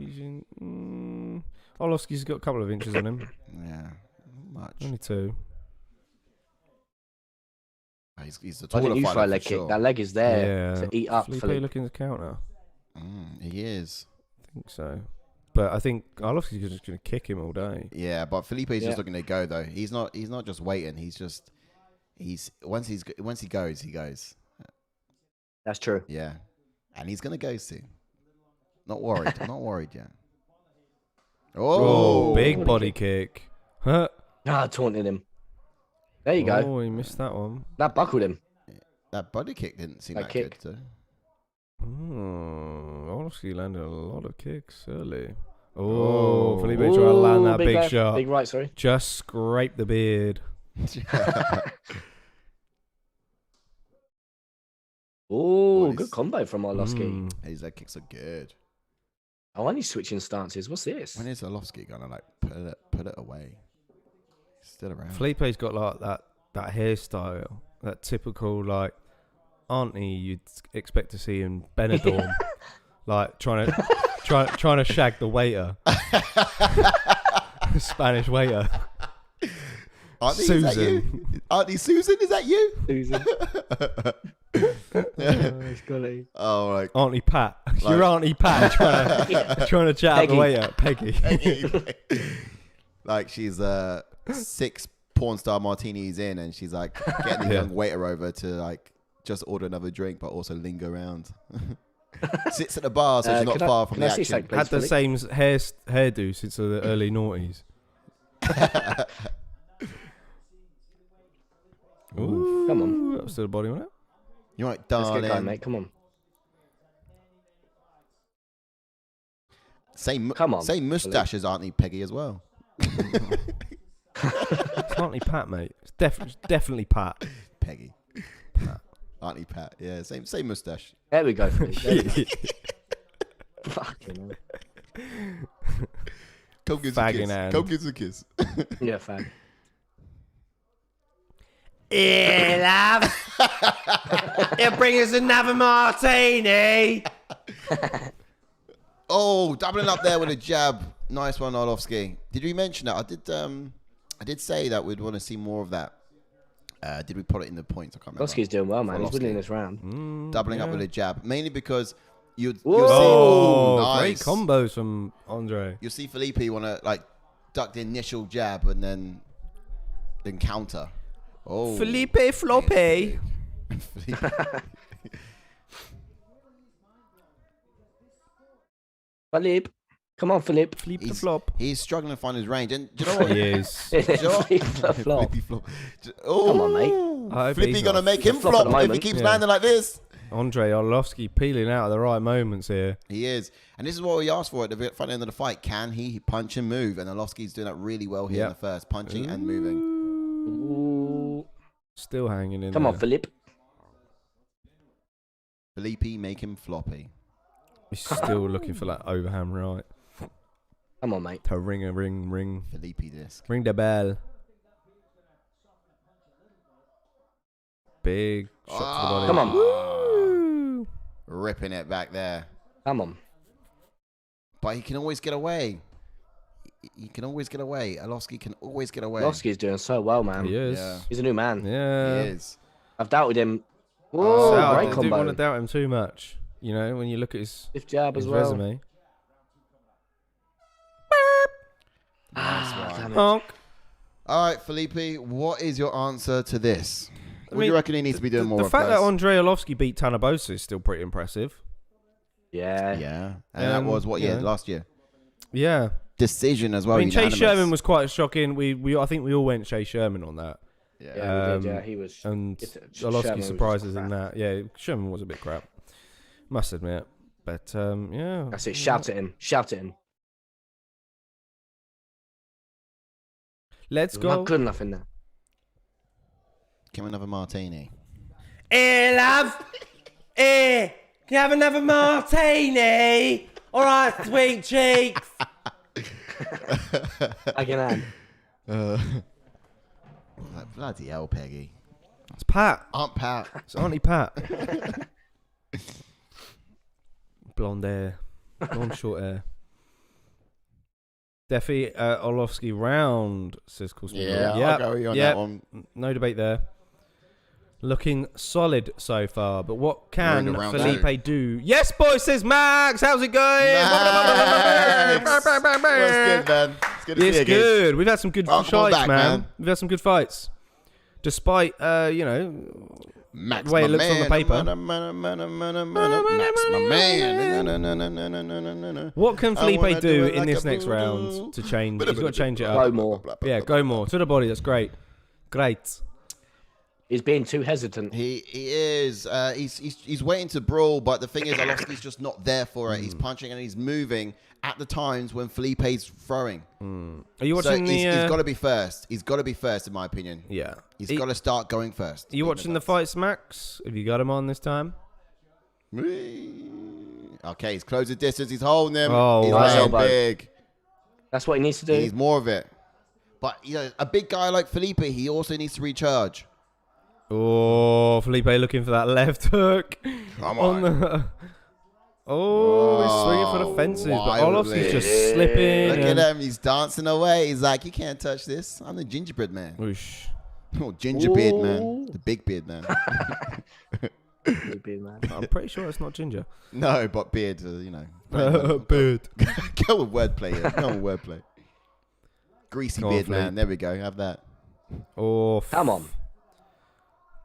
Arlovski's got a couple of inches on him. Yeah, much. Only 2. He's the taller fighter, for leg kick. That leg is there to eat up. Filipe looking to counter. He is. I think so. But I think Arlovski's just going to kick him all day. Yeah, but Filipe's just looking to go, though. He's not just waiting. Once he goes, he goes. That's true. Yeah. And he's going to go soon. Not worried. Not worried yet. Oh, big body kick. Huh? Taunted him. There you go. Oh, he missed that one. That buckled him. That body kick didn't seem that good. So. Arlovski landed a lot of kicks early. Oh, Filipe tried to land that big shot. Big right, sorry. Just scrape the beard. Oh, good combo from Arlovski. His leg kicks are good. Oh, and he's switching stances. What's this? When is Arlovski gonna like put it away? Still around. Felipe's got like that hairstyle, that typical like auntie you'd expect to see in Benidorm, like trying to shag the waiter, Spanish waiter. Auntie, Susan. is that you? Auntie Susan, is that you? Susan. It's golly. Oh, right. Auntie Pat. Your Auntie Pat trying to chat out the waiter. Peggy. Like she's 6 porn star martinis in, and she's like getting the young waiter over to like just order another drink, but also linger around. Sits at the bar, so she's not far from the action. Had the same hairdo since the early noughties. Ooh, come on. That was still a body on it. You're right, darling. Let's get going, mate. Come on. Same mustache as Auntie Peggy as well. It's Auntie Pat, mate. It's definitely Pat. Peggy. Pat. Auntie Pat. Yeah, same mustache. There we go. Fucking hell. Come give us a kiss. Come give us a kiss. Yeah, fag. Yeah, love. He'll bring us another martini. Oh, doubling up there with a jab. Nice one, Arlovski. Did we mention that? I did say that we'd want to see more of that. Did we put it in the points? I can't remember. Arlovski's doing well, man. He's winning this round. Doubling up with a jab. Mainly because you'll see... Oh, nice. Great combos from Andre. You'll see Felipe want to like duck the initial jab and then counter. Oh, Felipe Floppy. Felipe. Come on, Felipe. Felipe the flop. He's struggling to find his range. And do you know what? He is. Felipe the flop. Oh, come on, mate. Felipe going to make him flop if he keeps landing like this. Andre Arlovski peeling out at the right moments here. He is. And this is what we asked for at the front end of the fight. Can he punch and move? And Arlovski's doing that really well here in the first. Punching and moving. Ooh. Still hanging in Come there. on, Felipe. Felipe, make him floppy. He's still looking for that overhand right. Come on, mate. To ring. Felipe disc. Ring the bell. Big shot to the body. Come on. Woo! Ripping it back there. Come on. But he can always get away. He can always get away. Arlovski can always get away. Arlovski's doing so well, man. He is. Yeah. He's a new man. Yeah. He is. I've doubted him. Whoa, great I combo. didn't want to doubt him too much. You know, when you look at his jab as well. Resume. Nice one. All right, Felipe, what is your answer to this? What do you reckon he needs to be doing more of? The fact that Andrei Arlovski beat Tanabosa is still pretty impressive. Yeah. Yeah. And that was what year? Last year? Yeah. Decision as well. I mean, Chase Sherman was quite shocking. I think we all went Chase Sherman on that. Yeah, we did, yeah. He was. And Arlovski surprises in that. Yeah, Sherman was a bit crap. Must admit. But, yeah. That's it. Shout at him. Shout at him. Let's go. Not good enough in there. Can we have another martini? Hey, love. Hey, can you have another martini? All right, sweet cheeks. I can add. Bloody hell, Peggy. It's Pat. Aunt Pat. It's Auntie Pat. Blonde hair. Blonde short hair. Defi Arlovski round, says Cool. Yeah, I'll go with you on that one. No debate there. Looking solid so far, but what can Felipe do? Yes, boys, says Max. How's it going? Max! What's good, man? It's good to see you again. Good. We've had some good fights, man. We've had some good fights. Despite, you know, Max, the way it looks on the paper. What can Felipe do in this next round to change? He's got to change it up. Go more. Yeah, go more. To the body, that's great. Great. He's being too hesitant. He is. He's waiting to brawl, but the thing is, Arlovski's just not there for it. He's punching and he's moving at the times when Felipe's throwing. Are you watching he's got to be first. He's got to be first, in my opinion. Yeah. He's got to start going first. Are you watching the fights, Max? Have you got him on this time? Okay, he's closed the distance. He's holding him. Oh, he's wow. laying big. That's what he needs to do. He needs more of it. But, you know, a big guy like Felipe, he also needs to recharge. Oh, Felipe looking for that left hook. Come on. He's swinging for the fences, but Arlovski's just slipping. Look at him. He's dancing away. He's like, you can't touch this. I'm the gingerbread man. Whoosh. Oh, gingerbeard man. The big beard man. Big beard man. I'm pretty sure it's not ginger. No, but beard, you know. Beard. Go with wordplay here. Go with wordplay. Greasy beard man. There we go. Have that. Oh, come on.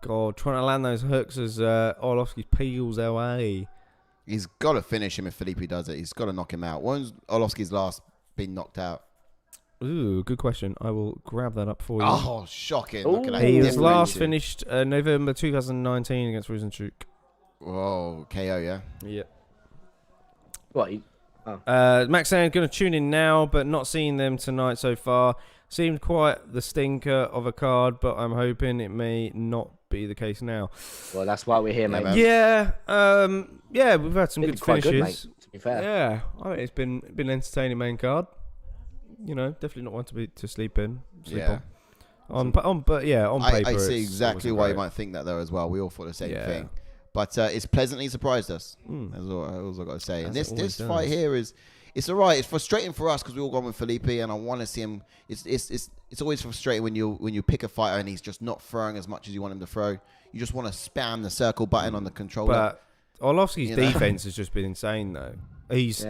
God, trying to land those hooks as Arlovski peels away. He's got to finish him if Felipe does it. He's got to knock him out. When's Arlovski's last been knocked out? Ooh, good question. I will grab that up for you. Oh, shocking. Look at that. He was last finished November 2019 against Rosenchuk. Whoa, KO, yeah? Yeah. What? Max saying going to tune in now, but not seeing them tonight so far. Seemed quite the stinker of a card, but I'm hoping it may not be the case now. Well, that's why we're here, mate. Yeah, we've had some good finishes. Good, mate, to be fair. Yeah, I mean, it's been entertaining main card. You know, definitely not one to sleep in. On paper. I see exactly why you might think that though as well. We all thought the same thing. But it's pleasantly surprised us. That's all I've got to say. And this fight here it's all right. It's frustrating for us because we all gone with Felipe, and I want to see him. It's always frustrating when you pick a fighter and he's just not throwing as much as you want him to throw. You just want to spam the circle button on the controller. But Arlovski's defense has just been insane though. He's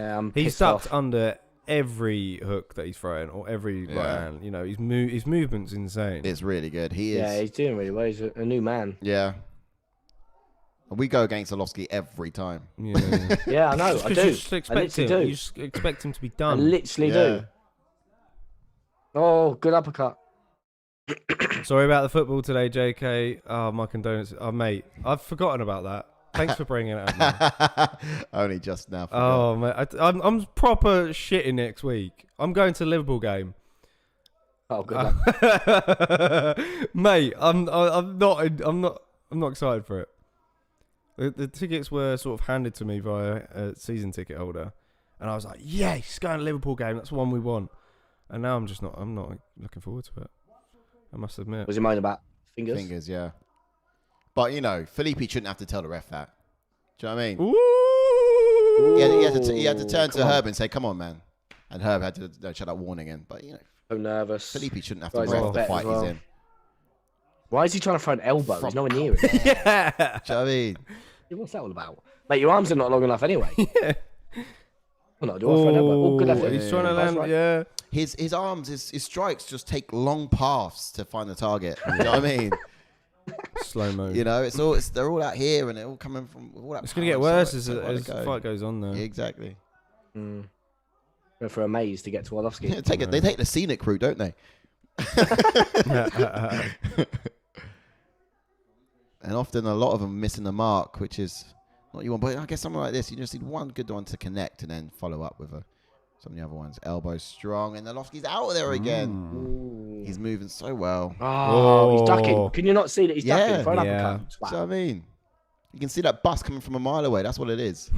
ducked under every hook that he's throwing or every right hand. You know, his movement's insane. It's really good. He is. Yeah, he's doing really well. He's a new man. Yeah. We go against Arlovski every time. Yeah, yeah, I know. I do. You just expect him to be done. I literally do. Oh, good uppercut. Sorry about the football today, JK. Oh, my condolences. Oh, mate, I've forgotten about that. Thanks for bringing it up. Only just now. Oh, mate, I'm proper shitting next week. I'm going to the Liverpool game. Oh, good luck. Mate, I'm not excited for it. The tickets were sort of handed to me by a season ticket holder, and I was like, "Yes, going to Liverpool game. That's the one we want." And now I'm not looking forward to it. I must admit. Was he moaning about fingers? Fingers, yeah. But you know, Felipe shouldn't have to tell the ref that. Do you know what I mean? Ooh. He had to turn to Herb and say, "Come on, man," and Herb had to shout that warning in. But you know, so nervous. Felipe shouldn't have to ref the fight he's in. Why is he trying to throw an elbow? He's nowhere near it. Yeah. Do you know what I mean? What's that all about? Mate, your arms are not long enough anyway. Yeah. Well, no, do I throw an elbow? Oh, good effort. He's trying to land, yeah. His arms, his strikes just take long paths to find the target. You know what I mean? Slow mo. You know, they're all out here and they're all coming from all that. It's going to get worse as the fight goes on, though. Yeah, exactly. Go for a maze to get to Arlovski. They take the scenic route, don't they? And often a lot of them missing the mark, which is not you want. But I guess something like this, you just need one good one to connect and then follow up with some of the other ones. Elbow strong, and Arlovski's out of there again. Ooh. He's moving so well. Oh, he's ducking. Can you not see that he's ducking? Throw an uppercut. Do you know what I mean? You can see that bus coming from a mile away. That's what it is.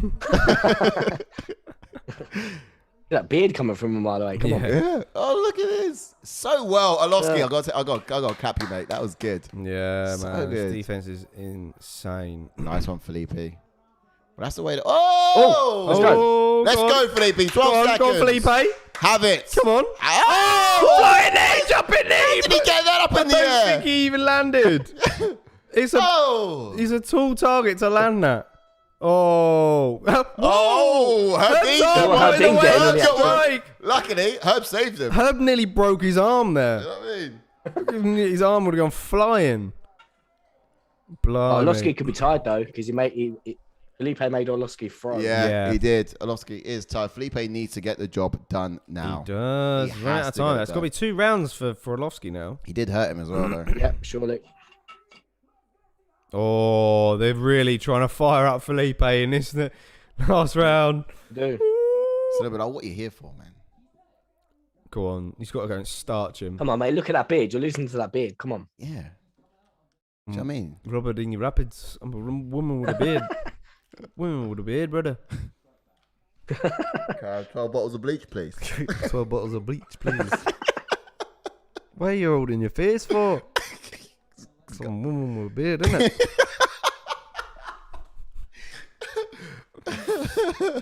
That beard coming from a mile away. Come on. Yeah. Oh, look at this. So well. Arlovski, I got to clap you, mate. That was good. Yeah, so man. Good. His defense is insane. Nice one, Felipe. Well, that's the way to... Oh! Let's go. Let's go, Felipe. 12 seconds. Go on, Felipe. Have it. Come on. Oh! Flying knee, jumping knee. How did he get that up in the I air? don't think he even landed. He's a tall target to land that. Oh. Herb Luckily, Herb saved him. Herb nearly broke his arm there. You know what I mean? His arm would have gone flying. Arlovski could be tired, though, because Felipe made Arlovski throw. Yeah, he did. Arlovski is tired. Felipe needs to get the job done now. He does. He right out of time. That's got to be 2 rounds for Arlovski now. He did hurt him as well, though. Yeah, surely. Oh, they're really trying to fire up Felipe in this last round. Dude. It's a little bit like what you're here for, man. Go on. He's got to go and starch him. Come on, mate. Look at that beard. You're losing to that beard. Come on. Yeah. Do you know what I mean? Robert in your rapids. I'm a woman with a beard. Woman with a beard, brother. 12 bottles of bleach, please. 12 bottles of bleach, please. Why are you holding your face for? Some woman with a beard, isn't it?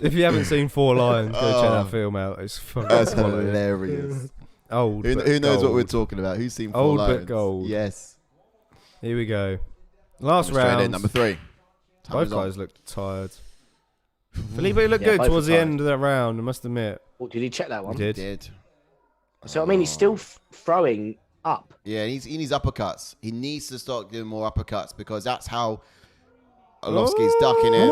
If you haven't seen Four Lions, go check that film out. It's fucking That's hilarious. Old. Who knows what we're talking about? Who's seen Four Old Lions? but gold. Yes. Here we go. Last Straight round. in, number 3. Both guys looked tired. Filipe looked good towards the end of that round, I must admit. Oh, did he check that one? He did. So, I mean, he's still throwing up. Yeah, he needs uppercuts. He needs to start doing more uppercuts because that's how Arlovski's ducking in.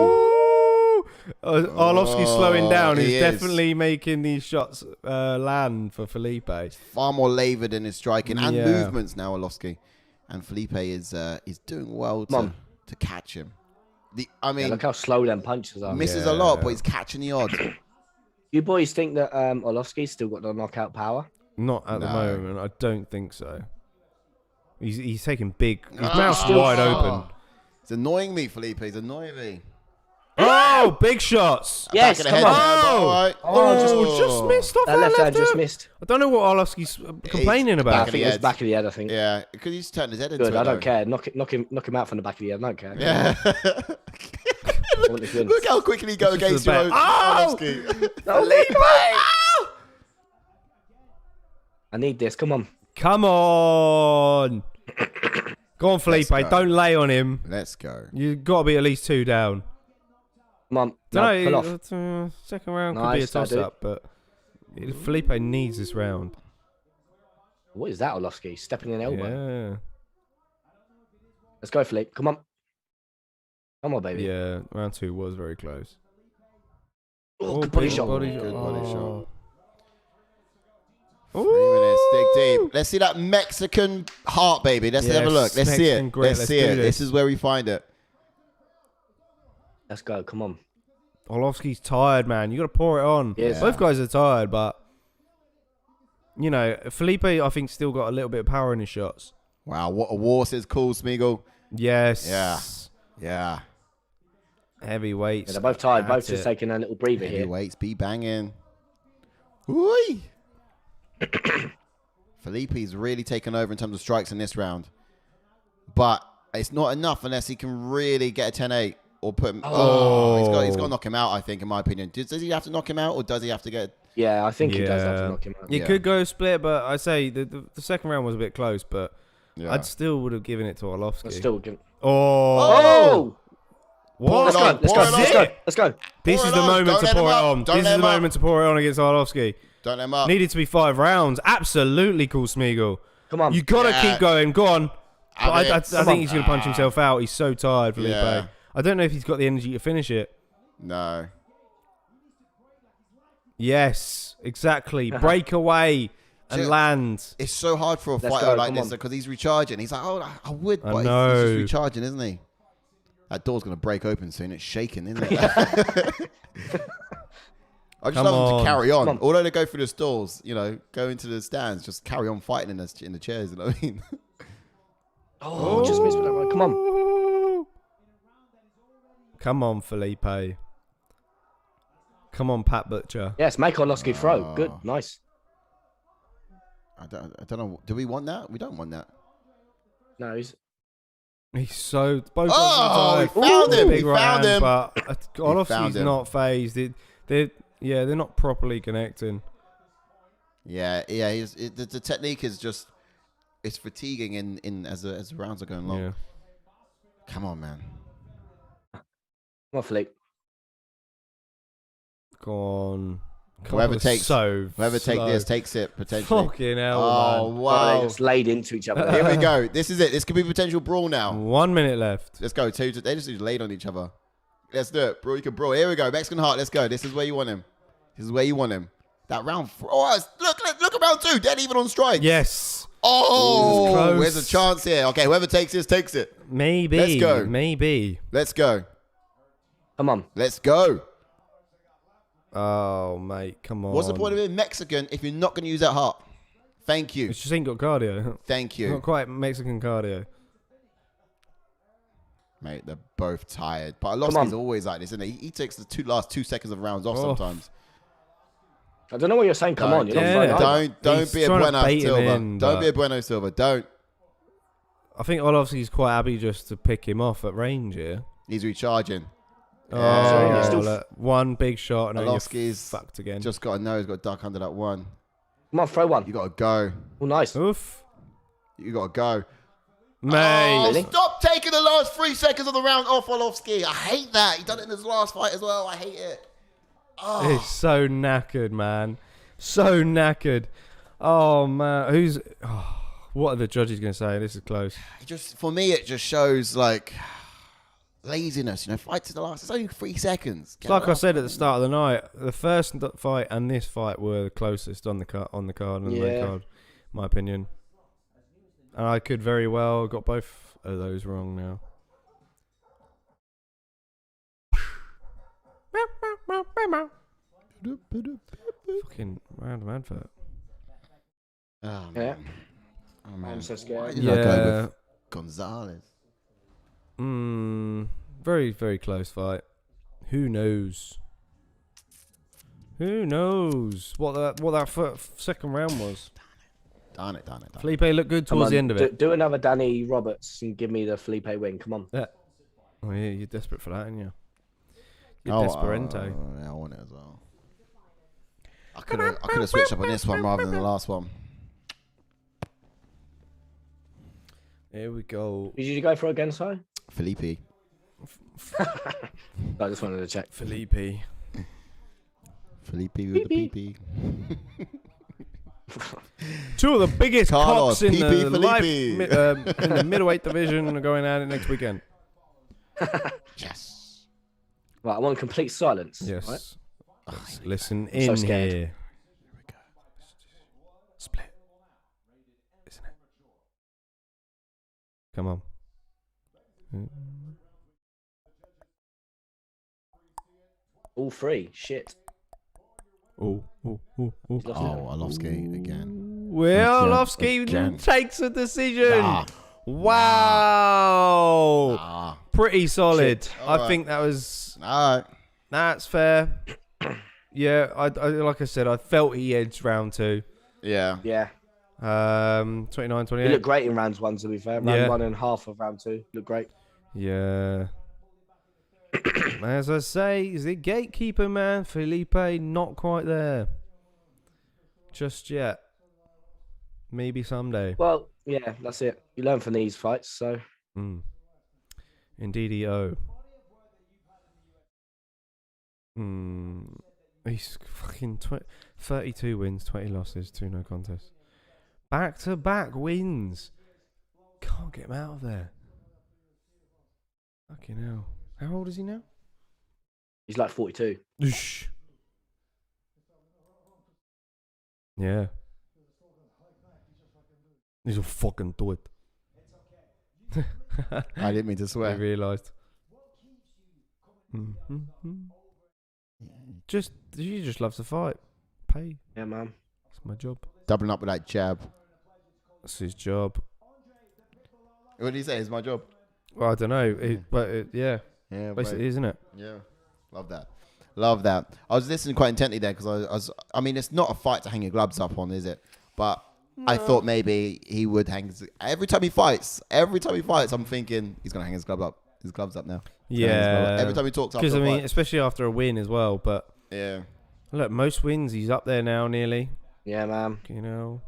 Arlovski's slowing down. He's He is. definitely making these shots land for Filipe. Far more laboured in his striking and movements now, Arlovski. And Filipe is doing well to catch him. I mean, look how slow them punches are. Misses a lot, but he's catching the odd. You boys think that Arlovski's still got the knockout power? Not at the moment. I don't think so. He's taking big. His mouth's wide open. It's annoying me, Filipe. He's annoying me. Oh, big shots. Yes, come on. Just missed off that left hand. Just missed. I don't know what Arlovski's complaining about. I think it's back of the head, I think. Yeah, because he's turned his head into it. Good, I don't care. Knock him out from the back of the head. I don't care. Yeah. Look how quickly he go against your own Arlovski. Filipe! I need this. Come on. Come on. Go on, Filipe. Don't lay on him. Let's go. You've got to be at least 2 down. Come on. Pull off. Second round could be a toss-up, but Filipe needs this round. What is that, Arlovski? Stepping in elbow. Yeah. Let's go, Filipe. Come on. Come on, baby. Yeah, round 2 was very close. Oh, good body shot. Good body shot. 3 minutes, dig deep. Let's see that Mexican heart, baby. Let's have a look. Let's see it. Let's see it. This is where we find it. Let's go. Come on. Arlovski's tired, man. You got to pour it on. Yes. Both guys are tired, but you know, Filipe, I think, still got a little bit of power in his shots. Wow, what a war says cool, Smeagol. Yes. Yeah. Heavyweights. Yeah, they're both tired. Both just taking a little breather here. Heavyweights be banging. Oi. Felipe's really taken over in terms of strikes in this round. But it's not enough unless he can really get a 10-8 or put him... he's got to knock him out, I think, in my opinion. Does he have to knock him out or does he have to get... Yeah, I think he does have to knock him out. He could go split, but I say the second round was a bit close, but I'd still would have given it to Arlovski. What? Let's go. This is the moment to pour it on. This is the moment to pour it on against Arlovski. Don't let him up. Needed to be 5 rounds. Absolutely cool, Smeagol. Come on. You got to keep going. Go on. I think he's going to punch himself out. He's so tired, Filipe. Yeah. I don't know if he's got the energy to finish it. No. Yes, exactly. Break away and land. It's so hard for a fighter like this because he's recharging. He's like, oh, I would, but he's just recharging, isn't he? That door's going to break open soon. It's shaking, isn't it? I just love them to carry on. Although they go through the stalls, you know, go into the stands, just carry on fighting in the chairs, you know what I mean? Just missed with that one. Come on. Come on, Filipe. Come on, Pat Butcher. Yes, make Arlovski throw. Good, nice. I don't know. Do we want that? We don't want that. No, he's so... Both he found him. He found him. But Arlovski's not phased. They're not properly connecting. Yeah. The technique is just... It's fatiguing as the rounds are going long. Yeah. Come on, man. Come on, Filipe. Go on. Whoever takes this takes it potentially. Fucking hell, man. Wow. They just laid into each other. Here we go. This is it. This could be potential brawl now. 1 minute left. Let's go. They just laid on each other. Let's do it. Bro, you can brawl. Here we go. Mexican heart. Let's go. This is where you want him. That round. Look at round 2. Dead even on strike. Yes. Oh, there's a chance here. Okay, whoever takes this takes it. Maybe. Let's go. Maybe. Let's go. Come on. Let's go. Oh, mate, come on. What's the point of being Mexican if you're not going to use that heart? Thank you. It just ain't got cardio. Thank you. Not quite Mexican cardio. Mate, they're both tired. But Arlovski's always like this, isn't he? He takes the last 2 seconds of rounds off sometimes. I don't know what you're saying. Come on, Don't be a Bueno Silva. Don't be a Bueno Silva. Don't. I think Arlovski's quite happy just to pick him off at range here. He's recharging. Look, one big shot and Arlovski's fucked again. Just got to know he's got to duck under that one. Come on, throw one. You got to go. Oh, nice. Oof. You got to go. Mate. Oh, stop taking the last 3 seconds of the round off Arlovski. I hate that. He done it in his last fight as well. I hate it. Oh. It's so knackered, man. So knackered. Oh, man. What are the judges going to say? This is close. For me, it just shows, like, laziness. Fight to the last. It's only 3 seconds. Like I said at the start of the night, the first fight and this fight were the closest on the card and the main card, in my opinion. And I could very well got both of those wrong now. Fucking random advert. Oh, yeah. Man. Oh, man. I'm so scared. Why did I go with Gonzalez? Very, very close fight. Who knows? Who knows what that second round was? Darn it. Felipe looked good towards the end of it. Do another Danny Roberts and give me the Felipe win. Come on. Yeah. Oh, yeah, you're desperate for that, aren't you? You're desperento. Yeah, I want it as well. I could have switched up on this one rather than the last one. Here we go. Did you go for again, Si? Felipe. I just wanted to check. Felipe with the PP. Two of the biggest Carlos, cocks in PP in the middleweight division are going at it next weekend. Yes. Right, I want complete silence. Yes. Right? Listen I'm so in scared. here. Here we go. Split. Isn't it? Come on. All three. Shit. Oh, Arlovski again. Well, Arlovski takes a decision. Wow. Pretty solid. I think that was... All right. That's fair. Yeah, I like I said, I felt he edged round 2. Yeah. Yeah. 29-28. He looked great in rounds 1, to be fair. Round 1 and half of round 2. Looked great. Yeah. As I say, he's the gatekeeper, man. Felipe, not quite there. Just yet. Maybe someday. Well, yeah, that's it. You learn from these fights, so. Indeed-o. He's fucking 32 wins, 20 losses, 2 no contests. Back-to-back wins. Can't get him out of there. Fucking hell. How old is he now? He's like 42. Yeah. He's a fucking do it. I didn't mean to swear. I realised. He just loves to fight. Pay. Yeah, man. That's my job. Doubling up with that jab. That's his job. What did he say? It's my job. Well, I don't know. Yeah. Yeah, basically, isn't it? Yeah. Love that. I was listening quite intently there because I mean, it's not a fight to hang your gloves up on, is it? But I thought maybe he would hang every time he fights, I'm thinking he's going to hang his gloves up now. Yeah. Every time he talks after because a fight. Especially after a win as well. But yeah. Look, most wins, he's up there now nearly. Yeah, man. You know,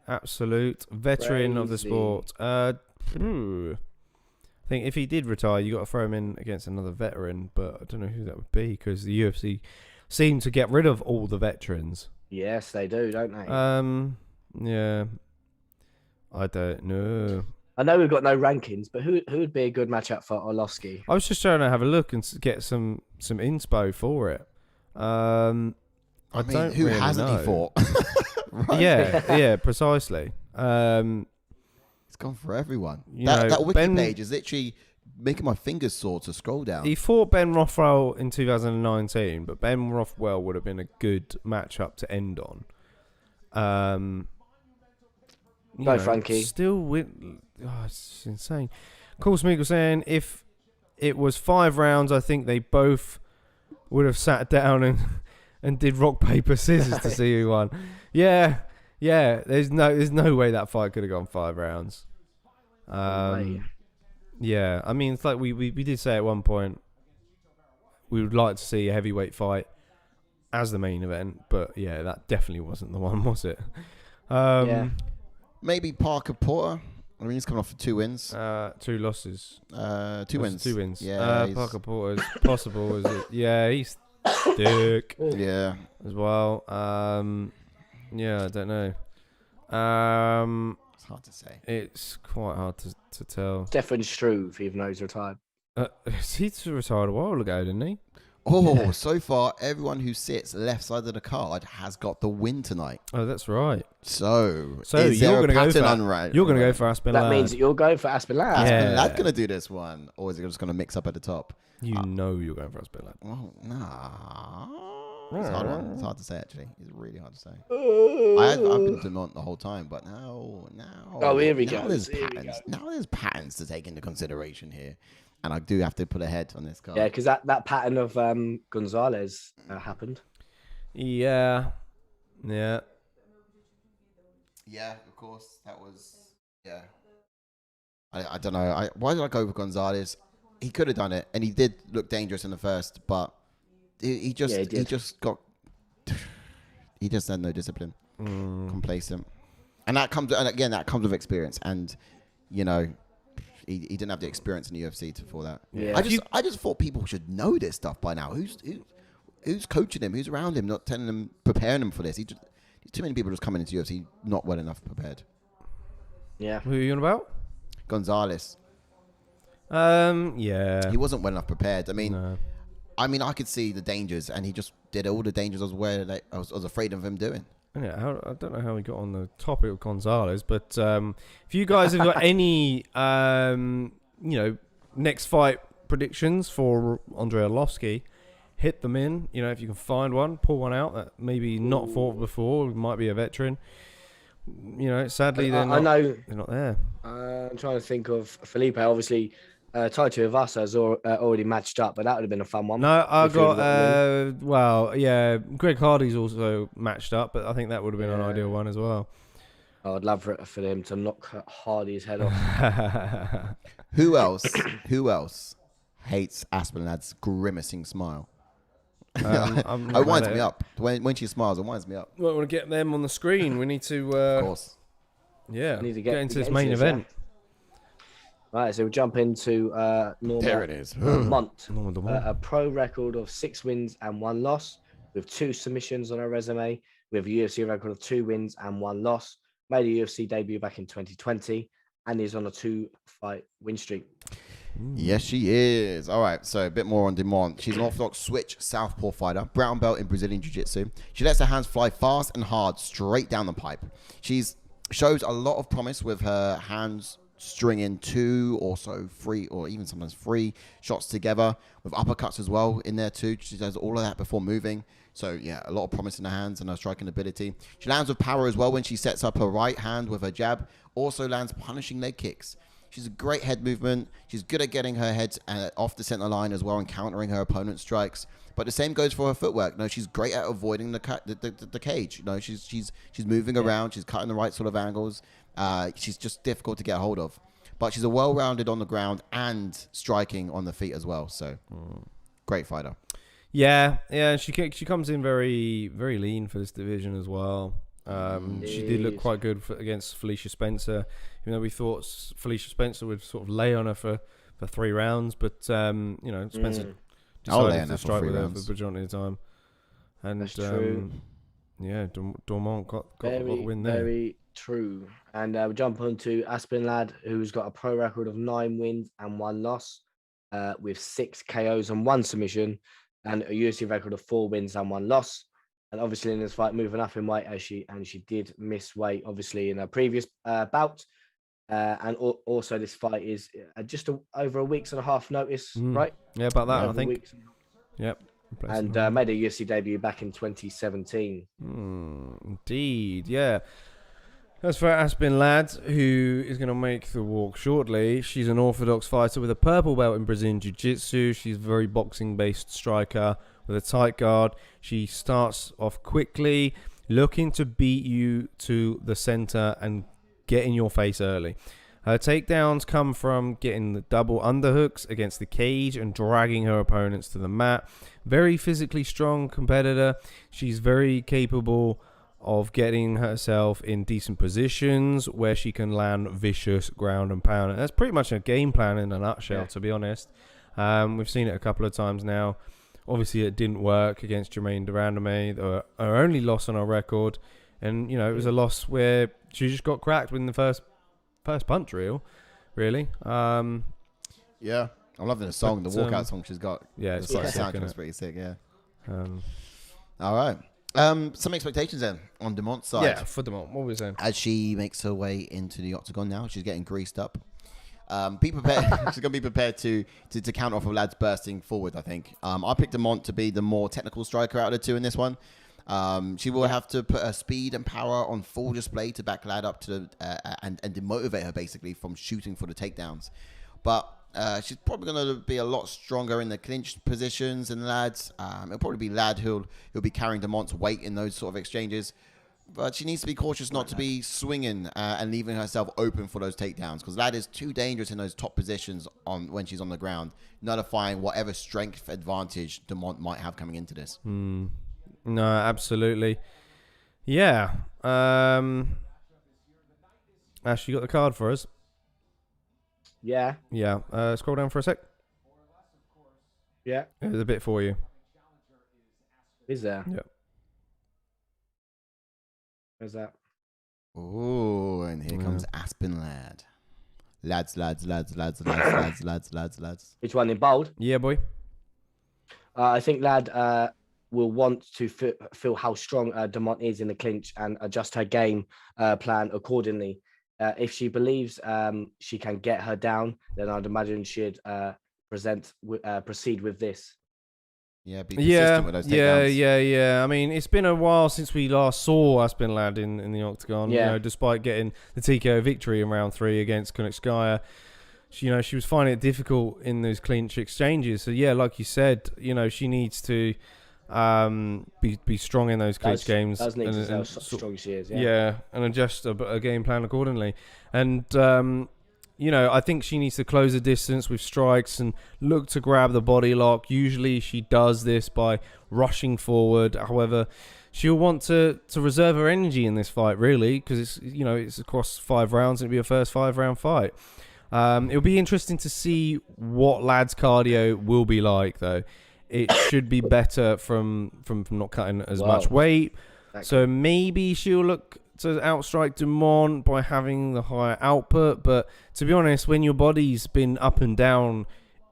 absolute veteran of the sport. I think if he did retire, you got to throw him in against another veteran, but I don't know who that would be because the UFC seem to get rid of all the veterans. Yes, they do, don't they? Yeah. I don't know. I know we've got no rankings, but who would be a good matchup for Arlovski? I was just trying to have a look and get some inspo for it. I mean, who really hasn't he fought? Right. Yeah, precisely. It's gone for everyone. That wiki page is literally making my fingers sore to scroll down. He fought Ben Rothwell in 2019, but Ben Rothwell would have been a good matchup to end on. Frankie. Still win. Oh, it's insane. Cool Smeek was saying if it was 5 rounds, I think they both would have sat down and did rock paper scissors to see who won. Yeah. There's no way that fight could have gone 5 rounds. Yeah, I mean, it's like we did say at one point we would like to see a heavyweight fight as the main event, but yeah, that definitely wasn't the one, was it? Maybe Parker Porter. I mean, he's coming off for 2 wins. 2 losses. 2 wins. 2 wins. Yeah. Parker Porter's possible, is it? Yeah, he's dick. Yeah. As well. Yeah, I don't know. It's hard to say. It's quite hard to tell. Stefan Struve, even though he's retired. He's retired a while ago, didn't he? Oh, so far, everyone who sits left side of the card has got the win tonight. Oh, that's right. So is there you're a going to pattern go for you're going to go for Aspen Ladd. That means that you're going for Aspen Ladd. Aspen Ladd going to do this one, or is it just going to mix up at the top? You know you're going for Aspen Ladd. Well, nah. It's a hard one. It's hard to say, actually. It's really hard to say. I've been Dumont the whole time, but now. Oh, here we go. Now there's patterns to take into consideration here. And I do have to put a head on this card. Yeah, because that pattern of Gonzalez happened. Yeah, of course. That was, yeah. I don't know. Why did I go with Gonzalez? He could have done it, and he did look dangerous in the first, but he just had no discipline, complacent, and that comes with experience, and you know. He didn't have the experience in the UFC for that. Yeah. I just thought people should know this stuff by now. Who's coaching him? Who's around him? Not telling him, preparing him for this. Too many people just coming into UFC not well enough prepared. Yeah. Who are you on about? Gonzalez. Yeah. He wasn't well enough prepared. I mean, I could see the dangers, and he just did all the dangers I was afraid of him doing. Yeah, I don't know how we got on the topic of Gonzalez, but if you guys have got any, next fight predictions for Andrei Arlovski, hit them in. You know, if you can find one, pull one out that maybe not fought before, might be a veteran. You know, sadly they're not there. I'm trying to think of Filipe. Obviously, Taito Ivasa has already matched up, but that would have been a fun one. No, I got Greg Hardy's also matched up, but I think that would have been an ideal one as well. I'd love for him to knock Hardy's head off. Who else hates Aspen Ladd's grimacing smile? It winds me up. When she smiles, it winds me up. Well, I want to get them on the screen. We need to of course. Yeah, need to get into this main event. Right, so we'll jump into Norma. There it is. Dumont. A pro record of 6 wins and 1 loss, with 2 submissions on her resume, with a UFC record of 2 wins and 1 loss. Made a UFC debut back in 2020, and is on a 2-fight win streak. Yes, she is. All right, so a bit more on Dumont. She's an orthodox switch southpaw fighter, brown belt in Brazilian Jiu-Jitsu. She lets her hands fly fast and hard, straight down the pipe. Shows a lot of promise with her hands stringing 2 or so 3 or even sometimes 3 shots together with uppercuts as well in there too. She does all of that before moving. So yeah, a lot of promise in her hands and her striking ability. She lands with power as well when she sets up her right hand with her jab. Also lands punishing leg kicks. She's a great head movement. She's good at getting her head off the center line as well and countering her opponent's strikes. But the same goes for her footwork. No, she's great at avoiding the cage. You know, she's moving around. She's cutting the right sort of angles. She's just difficult to get a hold of. But she's a well-rounded on the ground and striking on the feet as well. So, great fighter. Yeah. She comes in very, very lean for this division as well. She did look quite good against Felicia Spencer, even though we thought Felicia Spencer would sort of lay on her for 3 rounds. But Spencer decided to strike with her for the majority of the time. And that's true. Dumont got a win there. Very true. And we'll jump on to Aspen Ladd, who's got a pro record of 9 wins and 1 loss, with 6 KOs and 1 submission, and a UFC record of 4 wins and 1 loss. And obviously in this fight, moving up in weight, she did miss weight, obviously, in her previous bout. And also this fight is just over a week's and a half notice, right? Yeah, about that, I think. Yep. And made a UFC debut back in 2017. Indeed, yeah. As for Aspen Ladd, who is going to make the walk shortly, she's an orthodox fighter with a purple belt in Brazilian Jiu-Jitsu. She's a very boxing-based striker with a tight guard. She starts off quickly, looking to beat you to the center and get in your face early. Her takedowns come from getting the double underhooks against the cage and dragging her opponents to the mat. Very physically strong competitor. She's very capable of getting herself in decent positions where she can land vicious ground and pound. And that's pretty much a game plan in a nutshell, to be honest. We've seen it a couple of times now. Obviously, it didn't work against Germaine de Randamie, her only loss on our record. And, you know, it was a loss where she just got cracked within the first punch really. Yeah, I'm loving the song, the walkout song she's got. Yeah, it's quite sick, soundtrack's pretty sick, yeah. All right. Some expectations then on Dumont's side. Yeah, for Dumont. What were we saying? As she makes her way into the octagon now, she's getting greased up. Be prepared. She's going to be prepared to counter off of Ladd's bursting forward, I think. I picked Dumont to be the more technical striker out of the two in this one. She will have to put her speed and power on full display to back Ladd up to and demotivate her basically from shooting for the takedowns. But she's probably going to be a lot stronger in the clinch positions than Ladd. It'll probably be Ladd who'll be carrying Dumont's weight in those sort of exchanges. But she needs to be cautious not to be swinging and leaving herself open for those takedowns, because Ladd is too dangerous in those top positions when she's on the ground, nullifying whatever strength advantage Dumont might have coming into this. No, absolutely. Yeah. Ash, you got the card for us? Yeah. Yeah. Scroll down for a sec. Yeah. There's a bit for you. Is there? Yeah. Where's that? Oh, and here comes Aspen Ladd. Lads. Which one, in bold? Yeah, boy. I think Ladd will want to feel how strong Dumont is in the clinch and adjust her game plan accordingly. If she believes she can get her down, then I'd imagine she'd proceed with this. Yeah, be persistent with those takedowns. Yeah. I mean, it's been a while since we last saw Aspen Ladd in the octagon. Yeah. You know, despite getting the TKO victory in round 3 against Kunitskaya, she was finding it difficult in those clinch exchanges. So yeah, like you said, she needs to be strong in those clinch games. Does need to how strong she is. Yeah, and adjust a game plan accordingly. And I think she needs to close the distance with strikes and look to grab the body lock. Usually she does this by rushing forward. However, she'll want to reserve her energy in this fight, really, because it's across 5 rounds and it'll be a first 5-round fight. It'll be interesting to see what Ladd's cardio will be like, though. It should be better from not cutting as much weight. So maybe she'll look to outstrike Dumont by having the higher output. But to be honest, when your body's been up and down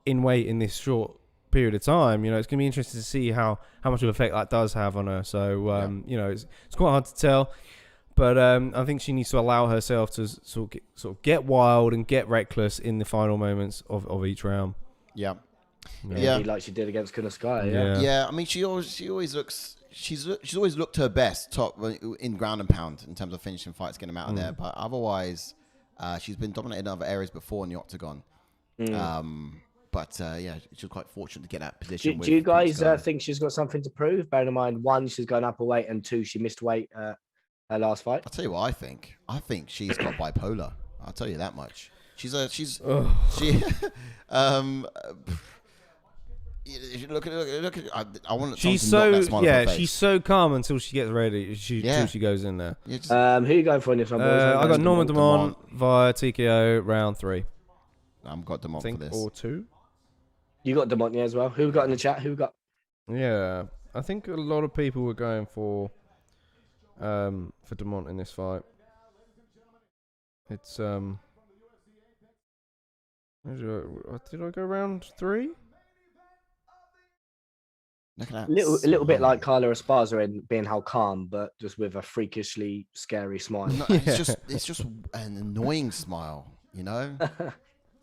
in weight in this short period of time, it's going to be interesting to see how much of an effect that does have on her. So, it's quite hard to tell. But I think she needs to allow herself to sort of get wild and get reckless in the final moments of each round. Yeah. Like she did against Kunitskaya. Yeah. I mean, she always looks. She's always looked her best top in ground and pound in terms of finishing fights, getting them out of there. But otherwise, she's been dominated in other areas before in the octagon. But she was quite fortunate to get that position. Do you guys think she's got something to prove? Bearing in mind, 1, she's going up a weight, and 2, she missed weight her last fight. I'll tell you what I think. I think she's got bipolar. I'll tell you that much. Look at. I want. She's she's so calm until she gets ready. Until she goes in there. Who are you going for in this one, boys? I got Norma Dumont via TKO round 3. I've got Dumont for this. Or 2. You got Dumont as well. Who got in the chat? Who got? Yeah, I think a lot of people were going for Dumont in this fight. It's did I go round 3? A little bit like Carla Esparza in being how calm, but just with a freakishly scary smile. No, it's just an annoying smile, Yeah.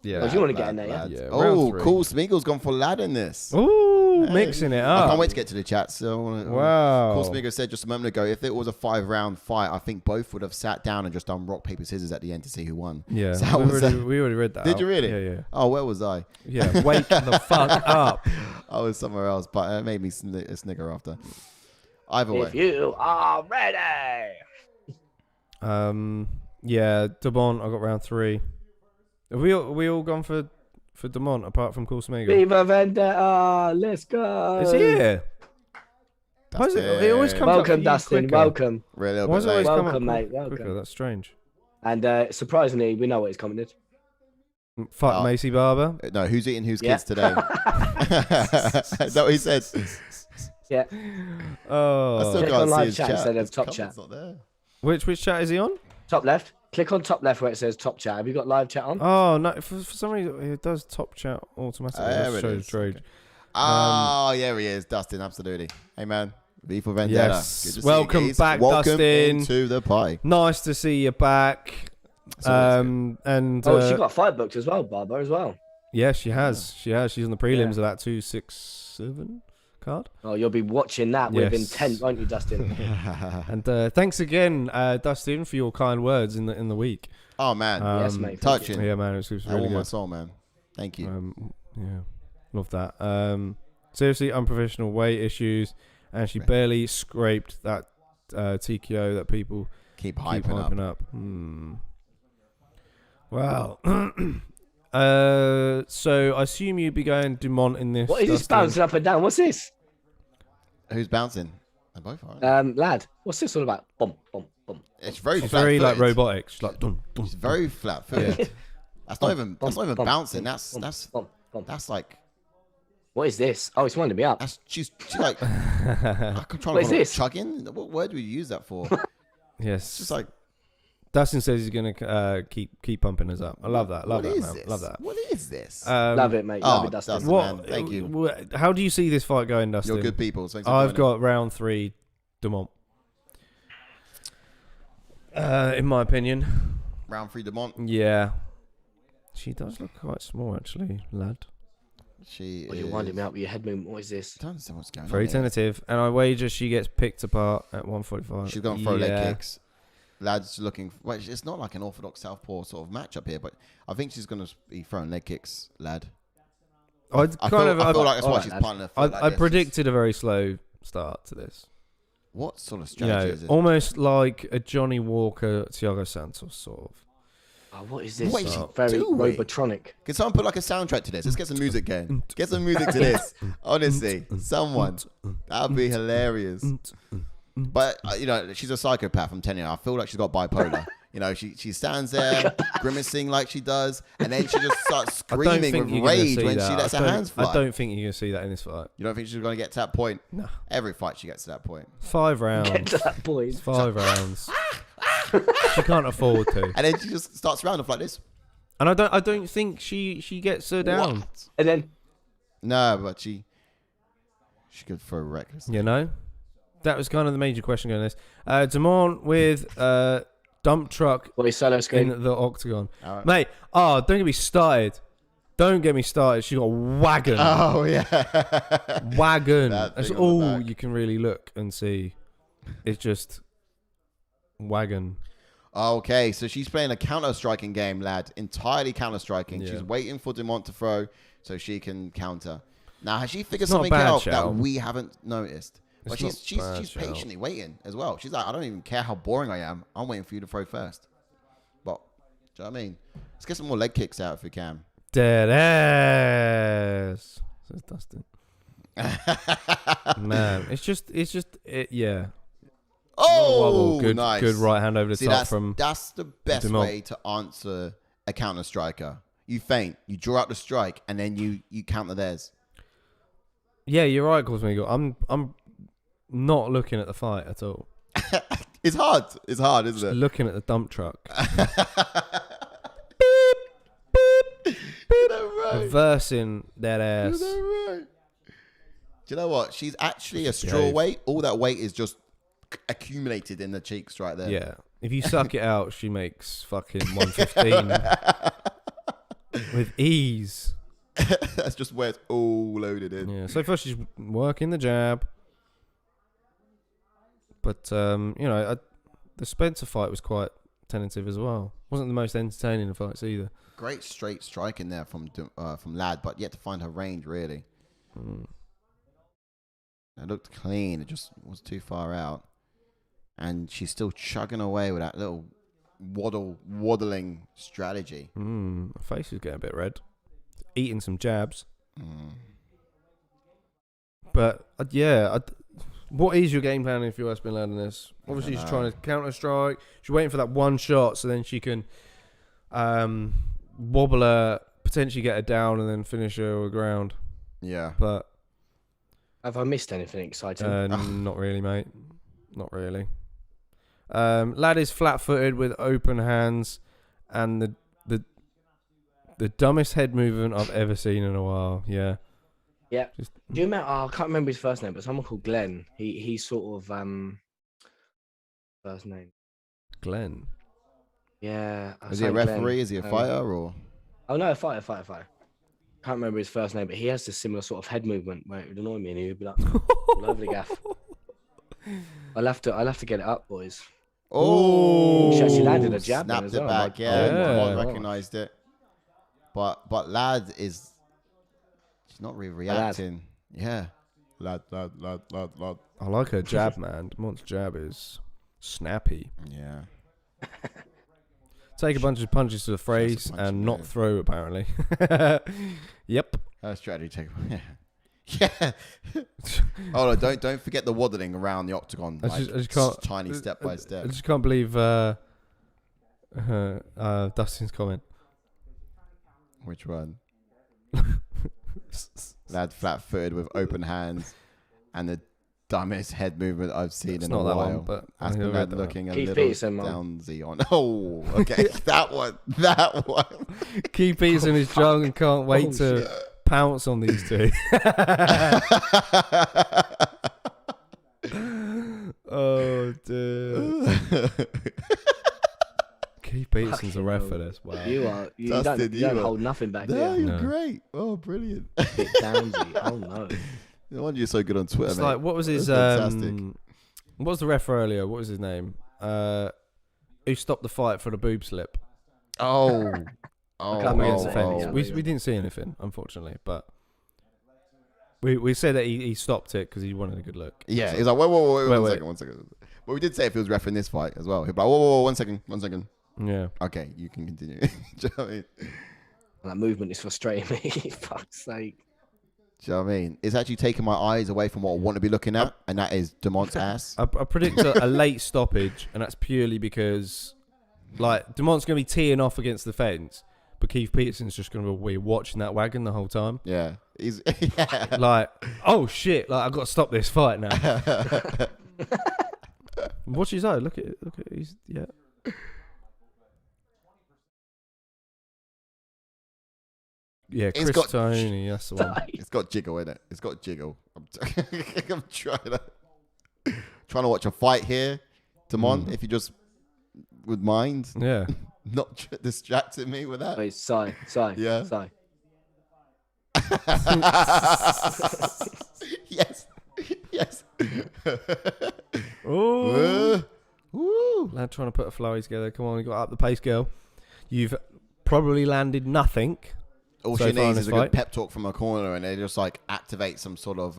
You want to get in there, yeah? Oh, cool. Smeagol's gone for Ladd in this. Ooh. Mixing it I up. can't wait to get to the chat. So, wow. Korsmigo said just a moment ago, if it was a 5-round fight, I think both would have sat down and just done rock, paper, scissors at the end to see who won. Yeah, so we already read that. Did you really? Yeah. Oh, where was I? Yeah, wake the fuck up. I was somewhere else, but it made me a snigger after. Either way. If you are ready. Yeah, Dumont, I got round 3. Have we all gone for Dumont apart from Korsmigo? Viva Vendetta, let's go. Is he here? It always comes welcome, up Dustin. quicker. Welcome. Really? Why does it always come up mate. quicker? Welcome. That's strange. And surprisingly, we know what he's commented. Fuck Macy Barber. No, who's eating whose kids today? Is that what he said? Yeah. Oh. I still can't see his chat instead of top chat. Not there. Which chat is he on? Top left. Click on top left where it says top chat. Have you got live chat on? Oh no! For some reason, it does top chat automatically. That shows trade. Oh, yeah, he is. Dustin, absolutely. Hey, man. V for Vendetta. Yes. Welcome back, Welcome Dustin. into the pie. Nice to see you back. She got a fight booked as well, Barbara, as well. Yeah, she has. She's on the prelims of that 267 card. Oh, you'll be watching that with intent, won't you, Dustin? And thanks again, Dustin, for your kind words in the week. Oh man, yes, mate. Touching. Yeah, man, it was really good. My soul, man. Thank you. Yeah, love that. Seriously, unprofessional weight issues, and she barely scraped that TKO that people keep hyping up. Wow. So I assume you'd be going Dumont in this. What is this bouncing up and down? What's this? Who's bouncing? They're both right. Lad, what's this all about? Boom, boom, boom. It's very like robotic. She's like dum, dum, it's very flat footed. That's not even bouncing. That's like. What is this? Oh, it's winding me up. She's like. I'm trying what is this? Chugging. What word do we use that for? Yes. It's just like. Dustin says he's gonna keep pumping us up. I love that. Love that. What is this? Love it, mate. Love it, Dustin. Man. Thank you. How do you see this fight going, Dustin? You're good people. I've got round 3, Dumont. In my opinion. Round 3, Dumont. Yeah. She does look quite small, actually, lad. You're winding me up with your head movement. What is this? I don't understand what's going on. Very tentative, and I wager she gets picked apart at 145. She's going to throw leg kicks. Lad's looking. Well, it's not like an orthodox southpaw sort of matchup here, but I think she's going to be throwing leg kicks, Lad. I feel like that's why she's punting her foot I predicted a very slow start to this. What sort of strategy is it? Almost like a Johnny Walker, Thiago Santos sort of. Oh, what is this? What is very robotronic. Can someone put like a soundtrack to this? Let's get some music going. Get some music to this. Honestly, someone. That would be hilarious. But, she's a psychopath, I'm telling you. I feel like she's got bipolar. She stands there grimacing like she does, and then she just starts screaming with rage when she lets her hands fly. I don't think you're going to see that in this fight. You don't think she's going to get to that point? No. Every fight she gets to that point. 5 rounds. Get to that point. 5 rounds. She can't afford to. And then she just starts round off like this. And I don't think she gets her down. What? And then... No, but she could throw reckless. That was kind of the major question going this. Dumont with dump truck in the octagon. Right. Mate, don't get me started. Don't get me started. She got a wagon. Oh, yeah. Wagon. That's all you can really look and see. It's just wagon. Okay, so she's playing a counter-striking game, Lad. Entirely counter-striking. Yeah. She's waiting for Dumont to throw so she can counter. Now, has she figured something out that we haven't noticed? But she's patiently waiting as well. She's like, I don't even care how boring I am. I'm waiting for you to throw first. But, do you know what I mean? Let's get some more leg kicks out if we can. Dead ass, says Dustin. Man, yeah. Oh, good, nice. Good right hand over the top from. That's the best Dumont. way to answer a counter striker. You feint, you draw out the strike, and then you counter theirs. Yeah, you're right, Cosmigo. I'm not looking at the fight at all. It's hard. It's hard, isn't it? Looking at the dump truck. Right. Reversing that ass. Right. Do you know what? She's actually a straw weight. All that weight is just accumulated in the cheeks right there. Yeah. If you suck it out, she makes fucking 115 with ease. That's just where it's all loaded in. Yeah. So first she's working the jab, but the Spencer fight was quite tentative as well. Wasn't the most entertaining of fights either. Great straight strike in there from Ladd, but yet to find her range really. It looked clean. It just was too far out, and she's still chugging away with that little waddling strategy. Her face is getting a bit red. Eating some jabs. But what is your game plan if you're Aspen Ladd in this? Obviously, she's trying to counter strike. She's waiting for that one shot so then she can wobble her, potentially get her down, and then finish her on the ground. Yeah. But have I missed anything exciting? Not really, mate. Not really. Ladd is flat-footed with open hands, and the dumbest head movement I've ever seen in a while. Yeah. Yeah. Do you remember? I can't remember his first name, but someone called Glenn. He's sort of first name. Glenn. Yeah. Is he a referee? Is he a fighter or? Oh no, fighter. Can't remember his first name, but he has this similar sort of head movement where it would annoy me, and he would be like all over the gaff. I'll have to get it up, boys. Oh, she actually landed a jab. Snapped it back. I recognized it. But Ladd is. She's not really reacting. Yeah. Ladd. I like her jab, man. Dumont's jab is snappy. Yeah. Take a bunch of punches to the face and not throw, apparently. Yep. Strategy take. Yeah. Oh no! Don't forget the waddling around the octagon. I just can't. Tiny step by step. I just can't believe Dustin's comment. Which one? Ladd flat-footed with open hands and the dumbest head movement I've seen in a while. One, but Aspen Ladd looking a little downsy on. Oh, okay. that one. Keith Peterson is drunk and can't wait to pounce on these two. Oh, dude. Keith Peterson's a ref for this. Wow. You don't hold nothing back there. You're great. Oh, brilliant. Downsy. Oh, no. No wonder you're so good on Twitter, it's mate. Like, what was his... what was the ref earlier? What was his name? Who stopped the fight for the boob slip? Oh. We didn't see anything, unfortunately, but... We said that he stopped it because he wanted a good look. Yeah, he's like, wait, one second. But we did say if he was reffing this fight as well. He'd be like, whoa, 1 second. Yeah. Okay, you can continue. Do you know what I mean? That movement is frustrating me. Fuck's sake. Do you know what I mean? It's actually taking my eyes away from what I want to be looking at, and that is Dumont's ass. I predict a late stoppage, and that's purely because, like, Dumont's going to be teeing off against the fence, but Keith Peterson's just going to be watching that wagon the whole time. Yeah. He's like, oh shit! Like, I've got to stop this fight now. Watch his eye. Look at he's yeah. Yeah, Chris Tony, that's the one. It's got jiggle in it. It's got jiggle. I'm trying to watch a fight here, Dumont. If you just would mind, yeah, not distracting me with that. Wait, Sai. Yes. Oh, Ladd trying to put a flowy together. Come on, you got up the pace, girl. You've probably landed nothing. All she needs is a good pep talk from a corner, and they just like activate some sort of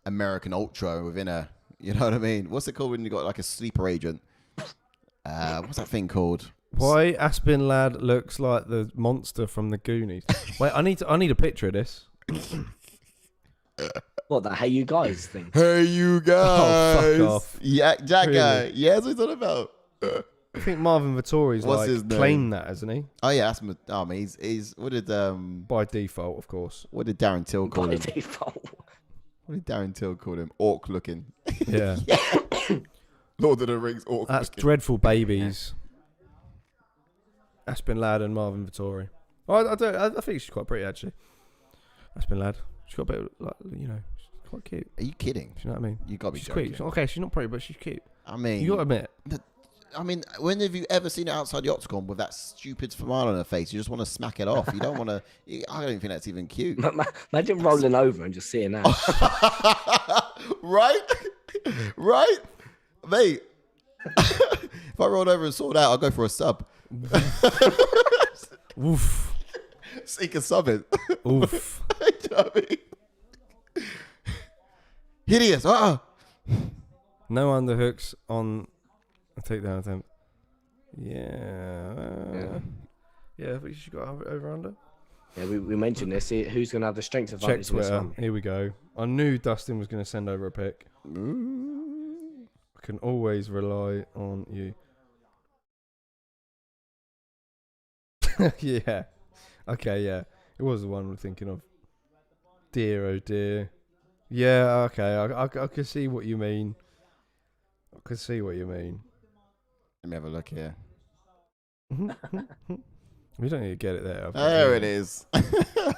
American Ultra within her. You know what I mean? What's it called when you got like a sleeper agent? What's that thing called? Why Aspen Ladd looks like the monster from the Goonies? Wait, I need a picture of this. What, that Hey You Guys thing? Hey You Guys! Oh, fuck off. Yeah, that really? guy. Yeah, that's what he's talking about. I think Marvin Vittori's claimed that, hasn't he? Oh yeah, that's he's what did by default, of course. What did Darren Till call him? By default. What did Darren Till call him? Orc looking. Yeah. Lord of the Rings orc. That's looking. dreadful babies. Aspen Ladd and Marvin Vittori. Oh, I think she's quite pretty actually. Aspen Ladd. She's got a bit of, like, you know, she's quite cute. Are you kidding? Do you know what I mean? You got to be she's joking. Cute. Okay, she's not pretty, but she's cute. I mean, you got to admit. I mean, when have you ever seen it outside the octagon with that stupid smile on her face? You just want to smack it off. You don't want to. I don't think that's even cute. Imagine rolling over and just seeing that. Right? Right? Mate. If I rolled over and saw that, I'll go for a sub. Oof. Seek a sub it. Oof. You know what I mean? Hideous. No underhooks on a takedown attempt. Yeah. Yeah, but you got over under. Yeah, we mentioned this. Who's going to have the strength advantage? Check Twitter. Here we go. I knew Dustin was going to send over a pic. I can always rely on you. Yeah. Okay, yeah. It was the one we're thinking of. Dear, oh dear. Yeah, okay. I can see what you mean. I can see what you mean. Let me have a look here. We don't need to get it there. There it is.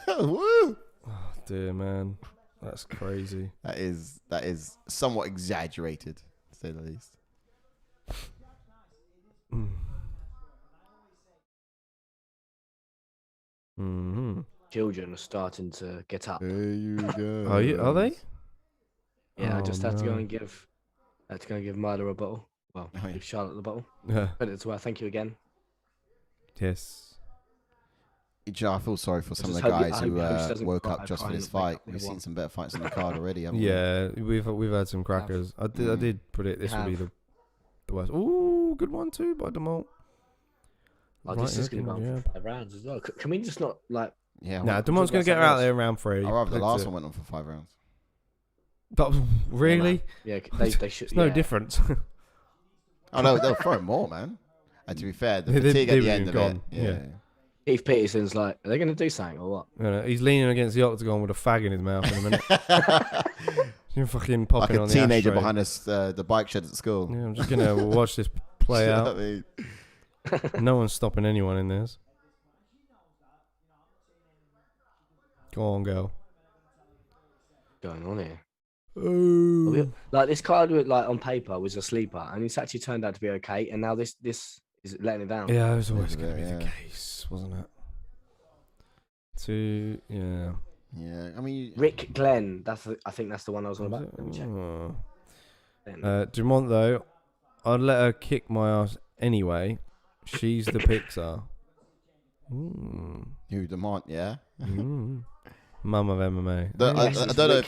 Woo! Oh dear, man. That's crazy. That is somewhat exaggerated, to say the least. Mm-hmm. Children are starting to get up. There you go. Are they? Yeah, I just had to go and give MAYRA a bottle. Well, give Charlotte the bottle. Yeah. But it's well, thank you again. Yes. I feel sorry for some of the guys who woke up just for this fight. We've seen some better fights on the card already, haven't we? Yeah, we've had some crackers. I did predict this would be the worst. Ooh, good one too by Dumont. Oh, this is going to go on for 5 rounds as well. Can we just not like? Yeah. Nah, Dumont's going to get her out there in round 3. I'd rather the last one went on for 5 rounds. But really? Yeah, they should. There's no difference. Oh no, they'll throw more, man. And to be fair, the fatigue at the end of it. Yeah. Keith Peterson's like, are they going to do something or what? You know, he's leaning against the octagon with a fag in his mouth in a minute. You're fucking popping like on a the teenager ashtray. behind us, the bike shed at school. Yeah, I'm just going to watch this play out. No one's stopping anyone in this. Go on, girl. What's going on here? Ooh. Like this card, like on paper, was a sleeper, and it's actually turned out to be okay. And now this is letting it down. Yeah, it was always going to be the case, wasn't it? Yeah. I mean, Rick Glenn. I think that's the one I was on about. Let me check. Dumont though, I'd let her kick my ass anyway. She's the Pixar. Who, Dumont? Yeah. Mum of MMA. I don't know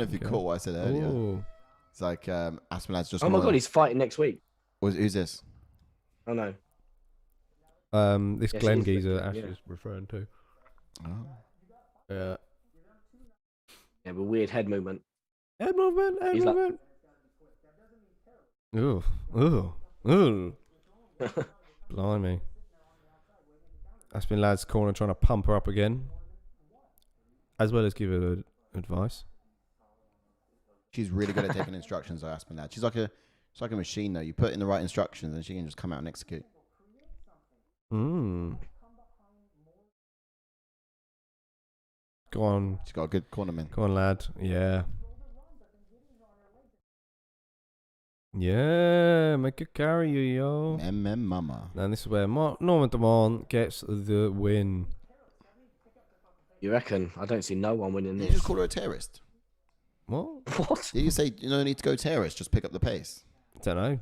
if you caught what I said earlier. Ooh. It's like Aspen Ladd's just. Oh my god, he's fighting next week. Who's this? Oh no. This Glenn geezer that Ash is referring to. Oh. Yeah. Yeah, but weird head movement. Head movement. Ooh. Blimey. Aspen Ladd's corner trying to pump her up again, as well as give her advice. She's really good at taking instructions, though, Aspen Ladd. She's like a machine, though. You put in the right instructions, and she can just come out and execute. Go on. She's got a good cornerman. Go on, lad. Yeah. Yeah, make her carry you, yo. Mama. And this is where Norma Dumont gets the win. You reckon? I don't see no one winning Did this. you just call her a terrorist? What? Did you say you don't need to go terrorist? Just pick up the pace. Don't know.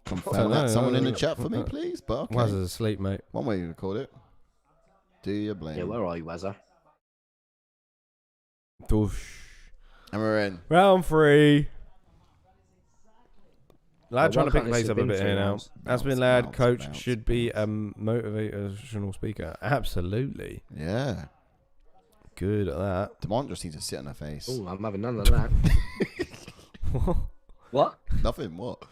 Confirm that. Someone in the chat for me, please. But okay. Wazza's asleep, mate. One way to call it. Do you blame? Yeah, where are you, Wazza? Doosh. And we're in. Round 3. Lad trying to pick can't place this up have a been bit 3 here now. rounds? Aspen Ladd, coach, should be a motivational speaker. Absolutely. Yeah. Good at that. Dumont just needs to sit on her face. Oh, I'm having none of that. What? Nothing. What?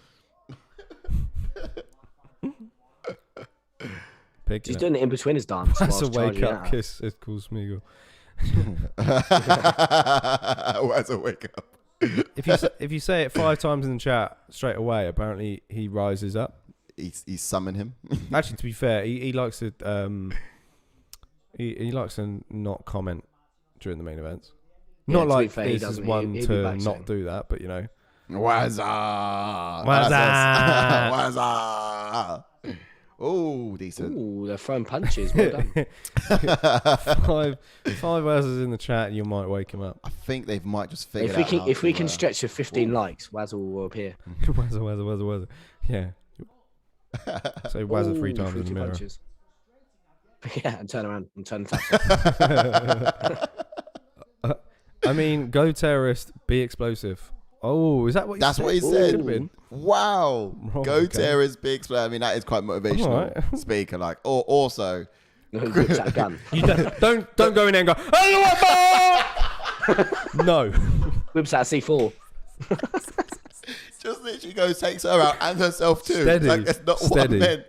She's doing it in between his dance. That's a wake up kiss. It calls Smeagol. That's a wake up. If you say it 5 times in the chat straight away, apparently he rises up. He's summon him. Actually, to be fair, he likes to he likes to not comment during the main events. Yeah, Not like fair, this is one he'd to be not do that, but you know. Wazza. Wazza. Oh, decent. Ooh, they're throwing punches. Well done. five Wazzers in the chat, and you might wake him up. I think they might just figure it out. If we can stretch to 15 likes, Wazzle will appear. Wazza. Yeah. Say Wazza 3 times in the mirror. Punches. Yeah, and turn around and turn the taps. I mean, go terrorist, be explosive. Oh, is that what you That's said? what he said. Been. Wow. Go terrorist, be explosive. I mean, that is quite motivational. Right. Speaker, like, or also. Whips out a gun. You don't go in there and go, no. Whips out a C4. Just literally goes, takes her out and herself too. Steady. Like, it's not Steady. what I meant.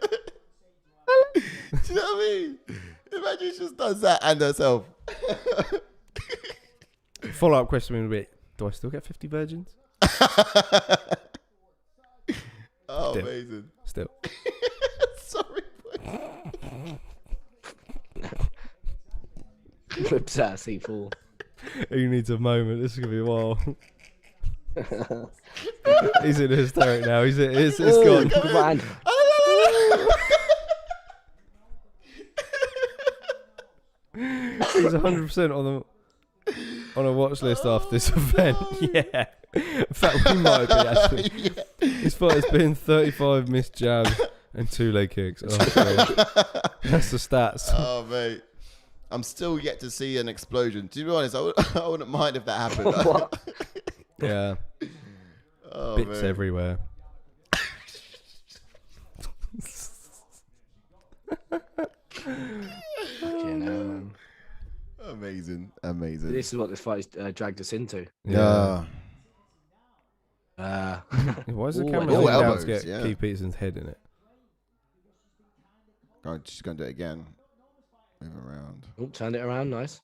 Do you know what I mean? Imagine she just does that and herself. Follow-up question would be, do I still get 50 virgins? Oh, Still. amazing. Still. Sorry. Whips out a C4. Who needs a moment? This is going to be a while. He's in hysteric now. It's gone. Right. He's 100% on a watch list after this event. Yeah. In fact, we might be actually. His fight has been 35 missed jabs and 2 leg kicks. Oh, that's the stats. Oh, mate. I'm still yet to see an explosion. To be honest, I wouldn't mind if that happened. What? Yeah. Oh, Bits man. everywhere. Amazing. This is what this fight dragged us into. Yeah. Why is the Ooh, camera all zooming down elbows, to get yeah. Keith Peterson's head in it? Oh, she's going to do it again. Move around. Oh, turned it around. Nice.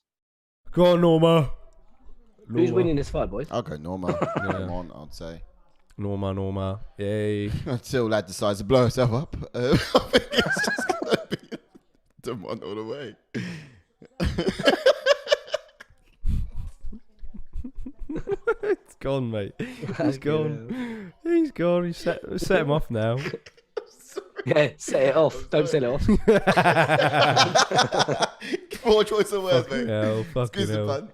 Go on, Norma. Who's winning this fight, boys? I'll go Norma. Come on, I'd say. Norma. Yay. Until Ladd decides to blow herself up. I think it's just going to be Dumont all the way. It's gone, mate. He's gone. He's gone. He set him off now. Yeah, set it off. Don't set it off. Poor choice of words, mate. Hell, fucking Excuse the hell.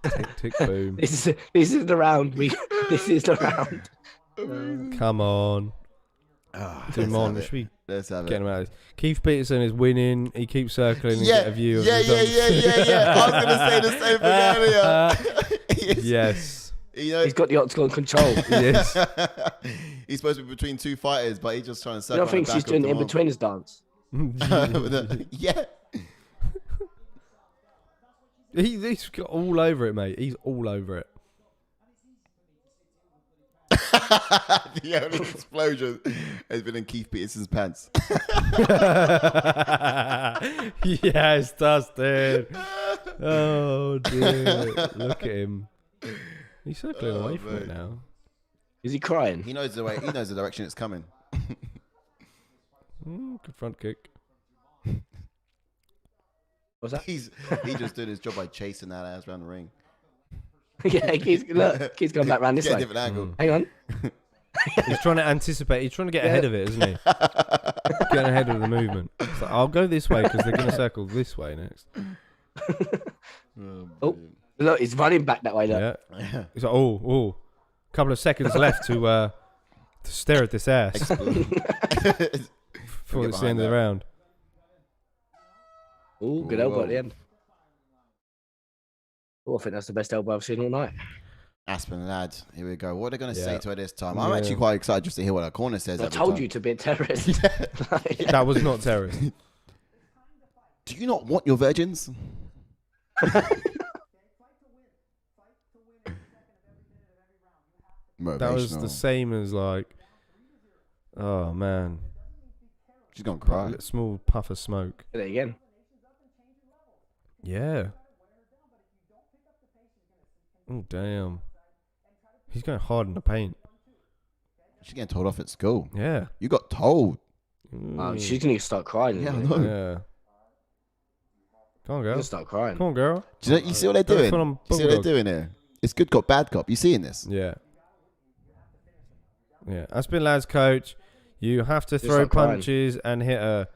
pun. Tick, boom. This is the round. This is the round. Come on. Dumont, should we Let's have get it. him out of this? Keith Peterson is winning. He keeps circling and get a view of yeah. I was going to say the same thing earlier. Yes. You know, He's got the octagon control. Yes. he's supposed to be between 2 fighters, but he's just trying to I circle. don't think she's doing the in-betweeners dance. Yeah. He's got all over it, mate. He's all over it. The only explosion has been in Keith Peterson's pants. Yes, Dustin. Oh, dear. Look at him. He's circling away from it now. Is he crying? He knows the way. He knows the direction it's coming. Good front kick. What's that? He just doing his job by chasing that ass around the ring. Yeah, Keith's going back round this Get a way. different angle. Hang on. He's trying to anticipate. He's trying to get ahead of it, isn't he? Getting ahead of the movement. It's like, I'll go this way because they're going to circle this way next. Oh, look, he's running back that way. Look. Yeah. He's like, oh, couple of seconds left to stare at this ass before it's the end of the round. Oh, good elbow at the end. Oh, I think that's the best elbow I've seen all night. Aspen Ladd, here we go. What are they going to say Yeah. to her this time? I'm actually quite excited just to hear what her corner says. I every told time. you to be a terrorist. That was not terrorist. Do you not want your virgins? That was the same as like, oh man, She's gonna cry. a small puff of smoke. There again. Yeah. Oh damn. He's going hard in the paint. She's getting told off at school. Yeah. You got told. Oh, she's gonna start crying. Yeah, I isn't know. Yeah. Come on, girl. I'm start crying. Come on, girl. You see what they're doing? You see what they're doing here? It's good cop, bad cop. You seeing this? Yeah. Yeah. Aspen Ladd's coach. You have to throw punches and hit her.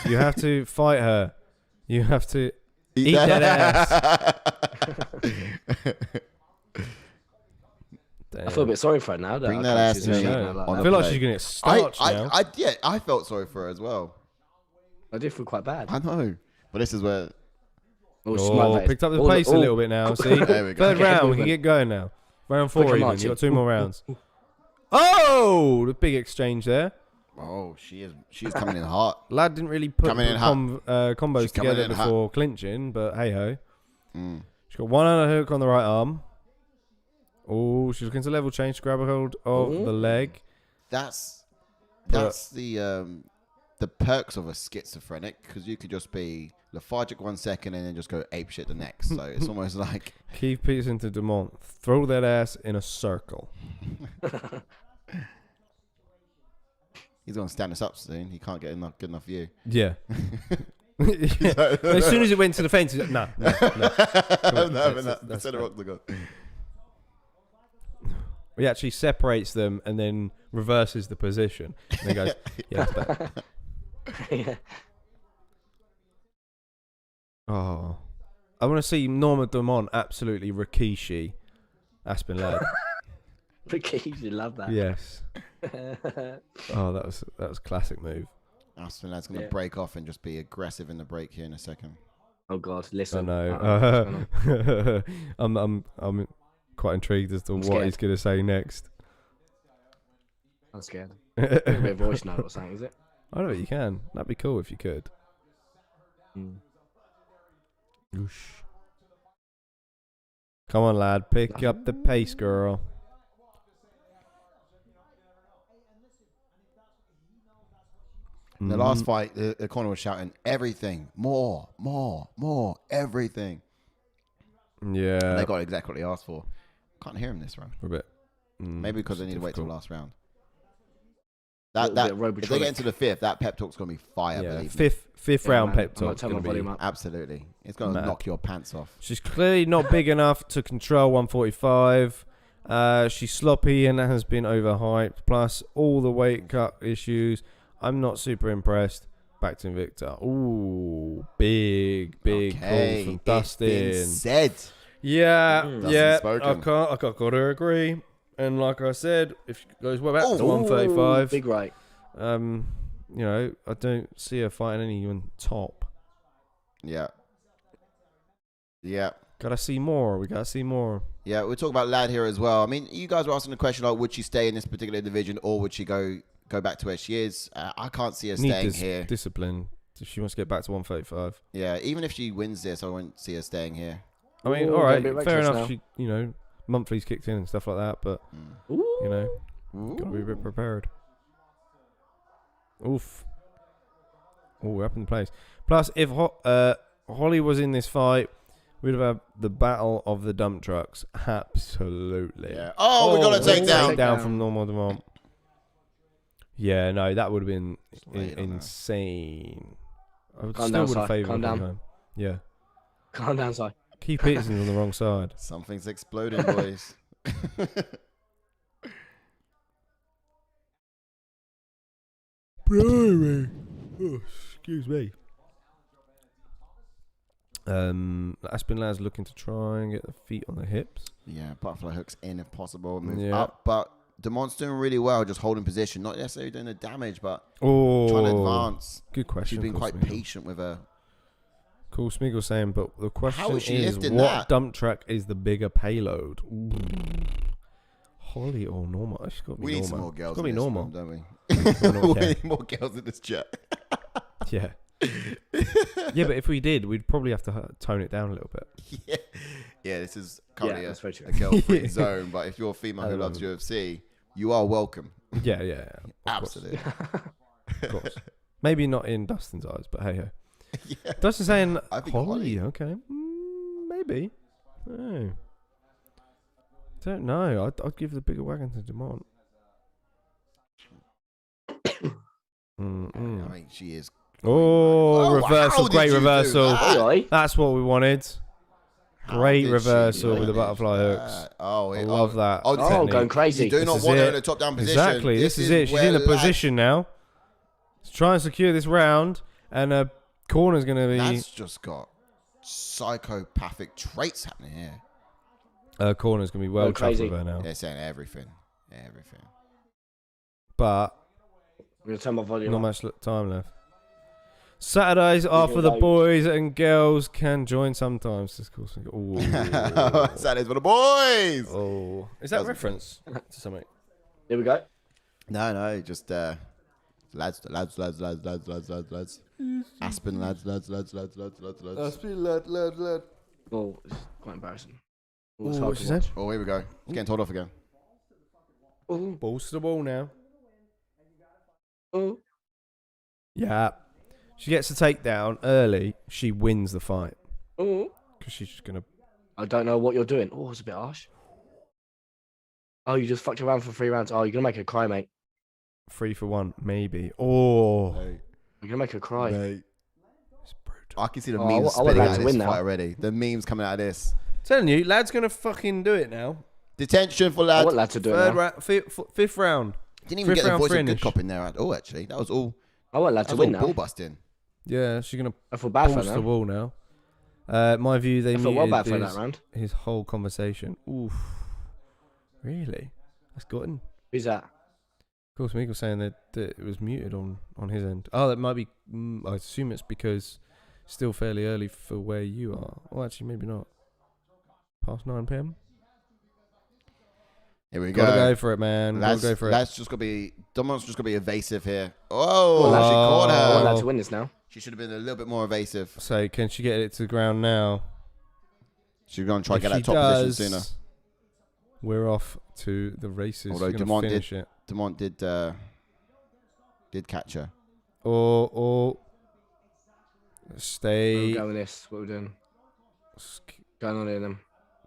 You have to fight her. You have to eat that ass. I feel a bit sorry for her now. Bring that ass to me. I feel like she's going to get starched now. I felt sorry for her as well. I did feel quite bad. I know. But this is where... picked up the pace a little bit now. See? There we go. Third round. We can get going now. Round 4 even. You've got 2 more rounds. Oh! The big exchange there. Oh, she's coming in hot. Ladd didn't really put combos together before clinching, but hey-ho. She's got one underhook on the right arm. Oh, she's looking to level change to grab a hold of the leg. That's the perks of a schizophrenic, because you could just be lethargic 1 second and then just go apeshit the next. So it's almost like... Keith Peterson to Dumont. Throw that ass in a circle. He's going to stand us up soon. He can't get good enough view. Yeah. As soon as it went to the fence, he's like, no. That's center octagon. He actually separates them and then reverses the position. And he goes, yeah, that's better. Yeah. Oh. I want to see Norma Dumont absolutely Rikishi Aspen Ladd. Rikishi, love that. Yes. Oh, that was classic move. Aspen Ladd's going to break off and just be aggressive in the break here in a second. Oh God, listen. I know. I'm quite intrigued as to what he's going to say next. I'm scared. Maybe a voice note or something, is it? I don't know, you can. That'd be cool if you could. Come on, lad. Pick up the pace, girl. In the last fight, the corner was shouting, everything, more, everything. Yeah. And they got exactly what they asked for. Can't hear him this round. For a bit. Maybe because they need to wait till the last round. If they get into the 5th, that pep talk's going to be fire, believe me. Fifth round pep talk's going to be... Absolutely. It's going to knock your pants off. She's clearly not big enough to control 145. She's sloppy and has been overhyped. Plus, all the weight cut issues. I'm not super impressed. Back to Invicta. Ooh, big call from Dustin. It's been said. Yeah. I got to agree. And like I said, if she goes back to 135, big right. You know, I don't see her fighting anyone top. Yeah. Gotta see more. We gotta see more. Yeah, we'll talk about Ladd here as well. I mean, you guys were asking the question like, would she stay in this particular division or would she go back to where she is? I can't see her staying here. Discipline. If she wants to get back to 135. Yeah, even if she wins this, I won't see her staying here. I mean, all right, fair enough. She, you know, monthly's kicked in and stuff like that, but you know, gotta be a bit prepared. Oof. Oh, up in the place. Plus, if Holly was in this fight, we'd have had the battle of the dump trucks. Absolutely. Yeah. Oh, we got to take down from Norma Dumont. Yeah, no, that would have been insane. I would still would have favoured him. Yeah. Calm down, Si. Keith Peterson's on the wrong side. Something's exploding, boys. Oh, excuse me. Aspen Ladd's looking to try and get the feet on the hips. Yeah, butterfly hooks in if possible, move up. But Dumont's doing really well, just holding position, not necessarily doing the damage, but trying to advance. Good question. She's been quite patient with her. Cool, Smeagol saying, but the question is what that? dump truck is the bigger payload? Holly or Norma? She's got to be Norma. We need some more girls. It's got to be Norma, room, don't we? We need more girls in this chat. Yeah. Yeah, but if we did, we'd probably have to tone it down a little bit. Yeah, this is currently a girl-free zone, but if you're a female who loves UFC, you are welcome. Yeah. Absolutely. Of course. Maybe not in Dustin's eyes, but hey-ho. Yeah. Dustin's saying Holly, okay. Maybe. Oh. Don't know. I'd give the bigger wagon to Dumont. I mean, she is Oh, reversal. Great reversal. That's what we wanted. Great reversal with the butterfly hooks. Oh, I love that. Oh, going crazy. You do not want her in a top-down position. Exactly. This is it. She's in a position now. Let's try and secure this round. And corner's going to be... That's just got psychopathic traits happening here. Corner's going to be well tough with her now. They're saying everything. Everything. But... I'm going to turn my volume Not much time left. Saturdays are for the boys and girls can join sometimes. Saturdays for the boys. Oh, is that reference to something? Here we go. No, just lads. Aspen lads. Aspen lad. Oh, it's quite embarrassing. What she said? Oh, here we go. It's getting told off again. Balls to the wall now. Oh. Yeah. She gets a takedown early. She wins the fight. Oh. Because she's just going to... I don't know what you're doing. Oh, it's a bit harsh. Oh, you just fucked around for 3 rounds. Oh, you're going to make her cry, mate. 3 for 1, maybe. Oh. Mate. You're going to make her cry. Mate. It's brutal. I can see the memes spitting out of this fight already. The memes coming out of this. Telling you, Lad's going to fucking do it now. Detention for Ladd. I want Ladd to do it now. Fifth round. Didn't even get the voice of good cop in there at all, actually. That was all... I want Ladd to win now. Ball busting. Yeah, she's going to I feel bad for the wall now. My view, they muted well bad for that round. His whole conversation. Oof. Really? That's gotten. Who's that? Of course, Miguel's saying that it was muted on his end. Oh, that might be... I assume it's because still fairly early for where you are. Well, actually, maybe not. Past 9 p.m.? Here we go. Gotta go for it, man. Gotta go for it. That's just gonna be... Dumont's just gonna be evasive here. Oh, she caught her. I want Ladd to win this now. She should have been a little bit more evasive. So, can she get it to the ground now? She's gonna try to get that top position sooner. We're off to the races. Although Dumont did catch her. Or stay. We're going this. What we're doing? Going on in them.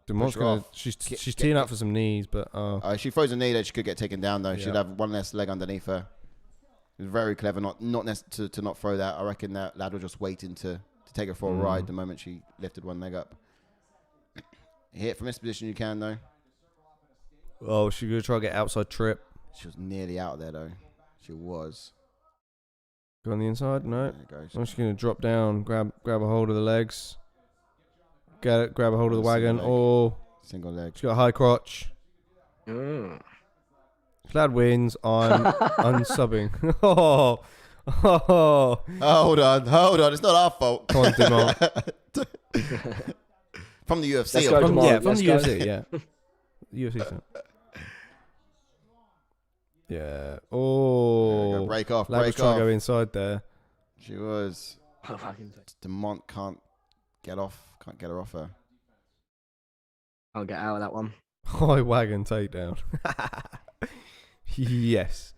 Dumont's gonna. She's teeing up for some knees, but she throws a knee that she could get taken down though. Yeah. She'd have one less leg underneath her. It was very clever, not to not throw that. I reckon that Ladd was just waiting to take her for a ride the moment she lifted one leg up. Hit from this position you can though. Oh, she's gonna try to get outside trip. She was nearly out there though. She was. Go on the inside? No. I'm just gonna drop down, grab a hold of the legs. Grab a hold of the wagon. Oh, single leg. She's got a high crotch. Ladd wins. I'm unsubbing. Hold on. It's not our fault. Come on, Dumont. From the UFC. From the UFC, yeah. UFC. Yeah. Oh. Break off. Ladd was trying to go inside there. She was. Dumont can't get her off her. I'll get out of that one. High wagon takedown. Yes.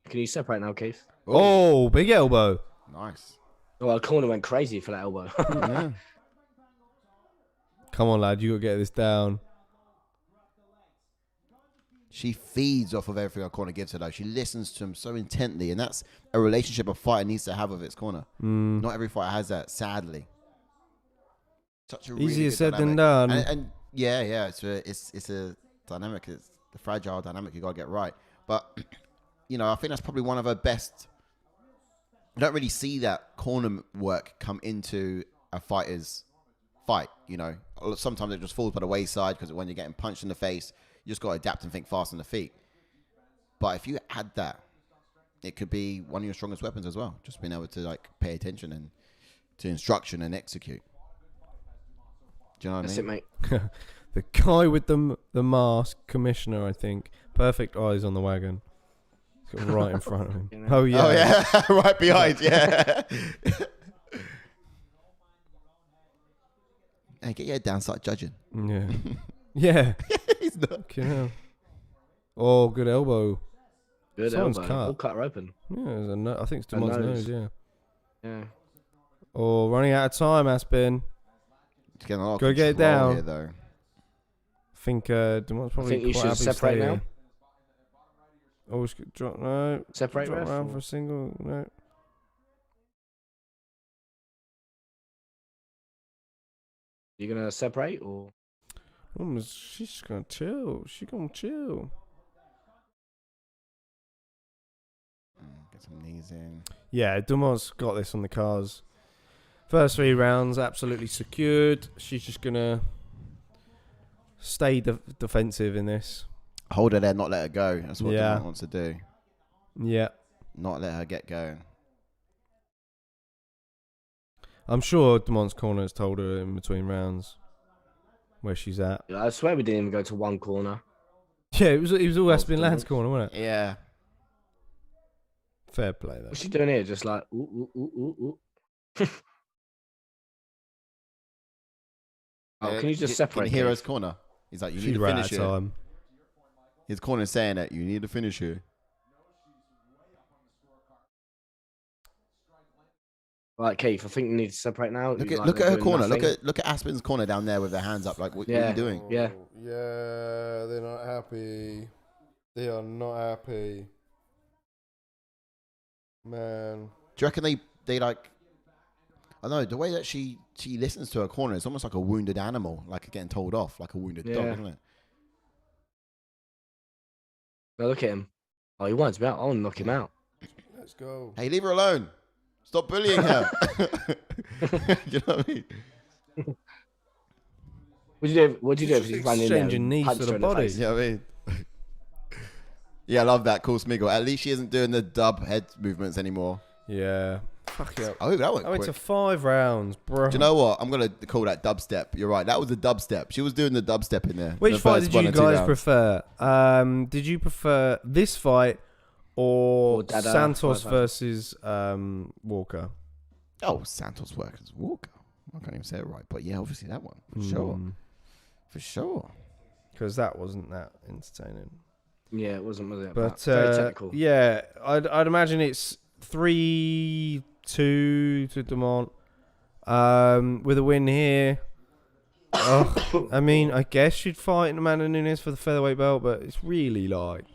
Can you separate now, Keith? Oh, big elbow. Nice. Oh, our corner went crazy for that elbow. Yeah. Come on, Ladd. You got to get this down. She feeds off of everything our corner gives her, though. She listens to him so intently, and that's a relationship a fighter needs to have with its corner. Not every fighter has that, sadly. Such a really easier said dynamic. than done. And yeah, it's a dynamic. It's the fragile dynamic you got to get right. But, I think that's probably one of her best. I don't really see that corner work come into a fighter's fight, Sometimes it just falls by the wayside because when you're getting punched in the face, you just got to adapt and think fast on the feet. But if you had that, it could be one of your strongest weapons as well. Just being able to pay attention and to instruction and execute. Do you know what I mean? That's it, mate. The guy with the mask, commissioner, I think. Perfect eyes on the wagon. He's got right in front of him. Oh yeah. Right behind. Yeah. Hey, get your head down, start judging. Yeah. Yeah. He's not. Oh, good elbow. Good Someone's elbow. cut. All cut her open. Yeah, there's I think it's Dumont's nose, yeah. Yeah. Oh, running out of time, Aspen. Go get it down. Here, though. I think Dumont's probably I think you quite should happy separate now. Oh, drop, no. Separate drop ref, around or? for a single. No. You gonna separate or? She's gonna chill. She's gonna chill. Get some knees in. Yeah, Dumont's got this on the cards. First 3 rounds, absolutely secured. She's just gonna stay defensive in this. Hold her there, not let her go. That's what Dumont wants to do. Yeah. Not let her get going. I'm sure Dumont's corner has told her in between rounds where she's at. Yeah, I swear we didn't even go to one corner. Yeah, it was all Aspen Ladd's corner, wasn't it? Yeah. Fair play, though. What's she doing here? Just like, ooh, ooh, ooh, ooh. Oh, can you just separate? Can you hear his corner? He's like, you need to finish here. His corner is saying that you need to finish here. Right, Keith, I think you need to separate now. Look at her corner. Look at Aspen's corner down there with their hands up. Like, what are you doing? Yeah. Yeah, they're not happy. They are not happy. Man. Do you reckon they like... I don't know, the way that she listens to her corner, it's almost like a wounded animal, like getting told off, like a wounded dog, isn't it? Now look at him. Oh, he wants me out. I want to knock him out. Let's go. Hey, leave her alone. Stop bullying her. You know what I mean? What'd you do if she's running in there? Exchanging knees to the body. You know what I mean? Yeah, I love that. Cool, Smiggle. At least she isn't doing the dub head movements anymore. Yeah. Fuck yeah. Oh, that went quick. I went to 5 rounds, bro. Do you know what? I'm going to call that dubstep. You're right. That was a dubstep. She was doing the dubstep in there. Which fight did you guys prefer? Did you prefer this fight or Santos versus Walker? Oh, Santos versus Walker. I can't even say it right. But yeah, obviously that one. For sure. For sure. Because that wasn't that entertaining. Yeah, it wasn't, was it? But very technical. Yeah, I'd imagine it's 3-2 to Dumont. With a win here. I mean, I guess she'd fight Amanda Nunes for the featherweight belt, but it's really like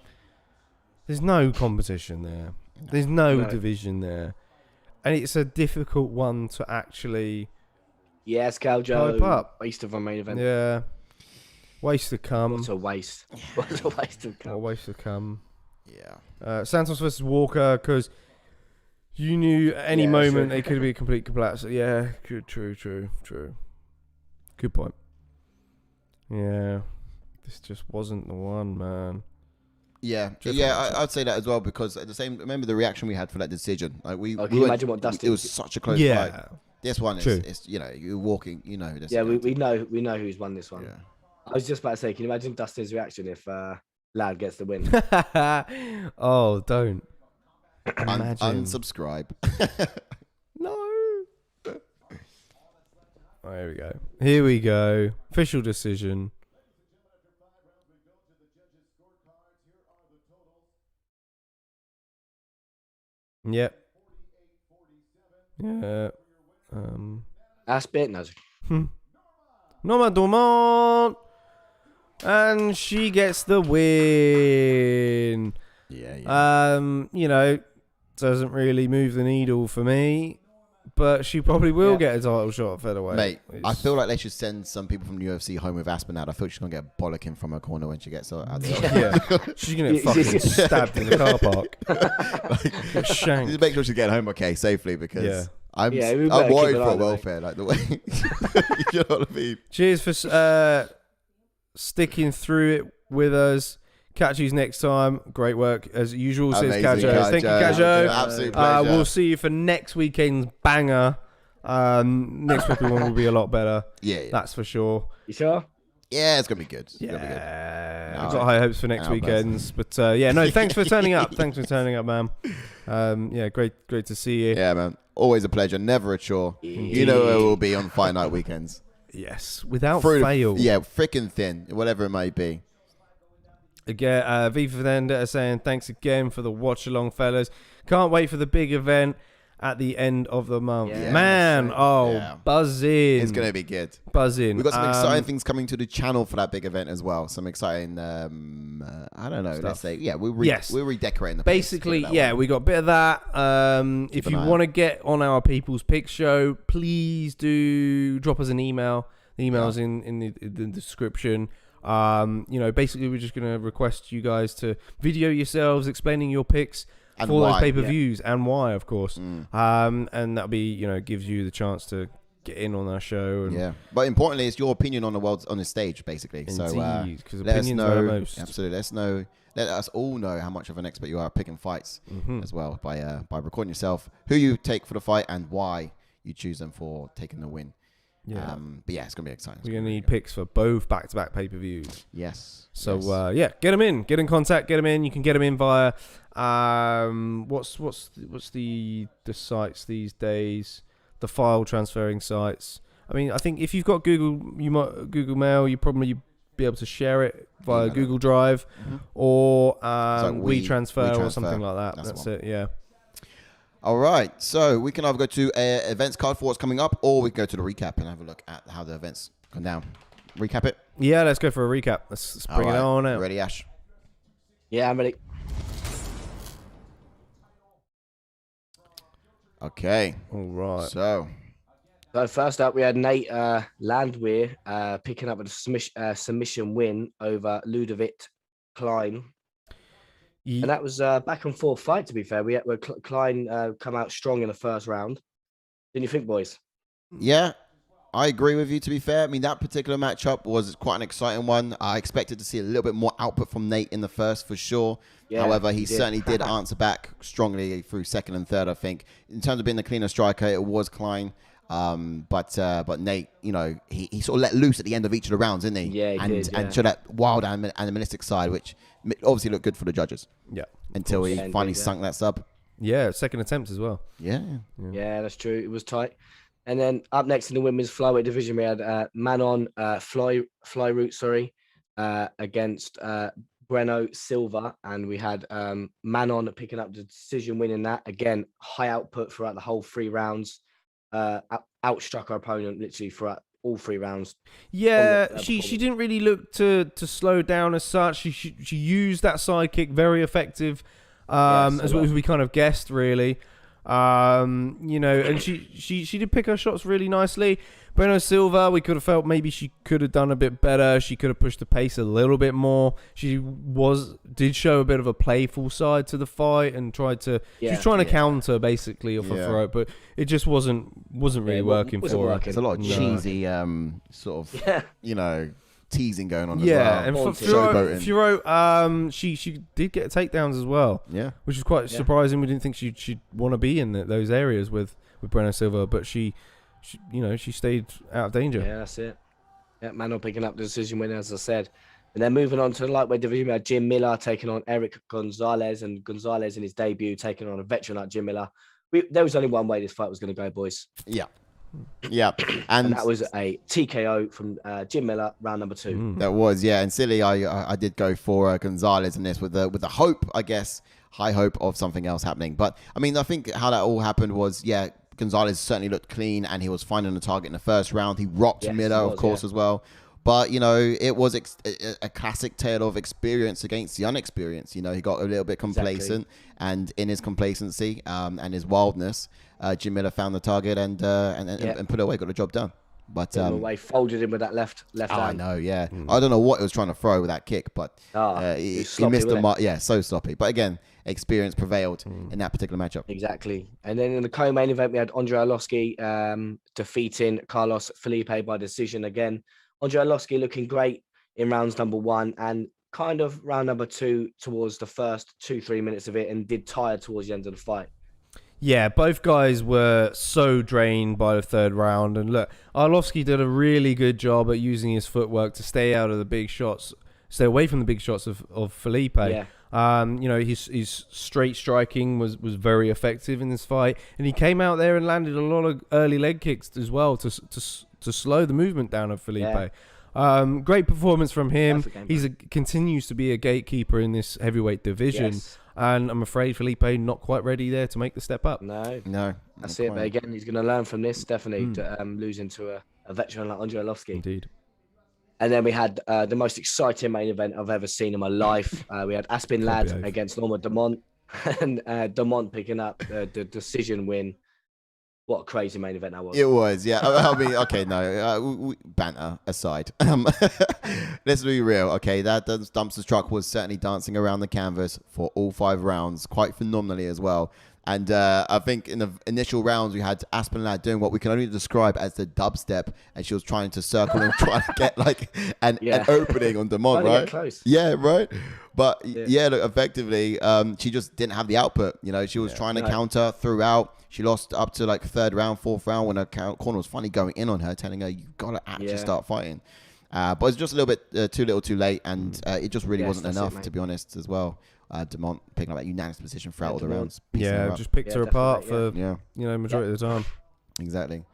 there's no competition there. There's no division there, and it's a difficult one to actually. Yes, Caljo. Up. Waste of a main event. Yeah. Waste to come. What a waste. What a waste of come. What a waste to come. Yeah. Santos versus Walker, because you knew at any moment they could be a complete collapse. Yeah, true. Good point. Yeah. This just wasn't the one, man. Yeah. I'd say that as well, because at the same, remember the reaction we had for that decision. Like can you imagine what Dustin? It was such a close fight. This one is you're walking, this. Yeah, we know who's won this one. Yeah. I was just about to say, can you imagine Dustin's reaction if Ladd gets the win? Oh, don't. Unsubscribe. No. Oh, here we go. Official decision. Yep. Yeah. Aspen, no. Norma Dumont. And she gets the win. Yeah. Doesn't really move the needle for me, but she probably will get a title shot at featherweight. Mate, I feel like they should send some people from the UFC home with Aspen Ladd. I feel she's going to get bollocking from her corner when she gets out there. Yeah. She's going to get fucking stabbed in the car park. Shanked. Just make sure she's getting home okay, safely, because I'm worried for her welfare, like the way. You know what I mean? Cheers for sticking through it with us. Catch you next time. Great work as usual, says Kajo. Thank you, Kajo. Absolute pleasure. We'll see you for next weekend's banger. Next weekend one will be a lot better. Yeah. That's for sure. You sure? Yeah, it's gonna be good. I've got high hopes for next weekends. But thanks for turning up. Thanks for turning up, man. Great to see you. Yeah, man. Always a pleasure. Never a chore. You know where we'll be on Fight Night weekends. Yes, without fail. Yeah, freaking thin, whatever it may be. Again, V for Vendetta saying thanks again for the watch along, fellas. Can't wait for the big event at the end of the month. Yeah, man, buzzing. It's going to be good. Buzzing. We've got some exciting things coming to the channel for that big event as well. Some exciting, I don't know, stuff. Let's say, we're redecorating the basically, place, we got a bit of that. If you want to get on our People's Pick show, please do drop us an email. The email's in the description. Basically, we're just going to request you guys to video yourselves explaining your picks and for why. those pay-per-views and why, of course. And that'll be, gives you the chance to get in on our show. And but importantly, it's your opinion on the stage, basically. Indeed, so because opinions matter most. Absolutely. Let us all know how much of an expert you are at picking fights as well by recording yourself, who you take for the fight and why you choose them for taking the win. Yeah. But yeah, it's going to be exciting. We're going to need picks for both back-to-back pay-per-views. Yes. So, get them in. Get in contact. Get them in. You can get them in via, what's the sites these days? The file transferring sites. I mean, I think if you've got Google Mail, you probably be able to share it via Google Drive or WeTransfer or something like that. That's it, yeah. All right, so we can either go to events card for what's coming up, or we can go to the recap and have a look at how the events come down. Recap it? Yeah, let's go for a recap. Let's bring it on out. Ready, Ash? Yeah, I'm ready. Okay. All right. So first up, we had Nate LANDWEHR picking up a submission win over LUDOVIT KLEIN. And that was a back and forth fight, to be fair. We had KLEIN come out strong in the first round. Didn't you think, boys? Yeah, I agree with you, to be fair. I mean, that particular matchup was quite an exciting one. I expected to see a little bit more output from Nate in the first, for sure. Yeah, However, he certainly did answer back strongly through second and third, I think. In terms of being the cleaner striker, it was KLEIN. But Nate, he sort of let loose at the end of each of the rounds, didn't he? Yeah, and showed that wild animalistic side, which obviously looked good for the judges. Yeah. Until he finally sunk that sub. Yeah, second attempt as well. Yeah, that's true. It was tight. And then up next in the women's flyweight division, we had MANON FIOROT, against BUENO SILVA, and we had MANON picking up the decision win in that. Again, high output throughout the whole 3 rounds. Outstruck our opponent literally throughout all 3 rounds. Yeah, she didn't really look to slow down as such. She used that side kick very effective, as we kind of guessed, really. And she did pick her shots really nicely. BUENO SILVA, we could have felt maybe she could have done a bit better. She could have pushed the pace a little bit more. She did show a bit of a playful side to the fight and she was trying to counter basically off her throat, but it just wasn't really working for her. There's a lot of cheesy sort of teasing going on as well. And FIOROT, she did get takedowns as well. Yeah. Which is quite surprising. We didn't think she'd want to be in those areas with BUENO SILVA, but she stayed out of danger. Yeah, that's it. Yeah, Manon picking up the decision winner, as I said. And then moving on to the lightweight division, we had Jim Miller taking on ERICK Gonzalez, and Gonzalez in his debut taking on a veteran like Jim Miller. There was only one way this fight was going to go, boys. Yeah. And that was a TKO from Jim Miller, round number 2. That was, and silly, I did go for Gonzalez in this with the hope, I guess, high hope of something else happening. But, I mean, I think how that all happened was, Gonzalez certainly looked clean, and he was finding the target in the first round. He rocked Miller, of course, as well. But, it was a classic tale of experience against the unexperienced. He got a little bit complacent, and in his complacency and his wildness, Jim Miller found the target and put it away, got the job done. But away, folded him with that left hand. I know, I don't know what he was trying to throw with that kick, but he missed the mark. Yeah, so sloppy. But again, experience prevailed in that particular matchup. Exactly. And then in the co-main event, we had Arlovski defeating Carlos Felipe by decision again. Arlovski looking great in rounds number 1 and kind of round number 2 towards the first 2-3 minutes of it, and did tire towards the end of the fight. Yeah, both guys were so drained by the third round. And look, Arlovski did a really good job at using his footwork to stay out of the big shots, stay away from the big shots of Felipe. Yeah. His straight striking was very effective in this fight. And he came out there and landed a lot of early leg kicks as well to slow the movement down of Felipe. Yeah. Great performance from him. Continues to be a gatekeeper in this heavyweight division. Yes. And I'm afraid Felipe not quite ready there to make the step up. No. That's it. But again, he's going to learn from this, definitely, losing to a veteran like Arlovski. Indeed. And then we had the most exciting main event I've ever seen in my life. We had Aspen Ladd against Norma Dumont, and Dumont picking up the decision win. What a crazy main event that was. It was, yeah. I mean, okay, no, banter aside. Let's be real, okay? That dumpster truck was certainly dancing around the canvas for all 5 rounds, quite phenomenally as well. And I think in the initial rounds, we had Aspen Ladd doing what we can only describe as the dubstep, and she was trying to circle and trying to get like an opening on Dumont, right? Close. Yeah, right. But yeah, look, effectively, she just didn't have the output. You know, she was trying to counter throughout. She lost up to like 3rd round, 4th round when her corner was finally going in on her, telling her, "You gotta actually start fighting." But it's just a little bit too little, too late, and it just really wasn't enough, to be honest, as well. Dumont picking up that unanimous position throughout all the rounds. Just picked her apart for majority of the time. Exactly.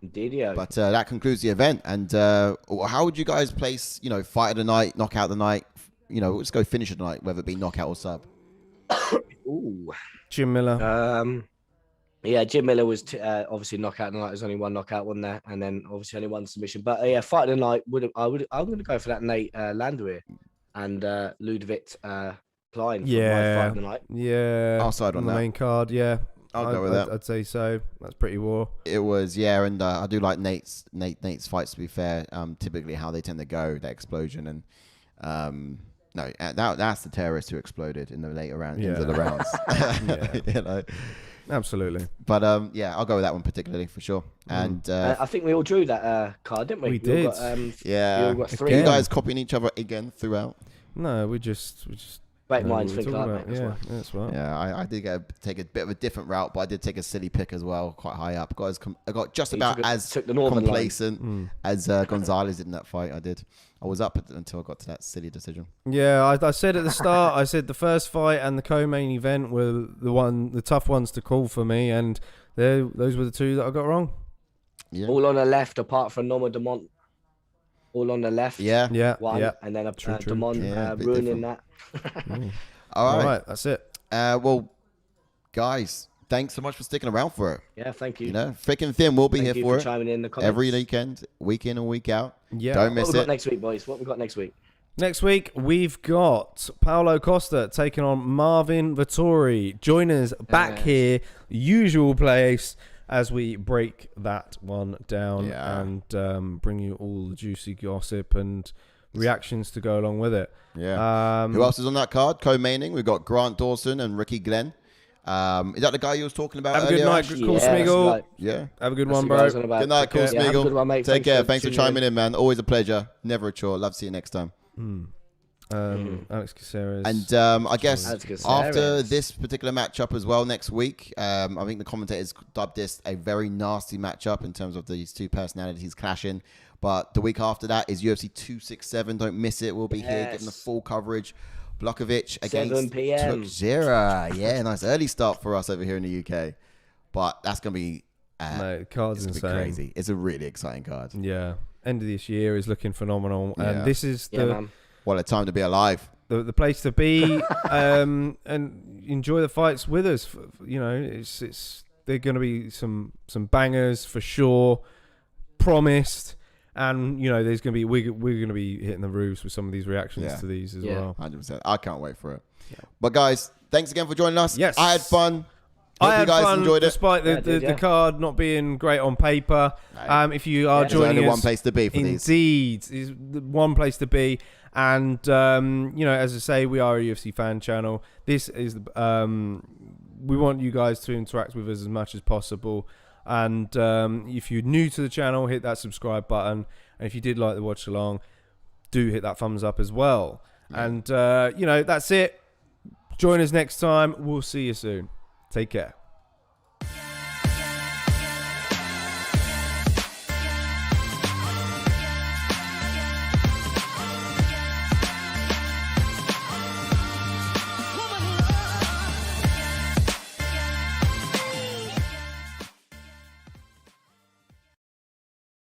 Indeed, yeah. But that concludes the event. And how would you guys place, fight of the night, knockout of the night? Let's go finish of the night, whether it be knockout or sub. Ooh. Jim Miller. Jim Miller was obviously knockout of the night. There's only one knockout, wasn't there? And then obviously only one submission. But fight of the night I'm going to go for that Nate LANDWEHR and LUDOVIT KLEIN. Yeah. Fight of the night. Yeah. I'll side on the that. main card. Yeah. I'll go with that. I'd say so. That's pretty raw. It was, and I do like Nate's fights, to be fair. Typically how they tend to go, that explosion, and that's the terrorist who exploded in the later rounds, into the rounds. Absolutely. But I'll go with that one particularly for sure. And I think we all drew that card, didn't we? We did. We all got 3. Are you guys copying each other again throughout? No, we just great minds think alike, mate. That's right. Yeah, I did take a bit of a different route, but I did take a silly pick as well, quite high up. I got just about as complacent as Gonzalez did in that fight. I was up until I got to that silly decision. Yeah, I said at the start, I said the first fight and the co-main event were the tough ones to call for me, and those were the 2 that I got wrong. Yeah. All on the left, apart from Norma Dumont. All on the left. Yeah. And then Dumont ruining that. All right, that's it. Well, guys, thanks so much for sticking around for it. Yeah, thank you. Thick and thin, we'll be here for it. Chiming in the comments. Every weekend, week in and week out. Yeah. Don't miss What we it. got next week, boys? What we got next week? Next week, we've got Paulo Costa taking on Marvin Vettori. Join us back here, usual place, as we break that one down and bring you all the juicy gossip and reactions to go along with it. Yeah. Who else is on that card? Co-maining, we've got Grant Dawson and Ricky Glenn. Is that the guy you was talking about earlier? Have a good night, Cool Smeagol. Yeah. Have a good one, bro. Good night, Cool Smeagol. Have a good one, mate. Take care. Thanks for chiming in, man. Always a pleasure. Never a chore. Love to see you next time. Alex Caceres. And I guess after this particular matchup as well next week, I think the commentators dubbed this a very nasty matchup in terms of these 2 personalities clashing. But the week after that is UFC 267. Don't miss it. We'll be here getting the full coverage. Blachowicz against 7 p.m. Teixeira. Yeah, nice early start for us over here in the UK. But that's going to be card's insane. Crazy. It's a really exciting card. Yeah. End of this year is looking phenomenal. And this is what a time to be alive. The place to be and enjoy the fights with us. They're going to be some bangers for sure. Promised. And there's gonna be we're gonna be hitting the roofs with some of these reactions to these as well. 100%. I can't wait for it. Yeah. But guys, thanks again for joining us. Yes, I had fun. I had you guys fun enjoyed it, despite the card not being great on paper. If you are joining us, only one place to be for these. Indeed, is one place to be. And as I say, we are a UFC fan channel. This is we want you guys to interact with us as much as possible. And if you're new to the channel, hit that subscribe button. And if you did like the watch along, do hit that thumbs up as well. And, that's it. Join us next time. We'll see you soon. Take care.